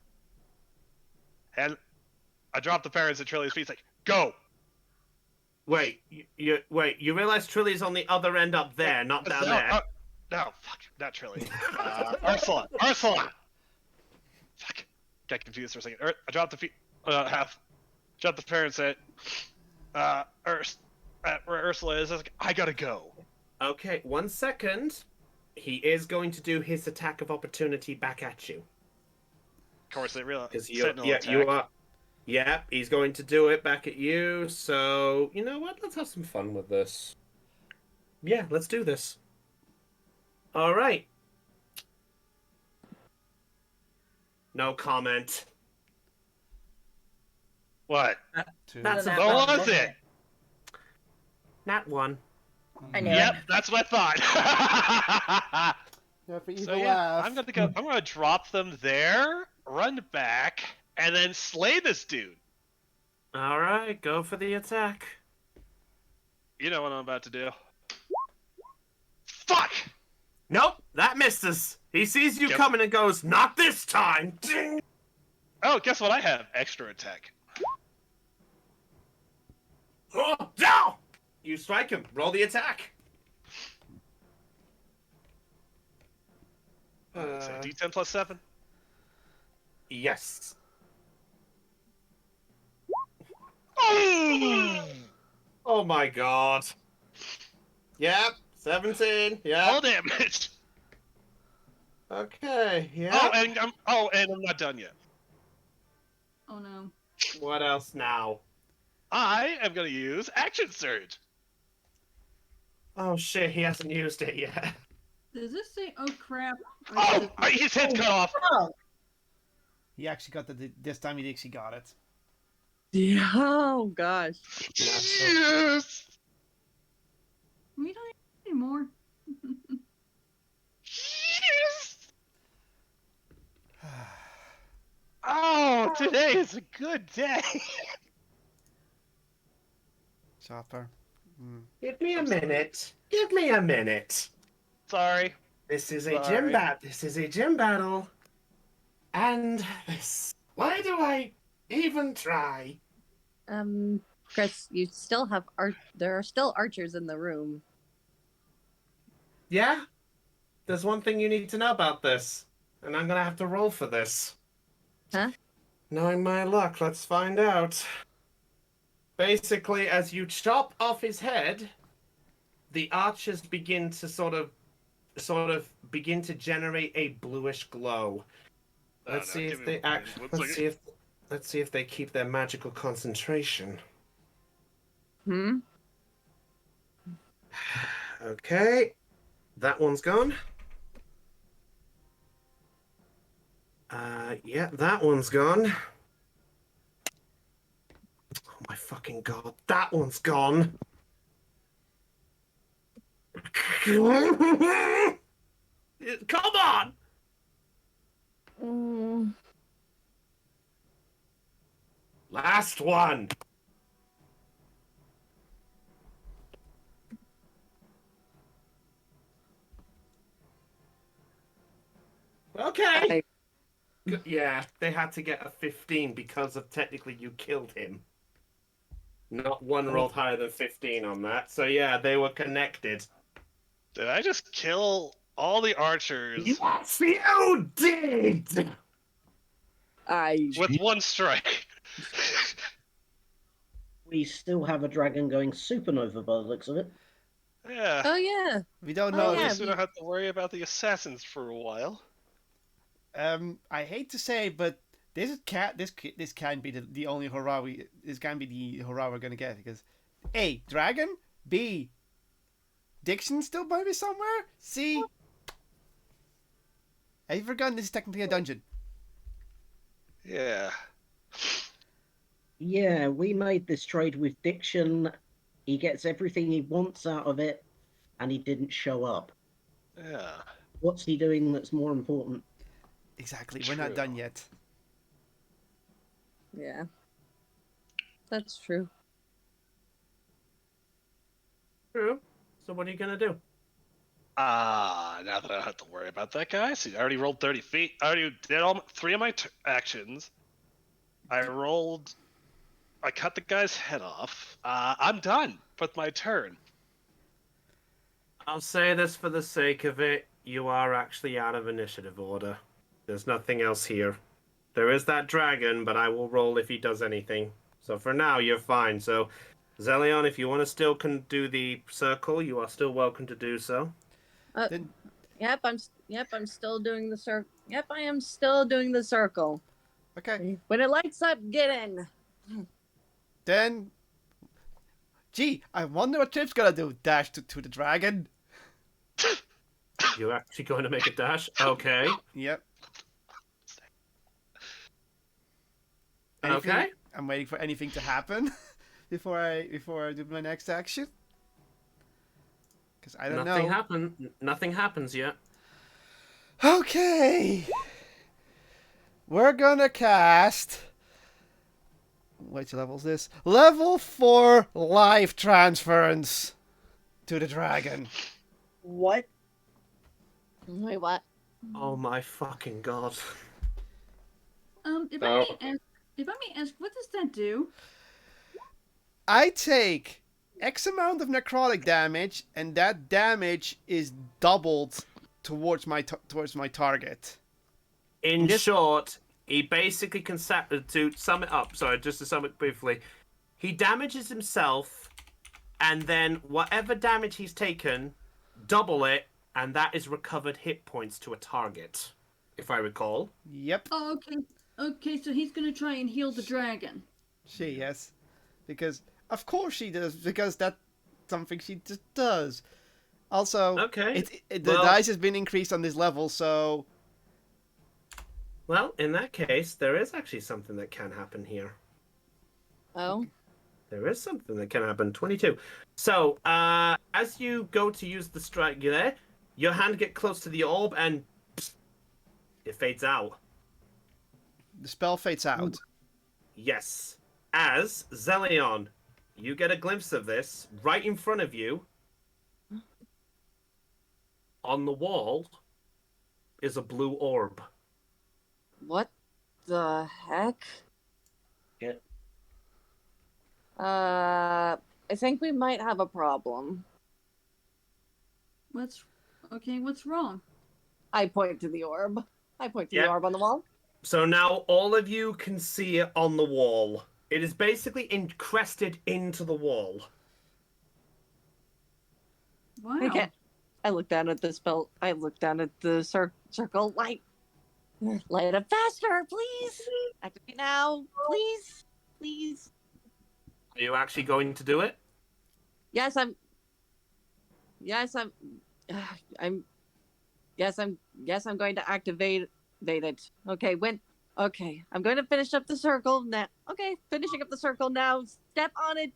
And I dropped the parents at Trilly's feet. He's like, go! Wait, you realize Trilly's on the other end up there, not down there. No, fuck, not Trilly. Ursula! Fuck. Got confused for a second. I dropped the feet. Dropped the parents at where Ursula is. I was like, I gotta go. Okay, 1 second. He is going to do his attack of opportunity back at you. Of course, they realize. Because you are. Yeah, he's going to do it back at you. So you know what? Let's have some fun with this. Yeah, let's do this. All right. No comment. What? That's Nat What one, was it? Nat 1. I knew Yep, it. that's what I thought. Yeah, for evil So yeah, laugh. I'm gonna drop them there, run back, and then slay this dude. All right, go for the attack. You know what I'm about to do. Fuck! Nope, that misses. He sees you Yep. coming and goes, "Not this time." Ding! Oh, guess what? I have extra attack. Oh, no! You strike him. Roll the attack. So D10 plus 7. Yes. Oh my god. Yep, 17. Yeah. All damage. Okay. Yeah. And I'm not done yet. Oh no. What else now? I am gonna use Action Surge. Oh shit, he hasn't used it yet. Does this say, oh crap? Or Oh, does his head's cut off. He actually got this time. He actually got it. Yeah. Oh gosh. Yes. we don't need any more. Yes. Oh, today is a good day. Chopper. Give me a minute. Give me a minute. Sorry. This is a Sorry. gym battle. This is a gym battle. And this. Why do I even try? Chris, you still have there are still archers in the room. Yeah? There's one thing you need to know about this. And I'm gonna have to roll for this. Huh? Knowing my luck, let's find out. Basically, as you chop off his head, the archers begin to sort of begin to generate a bluish glow. Let's see if they let's see if they keep their magical concentration. Okay. That one's gone. Yeah, that one's gone. Oh my fucking god, that one's gone. Come on! Last one. Okay. Yeah, they had to get a 15 because of technically you killed him. Not one rolled higher than 15 on that. So yeah, they were connected. Did I just kill all the archers? Yes, you did! With one strike. We still have a dragon going supernova by the looks of it. Yeah. Oh yeah. We don't Oh, know. At yeah, least we don't have to worry about the assassins for a while. I hate to say, but this can't be the only hurrah this can't be the hurrah we're gonna get, because A, dragon, B, Diction still might be somewhere, C, have you forgotten this is technically a dungeon? Yeah. Yeah, we made this trade with Diction. He gets everything he wants out of it, and he didn't show up. Yeah. What's he doing that's more important? Exactly, we're not done yet. Yeah. That's true. True. So what are you gonna do? Now that I don't have to worry about that guy. See, I already rolled 30 feet. I already did three of my actions. I cut the guy's head off. I'm done with my turn. I'll say this for the sake of it. You are actually out of initiative order. There's nothing else here. There is that dragon, but I will roll if he does anything. So for now, you're fine. So, Zelion, if you want to still do the circle, you are still welcome to do so. Yep, I'm still doing the circle. Yep, I am still doing the circle. Okay. When it lights up, get in. Then, gee, I wonder what Trip's gonna do. Dash to the dragon. You're actually going to make a dash? Okay. Yep. Okay. I'm waiting for anything to happen before I do my next action. Because I don't know. Nothing happens yet. Okay. We're gonna cast. Which level is this? Level 4 life transference to the dragon. What? Wait, what? Oh my fucking god. If I may ask, what does that do? I take X amount of necrotic damage, and that damage is doubled towards my target. In short, he basically can to sum it up. Sorry, just to sum it briefly, he damages himself, and then whatever damage he's taken, double it, and that is recovered hit points to a target, if I recall. Yep. Oh, okay. Okay, so he's gonna try and heal the dragon. Yes, because of course she does, because that's something she just does. Also, okay, the dice has been increased on this level, so. Well, in that case, there is actually something that can happen here. Oh. There is something that can happen. 22. So, as you go to use the strike there, your hand gets close to the orb and it fades out. The spell fades out. Yes. As Zelion, you get a glimpse of this right in front of you. On the wall is a blue orb. What the heck? Yeah. I think we might have a problem. What's wrong? I point to the orb. The orb on the wall. So now all of you can see it on the wall. It is basically encrusted into the wall. Wow. Okay. I look down at the spell. I look down at the circle. Light up faster, please. Activate now, please. Are you actually going to do it? Yes, I'm going to activate activated. Okay, okay, I'm going to finish up the circle now. Okay, finishing up the circle now. Step on it.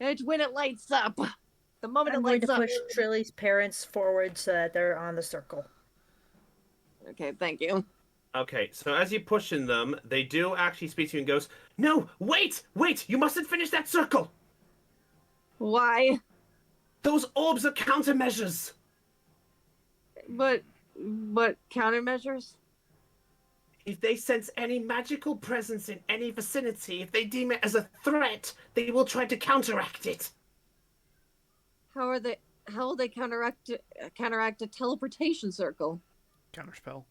It's when it lights up. The moment I'm it going lights to up. push Trilly's parents forward so that they're on the circle. Okay, thank you. Okay, so as you're pushing them, they do actually speak to you and goes, "No, wait! You mustn't finish that circle! Why? Those orbs are countermeasures! What countermeasures? If they sense any magical presence in any vicinity, if they deem it as a threat, they will try to counteract it." How will they counteract a teleportation circle? Counterspell.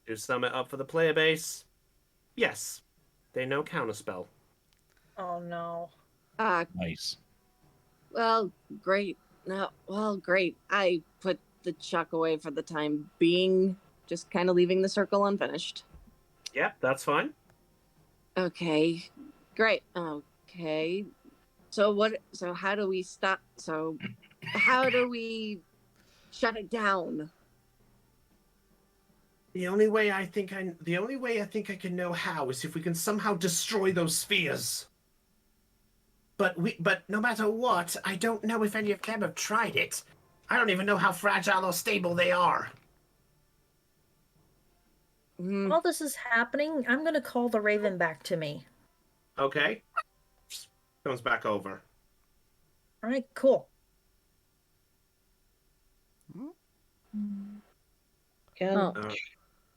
To sum it up for the player base, yes, they know counterspell. Oh no. Nice. Well, great. No, well, great. I put the chuck away for the time being, just kind of leaving the circle unfinished. Yep, that's fine. Okay, great. Okay, so how do we stop? So, how do we shut it down? The only way I think I can know how is if we can somehow destroy those spheres. But no matter what, I don't know if any of them have tried it. I don't even know how fragile or stable they are. While this is happening, I'm gonna call the Raven back to me. Okay. Comes back over. All right, cool. Can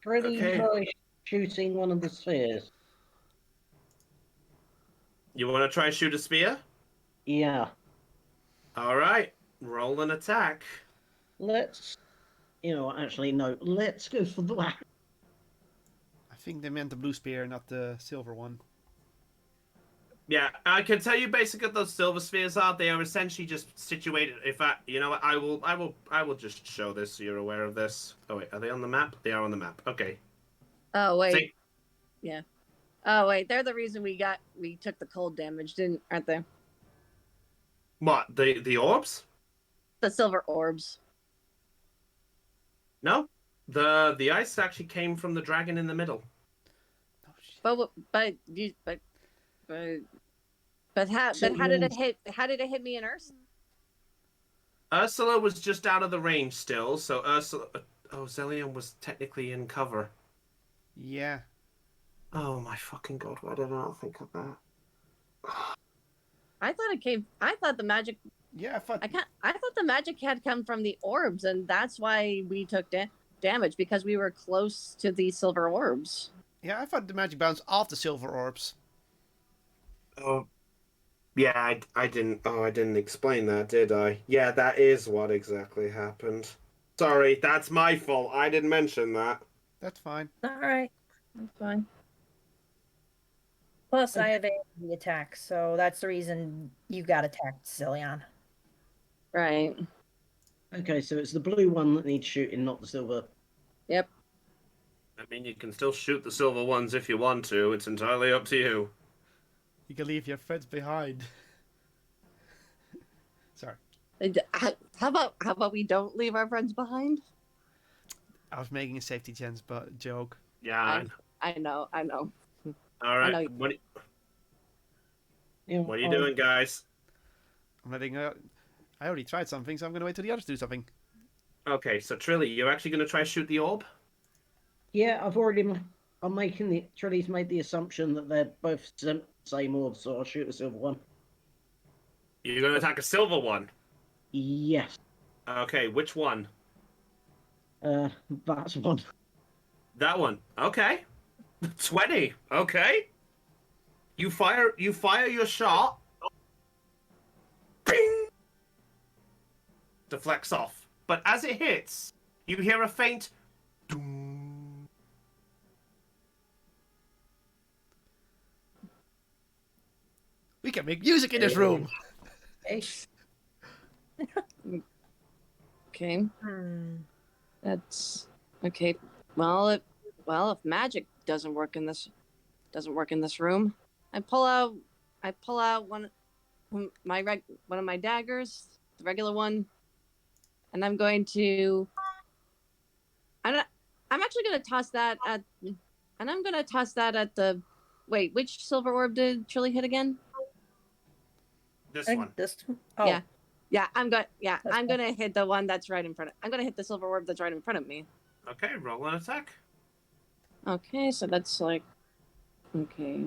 Freddy try shooting one of the spheres? You want to try shoot a spear? Yeah. All right. Roll an attack. Let's go for black. I think they meant the blue spear, not the silver one. Yeah, I can tell you basically what those silver spheres are. They are essentially just situated. I will just show this so you're aware of this. Oh wait, are they on the map? They are on the map. Okay. Oh wait. See? Yeah. Oh wait, they're the reason we took the cold damage, aren't they? What? The orbs? The silver orbs. No. The ice actually came from the dragon in the middle. But how did it hit? How did it hit me in Earth? Ursula was just out of the range still, so Ursula. Oh, Zelion was technically in cover. Yeah. Oh my fucking god! Why did I not think of that? I thought the magic. Yeah, I thought the magic had come from the orbs, and that's why we took damage, because we were close to the silver orbs. Yeah, I thought the magic bounced off the silver orbs. Oh. Yeah, I didn't explain that, did I? Yeah, that is what exactly happened. Sorry, that's my fault. I didn't mention that. That's fine. All right. That's fine. Plus, I evaded the attack, so that's the reason you got attacked, Zillion. Right. Okay, so it's the blue one that needs shooting, not the silver. Yep. I mean, you can still shoot the silver ones if you want to. It's entirely up to you. You can leave your friends behind. Sorry. How about we don't leave our friends behind? I was making a safety chance joke. Yeah. I know. All right. I know. What are you doing, guys? I'm letting. I already tried something, so I'm gonna wait till the others do something. Okay, so Trilly, you're actually going to try to shoot the orb? Yeah, Trilly's made the assumption that they're both same orb, so I'll shoot a silver one. You're going to attack a silver one? Yes. Okay, which one? That's one. That one. Okay. 20. Okay. You fire your shot. Bing! Deflects off. But as it hits, you hear a faint doom. We can make music in this room. Okay. That's okay. Well, if magic doesn't work in this room, I pull out one of my daggers, the regular one, and I'm I'm actually gonna toss that at, and I'm gonna toss that at the. Wait, which silver orb did Trilly hit again? This one. Oh. Yeah, yeah. I'm gonna. Yeah, That's I'm fine. gonna hit the one that's right in front of. I'm gonna hit the silver orb that's right in front of me. Okay, roll an attack. Okay, so that's like. Okay.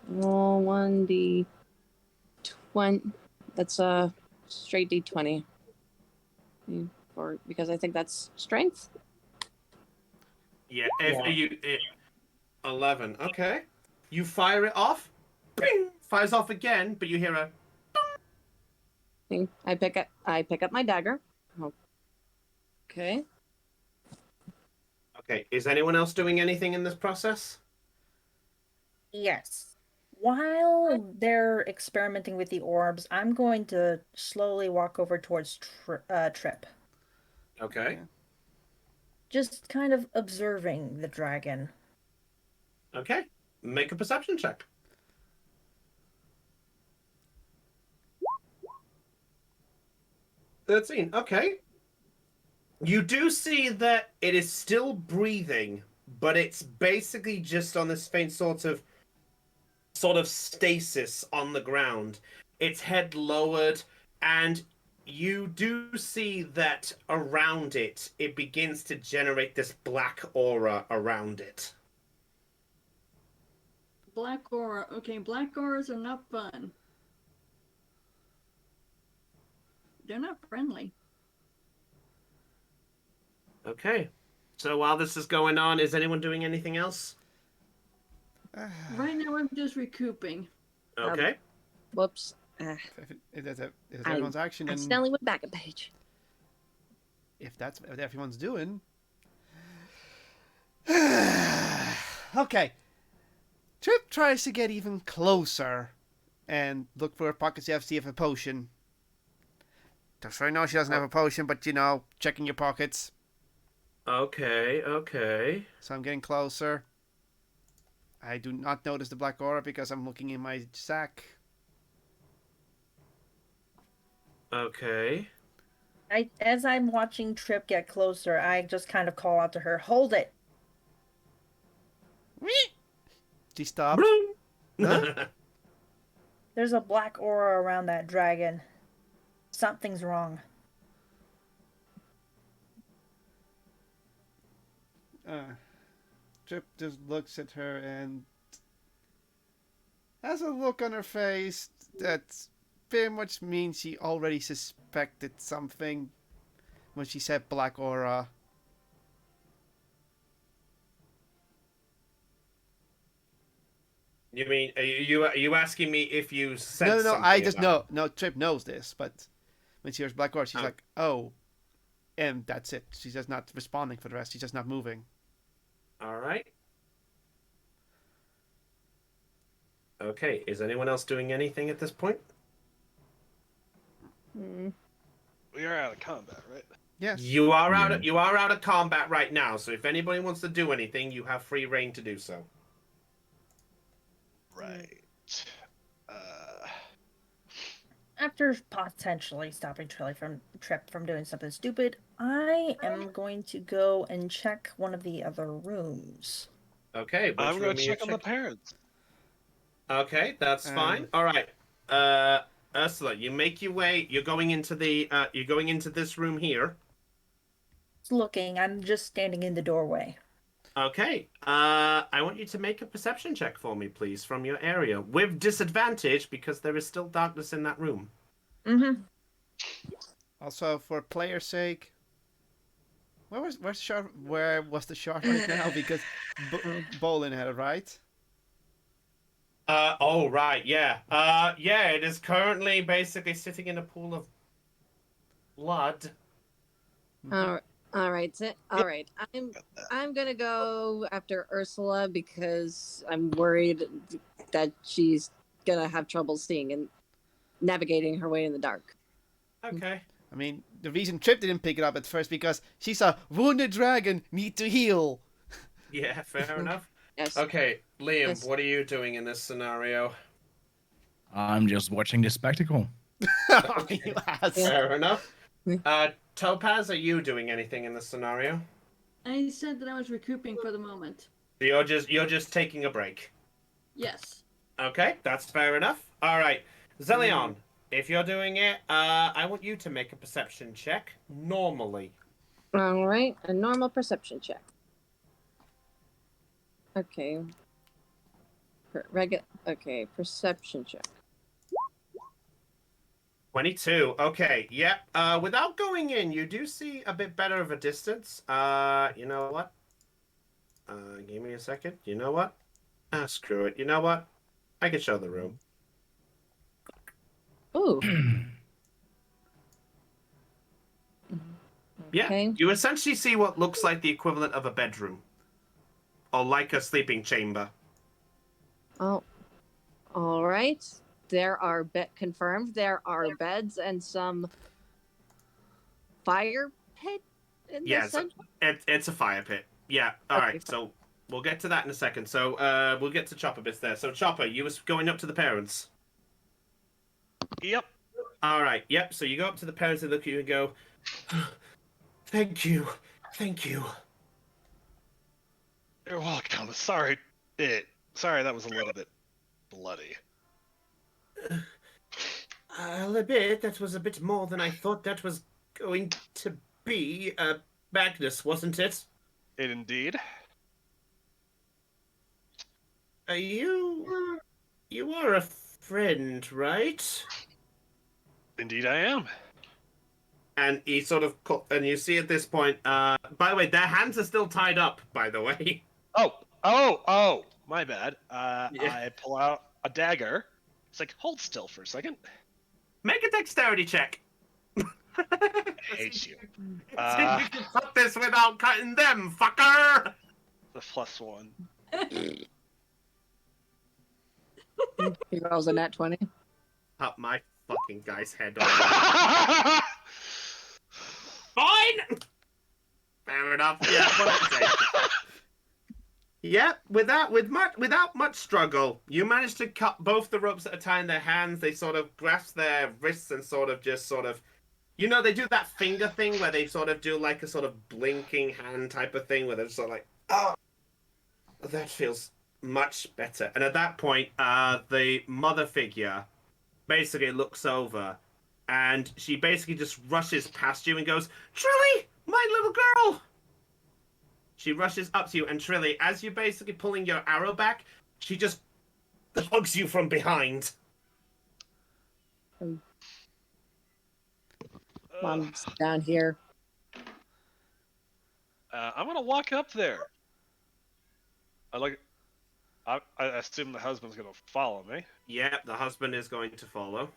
Roll 1d20. That's a straight d20. Because I think that's strength. Yeah, if you 11. Okay. You fire it off. Bing! Fires off again, but you hear a I pick up my dagger. Okay. Okay, is anyone else doing anything in this process? Yes. While they're experimenting with the orbs, I'm going to slowly walk over towards Trip. Okay. Just kind of observing the dragon. Okay. Make a perception check. 13. Okay. You do see that it is still breathing, but it's basically just on this faint sort of stasis on the ground. Its head lowered, and you do see that around it, it begins to generate this black aura around it. Black aura. Okay, black auras are not fun. They're not friendly. Okay. So while this is going on, is anyone doing anything else? Right now, I'm just recouping. Okay. Whoops. If that's everyone's action, I then accidentally went back a page. if that's what everyone's doing. Okay. Trip tries to get even closer and look for her pockets to see if a potion. Just so I know she doesn't have a potion, but checking your pockets. Okay, okay. So I'm getting closer. I do not notice the black aura because I'm looking in my sack. Okay. As I'm watching Trip get closer, I just kind of call out to her, "Hold it!" She stopped. Huh? There's a black aura around that dragon. Something's wrong. Trip just looks at her and has a look on her face that very much means she already suspected something when she said black aura. You mean, are you asking me if you said No, something I just about know. No, Trip knows this, but when she hears black aura, she's like, oh. And that's it. She's just not responding for the rest. She's just not moving. All right. Okay, is anyone else doing anything at this point? We are out of combat, right? Yes. You are out of combat right now, so if anybody wants to do anything, you have free reign to do so. Right. After potentially stopping Trip from doing something stupid, I am going to go and check one of the other rooms. Okay, I'm going to check on the parents. Okay, that's fine. All right, Ursula, you make your way. You're going into this room here. It's looking. I'm just standing in the doorway. Okay. I want you to make a perception check for me, please, from your area with disadvantage because there is still darkness in that room. Mm-hmm. Also, for player's sake, where's the shard? Where was the shard right now? Because Bolin had it, right? Oh right, yeah. Yeah, it is currently basically sitting in a pool of blood. All right. I'm gonna go after Ursula because I'm worried that she's gonna have trouble seeing and navigating her way in the dark. Okay. I mean, the reason Trip didn't pick it up at first because she's a wounded dragon, need to heal. Yeah, fair enough. Yes. Okay, Liam, Yes. what are you doing in this scenario? I'm just watching the spectacle. Fair enough. Topaz, are you doing anything in this scenario? I said that I was recouping for the moment. You're just taking a break. Yes. Okay, that's fair enough. All right, Zelion, if you're doing it, I want you to make a perception check normally. All right, a normal perception check. Okay. Okay, perception check. 22. Okay, yep. Without going in, you do see a bit better of a distance. You know what? Give me a second. You know what? Screw it. You know what? I can show the room. Ooh. Yeah, Okay. you essentially see what looks like the equivalent of a bedroom. Or like a sleeping chamber. Oh, all right. There are confirmed. There are beds and some fire pit in the center. It's a fire pit. Yeah. All right. So we'll get to that in a second. So we'll get to Chopper bits there. So Chopper, you was going up to the parents. Yep. All right. Yep. So you go up to the parents and look at you and go, "Thank you, thank you." You're welcome. Sorry, that was a little bit bloody. I'll admit that was a bit more than I thought that was going to be. Magnus, wasn't it? It indeed. You are a friend, right? Indeed, I am. And he sort of, and you see at this point, by the way, their hands are still tied up, by the way. Oh, my bad. Yeah. I pull out a dagger. It's like, hold still for a second. Make a dexterity check. I hate you. See if you can cut this without cutting them, fucker! The +1. He rolls a nat 20. Cut my fucking guy's head off. Fine! Fair enough. Yeah, what yeah, without much struggle, you managed to cut both the ropes that are tying their hands. They sort of grasp their wrists and you know, they do that finger thing where they sort of do like a sort of blinking hand type of thing where they're sort of like, oh, that feels much better. And at that point, the mother figure basically looks over and she basically just rushes past you and goes, Trilly, my little girl! She rushes up to you, and Trilly, as you're basically pulling your arrow back, she just hugs you from behind. Mom's down here. I'm gonna walk up there. I assume the husband's gonna follow me. Yeah, the husband is going to follow.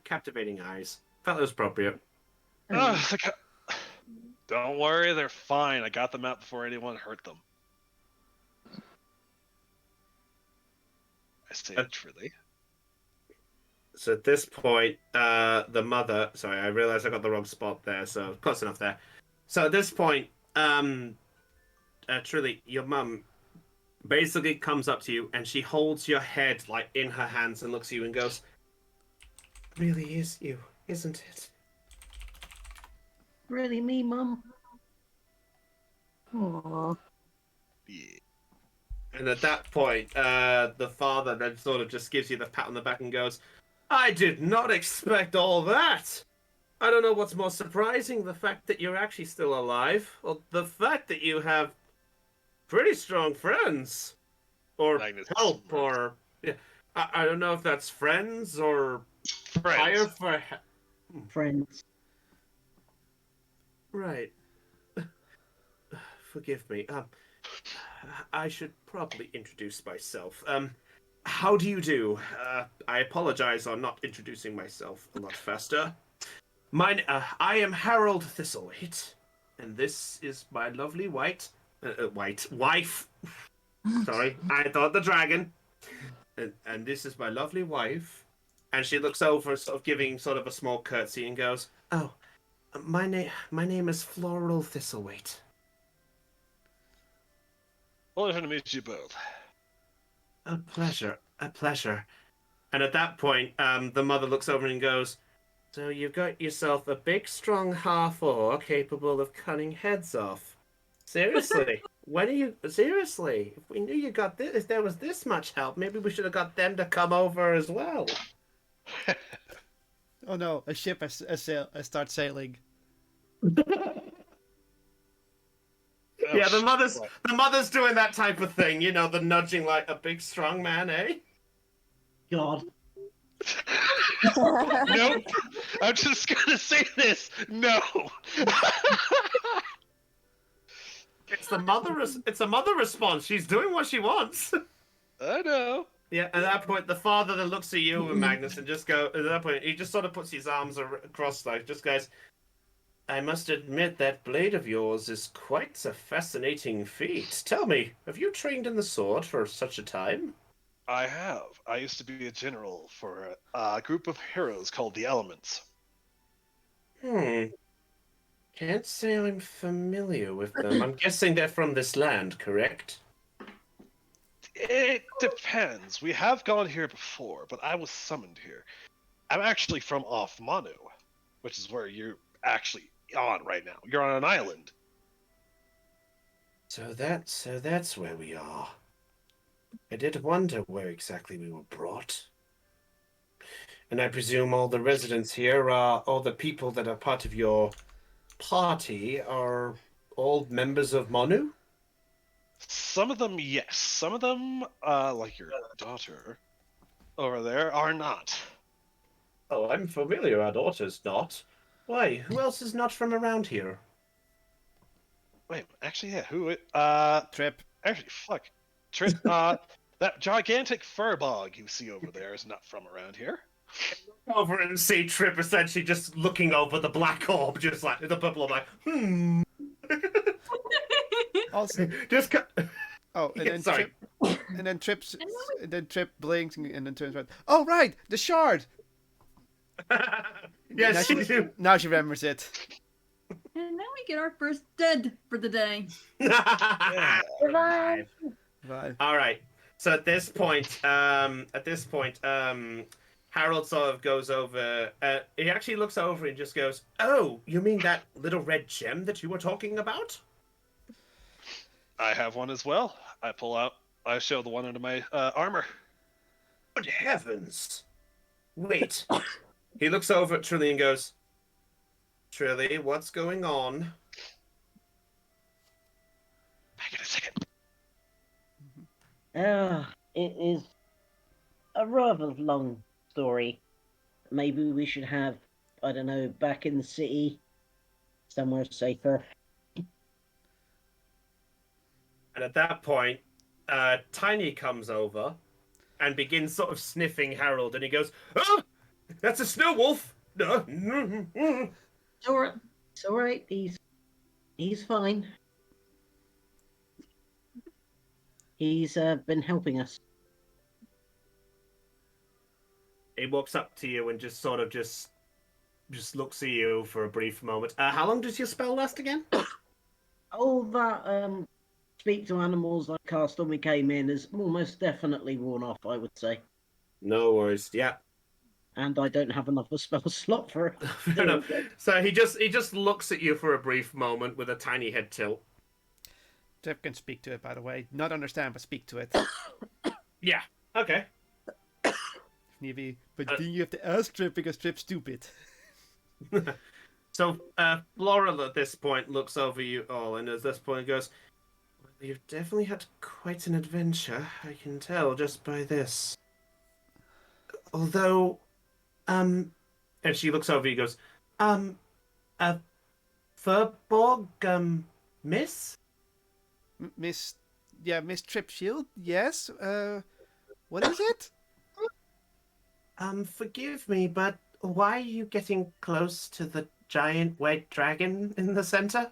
Captivating eyes. Felt it was appropriate. Don't worry, they're fine. I got them out before anyone hurt them. I say Trilly. So at this point, the mother... Sorry, I realized I got the wrong spot there, so close enough there. So at this point, Trilly, your mum basically comes up to you and she holds your head like in her hands and looks at you and goes, really is you, isn't it? Really me, Mum? Aww. Yeah. And at that point, the father then sort of just gives you the pat on the back and goes, I did not expect all that. I don't know what's more surprising, the fact that you're actually still alive, or the fact that you have pretty strong friends. Or help, or... Yeah, I don't know if that's friends, or... Hire for... Friends. Right. Forgive me. I should probably introduce myself. How do you do? I apologize on not introducing myself a lot faster. I am Harold Thistleweight, and this is my lovely wife. Sorry, I thought the dragon. And this is my lovely wife. And she looks over, sort of giving sort of a small curtsy, and goes, "Oh, my name is Floral Thistleweight." Pleasure to meet you both. A pleasure. And at that point, the mother looks over and goes, So you've got yourself a big, strong half-orc capable of cutting heads off. Seriously, seriously? If we knew you got this, if there was this much help, maybe we should have got them to come over as well. Oh no, a ship has starts sailing. Yeah, the mother's doing that type of thing, you know, the nudging like a big strong man, eh? God. Nope. I'm just gonna say this. No. It's a mother response. She's doing what she wants. I know. Yeah, at that point, the father then looks at you, Magnus, and at that point, he just sort of puts his arms across, like, just goes, I must admit that blade of yours is quite a fascinating feat. Tell me, have you trained in the sword for such a time? I have. I used to be a general for a group of heroes called the Elements. Can't say I'm familiar with them. I'm guessing they're from this land, correct? It depends. We have gone here before, but I was summoned here. I'm actually from off Manu, which is where you're actually on right now. You're on an island. So that's where we are. I did wonder where exactly we were brought. And I presume all the residents here all the people that are part of your party are all members of Manu? Some of them, yes. Some of them, like your daughter over there, are not. Oh, I'm familiar. Our daughter's not. Why? Who else is not from around here? Wait, actually, yeah. Who? Trip. Actually, fuck. Trip. That gigantic fur bog you see over there is not from around here. Over and see Trip essentially just looking over the black orb, just like the purple orb, like, Also, just oh, and Yeah, then sorry. Trip blinks and then turns around. Oh right, the shard. Yes, now she remembers it. And now we get our first dead for the day. Goodbye. Right. All right. So at this point, Harold sort of goes over. He actually looks over and just goes, "Oh, you mean that little red gem that you were talking about?" I have one as well. I show the one under my armor. Good heavens! Wait. He looks over at Trilly and goes, "Trilly, what's going on?" Back in a second. It is a rather long story. Maybe we should have, I don't know, back in the city, somewhere safer. And at that point, Tiny comes over and begins sort of sniffing Harold, and he goes, "Oh, that's a snow wolf." No. It's all right. He's fine. He's been helping us. He walks up to you and just sort of just looks at you for a brief moment. How long does your spell last again? Oh, that speak to animals I cast when we came in is almost definitely worn off, I would say. No worries. Yeah. And I don't have another spell slot for it. Fair enough. So he just looks at you for a brief moment with a tiny head tilt. Trip can speak to it, by the way. Not understand, but speak to it. Yeah. Okay. If need be. But then you have to ask Trip because Trip's stupid. So Laurel at this point looks over you all and at this point goes, "Well, you've definitely had quite an adventure, I can tell just by this. Although, and she looks over you and goes, Furborg, miss? Miss Trip Shield? Yes? What is it? Forgive me, but why are you getting close to the giant white dragon in the center?"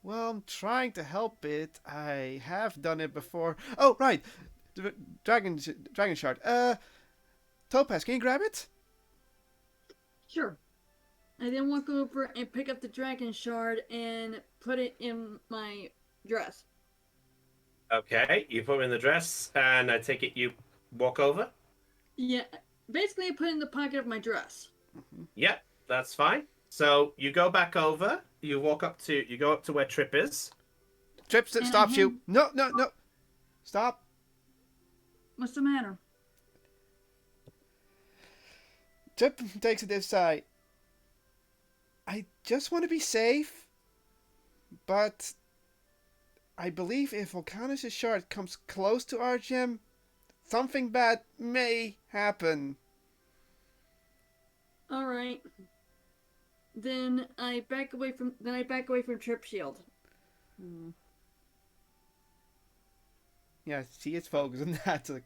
Well, I'm trying to help it. I have done it before. Oh, right. The dragon shard. Topaz, can you grab it? Sure. I then walk over and pick up the dragon shard and put it in my dress. Okay, you put him in the dress, and I take it you walk over? Yeah, basically I put it in the pocket of my dress. Yep, that's fine. So you go back over. You go up to where Trip is. Trip stops you. No. Stop. What's the matter? Trip takes it this side. I just want to be safe, but I believe if Volcanus' shard comes close to our gem, something bad may happen. All right. Then I back away from Trip Shield. Yeah, see, it's focused on that. Like,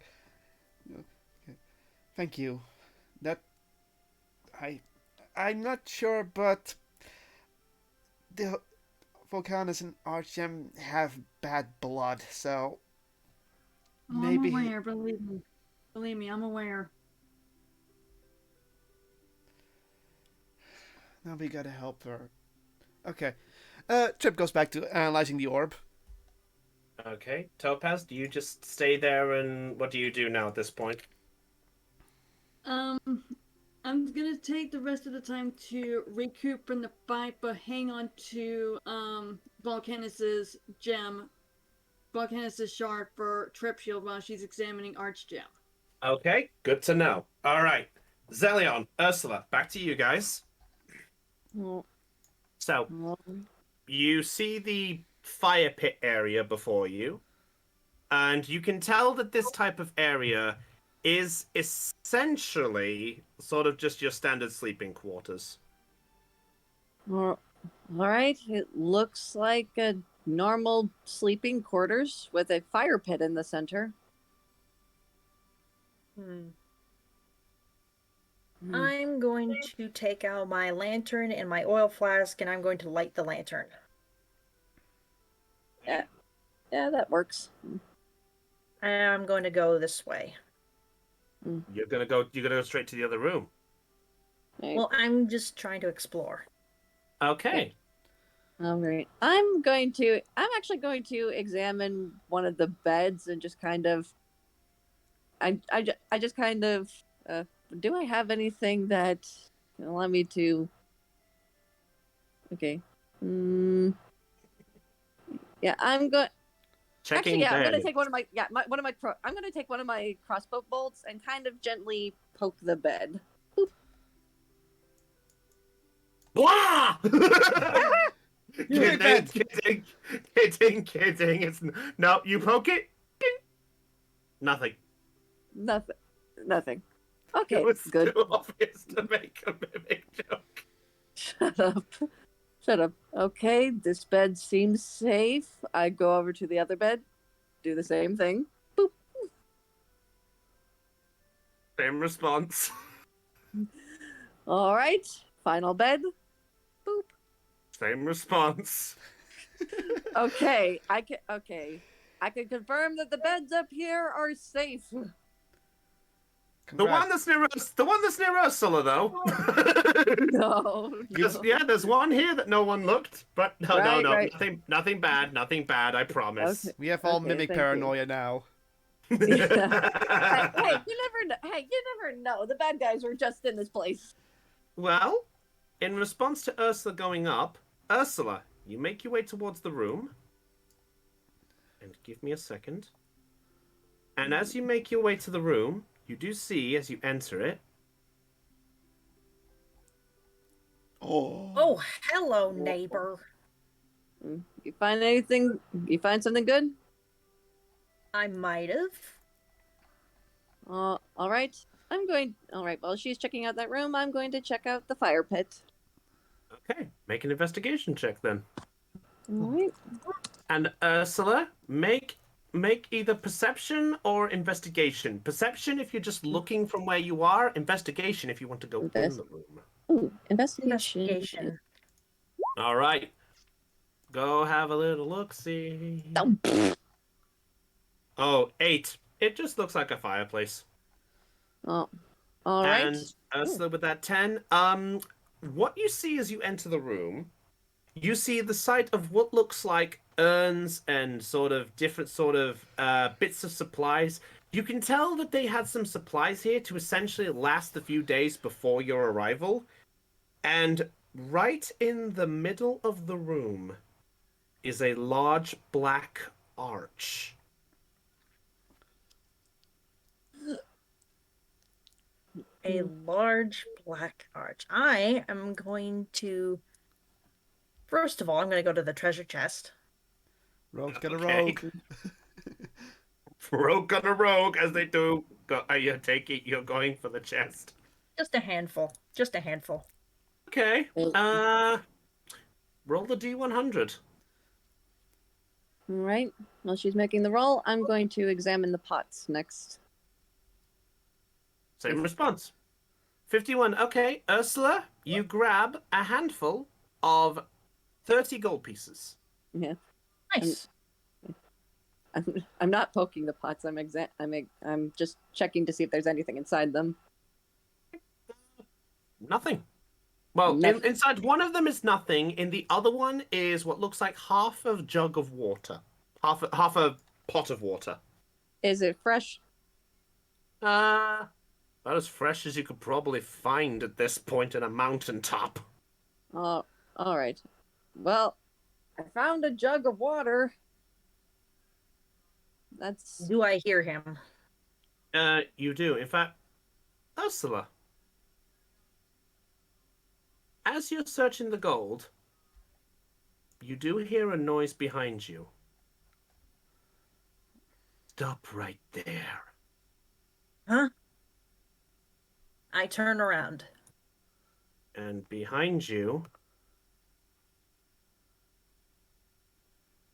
okay. Thank you. That I'm not sure, but the Volcanus and Archem have bad blood, so maybe. I'm aware. Believe me, I'm aware. Now we gotta help her. Okay. Trip goes back to analyzing the orb. Okay, Topaz, do you just stay there, and what do you do now at this point? I'm gonna take the rest of the time to recoup from the fight, but hang on to Volcanus's gem, Volcanus's shard for Trip Shield while she's examining Archgem. Okay, good to know. All right, Zelion, Ursula, back to you guys. So, you see the fire pit area before you, and you can tell that this type of area is essentially sort of just your standard sleeping quarters. All right. It looks like a normal sleeping quarters with a fire pit in the center. I'm going to take out my lantern and my oil flask, and I'm going to light the lantern. Yeah, that works. I'm going to go this way. You're gonna go straight to the other room. Right. Well, I'm just trying to explore. Okay. All right. I'm actually going to examine one of the beds and just kind of. I just kind of. Do I have anything that can allow me to? Okay. Yeah, I'm going. Checking Actually, yeah, I'm bed. gonna take one of my crossbow bolts and kind of gently poke the bed. Blah! Kidding. It's no. You poke it. Ding. Nothing. Nothing. Okay, It was good. too obvious to make a mimic joke. Shut up. Okay, this bed seems safe. I go over to the other bed, do the same thing. Boop. Same response. All right, final bed. Boop. Same response. Okay, I can confirm that the beds up here are safe. The one that's near Ursula, though. No. There's one here that no one looked, but no, Right. nothing bad, I promise. Okay. We have all mimic thank paranoia now. Hey, you never know. The bad guys were just in this place. Well, in response to Ursula going up, Ursula, you make your way towards the room. And give me a second. And as you make your way to the room, you do see, as you enter it... Oh, hello, neighbor. You find anything? You find something good? I might have. All right. All right. While she's checking out that room, I'm going to check out the fire pit. Okay, make an investigation check then. All right. And Ursula, make either perception or investigation. Perception if you're just looking from where you are. Investigation if you want to go in the room. Ooh, investigation. All right. Go have a little look-see. Oh, 8. It just looks like a fireplace. Oh, all right. And Ursula with that 10. What you see as you enter the room, you see the sight of what looks like urns and sort of different sort of bits of supplies. You can tell that they had some supplies here to essentially last the few days before your arrival. And right in the middle of the room is a large black arch. A large black arch. I am going to. First of all, I'm going to go to the treasure chest. Rogue's got a Okay. rogue. Rogue on a rogue, as they do. You take it. You're going for the chest. Just a handful. Just a handful. Okay. Roll the D100. All right. While she's making the roll, I'm going to examine the pots next. Same response. 51. Okay, Ursula, you grab a handful of 30 gold pieces. Yeah. Nice. I'm not poking the pots. I'm just checking to see if there's anything inside them. Nothing. Well, Nothing. inside one of them is nothing. In the other one is what looks like half a jug of water. Half a pot of water. Is it fresh? About as fresh as you could probably find at this point in a mountaintop. Oh, all right. Well, I found a jug of water. That's... Do I hear him? You do. In fact, Ursula, as you're searching the gold, you do hear a noise behind you. Stop right there. Huh? I turn around. And behind you...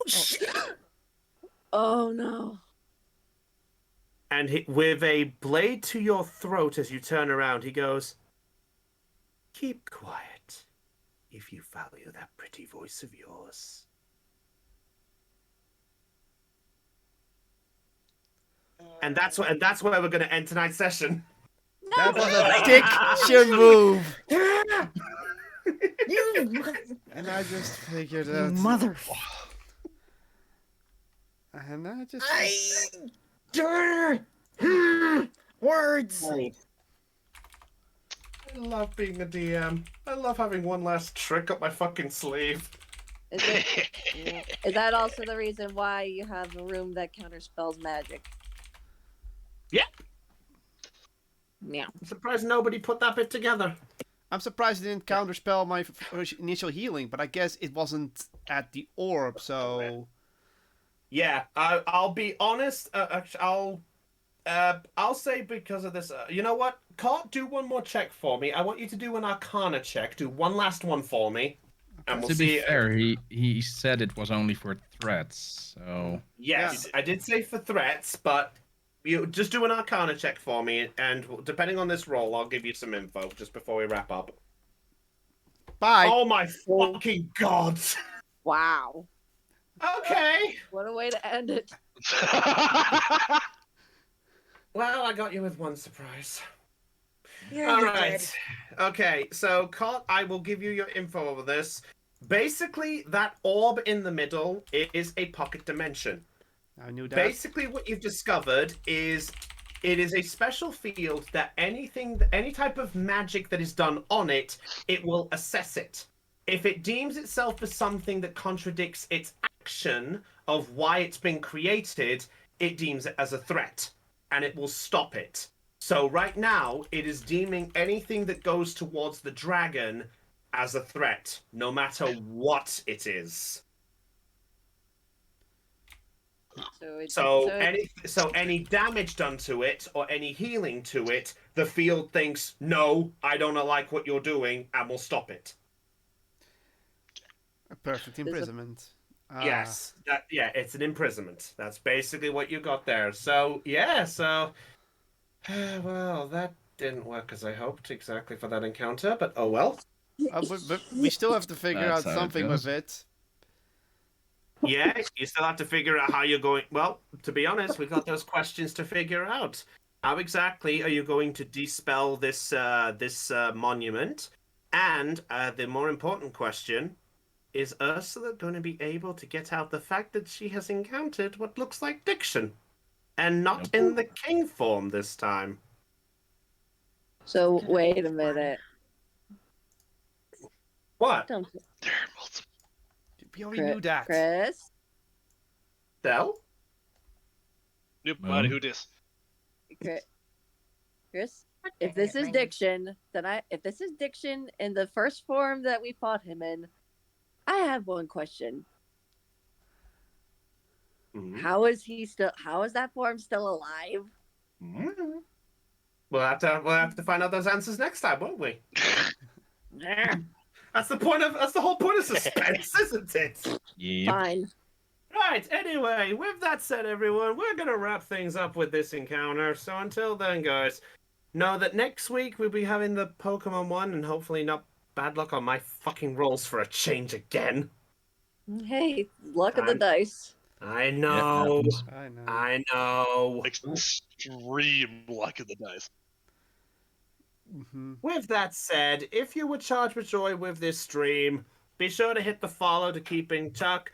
Oh, shit. Oh, no. And with a blade to your throat as you turn around, he goes, "Keep quiet if you value that pretty voice of yours." And that's where we're going to end tonight's session. That was a dick shit move. You And I just figured out. mother. And I just. Words. I love being a DM. I love having one last trick up my fucking sleeve. Is that also the reason why you have a room that counterspells magic? Yeah. Yeah. I'm surprised nobody put that bit together. I'm surprised it didn't counterspell my initial healing, but I guess it wasn't at the orb, so. Yeah, I'll be honest. I'll say because of this. You know what? Cart, do one more check for me. I want you to do an Arcana check. Do one last one for me, and we'll To see. be fair, he said it was only for threats, so... Yes, I did say for threats, but you just do an Arcana check for me, and depending on this roll, I'll give you some info just before we wrap up. Bye. Oh my fucking god! Wow. Okay. What a way to end it. Well, I got you with one surprise. Yeah, All you right. did. Okay, so Cot, I will give you your info over this. Basically, that orb in the middle is a pocket dimension. I knew that. Basically, what you've discovered is it is a special field that any type of magic that is done on it, it will assess it. If it deems itself as something that contradicts its action of why it's been created, it deems it as a threat, and it will stop it. So right now, it is deeming anything that goes towards the dragon as a threat, no matter what it is. So any damage done to it or any healing to it, the field thinks, no, I don't like what you're doing, and will stop it. A perfect imprisonment. Yes, it's an imprisonment. That's basically what you got there. So yeah, well, that didn't work as I hoped exactly for that encounter, but oh well. But we still have to figure out That's how it something goes. with it. Yeah, you still have to figure out how you're going. Well, to be honest, we've got those questions to figure out. How exactly are you going to dispel this monument? And the more important question, is Ursula going to be able to get out the fact that she has encountered what looks like diction? and not Nope. in the king form this time. So Good wait idea, a minute. What? Don't There are multiple. We already knew that. Chris. Del? Nope, Well. Marty, who dis? Chris, if this is diction, if this is diction in the first form that we fought him in, I have one question. Mm-hmm. How is that form still alive? Mm-hmm. We'll have to find out those answers next time, won't we? That's the whole point of suspense, isn't it? Yep. Fine. Right, anyway, with that said, everyone, we're going to wrap things up with this encounter. So until then, guys, know that next week we'll be having the Pokemon one, and hopefully not bad luck on my fucking rolls for a change again. Hey, luck of the dice. I Yeah, know. happens. I know. I know. Extreme luck of the dice. Mm-hmm. With that said, if you were charged with joy with this stream, be sure to hit the follow to keep in touch.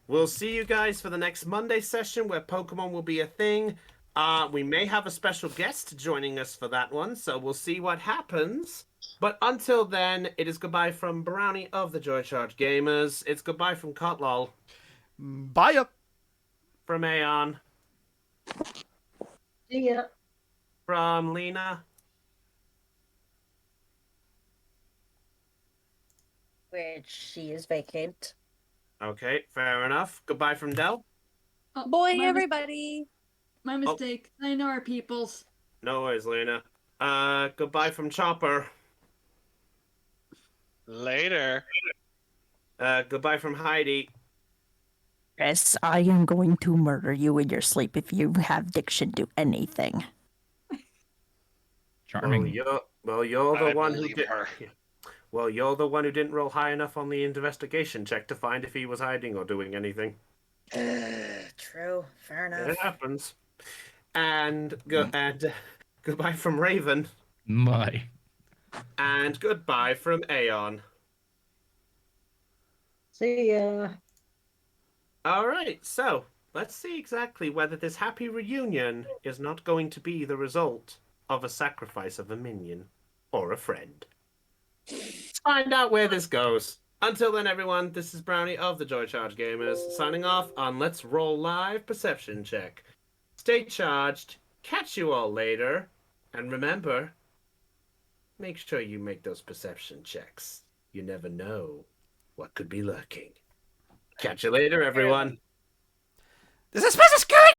We'll see you guys for the next Monday session where Pokemon will be a thing. We may have a special guest joining us for that one, so we'll see what happens. But until then, it is goodbye from Brownie of the Joy Charge Gamers. It's goodbye from Kotlol, Bye up. from Aeon, See ya. from Lena, Which she is vacant. okay, fair enough. Goodbye from Del. Oh, Boy, my everybody. my mistake. I know our peoples. No worries, Lena. Goodbye from Chopper. Later. Goodbye from Heidi. Chris, I am going to murder you in your sleep if you have diction to anything. Charming. You're the I one who believe did. her. Well, you're the one who didn't roll high enough on the investigation check to find if he was hiding or doing anything. True. Fair enough. It happens. And goodbye from Raven. Bye. And goodbye from Aeon. See ya. All right, so let's see exactly whether this happy reunion is not going to be the result of a sacrifice of a minion or a friend. Let's find out where this goes. Until then, everyone, this is Brownie of the Joy Charge Gamers signing off on Let's Roll Live Perception Check. Stay charged, catch you all later, and remember, make sure you make those perception checks. You never know what could be lurking. Catch you later, everyone. This is Mrs. Good!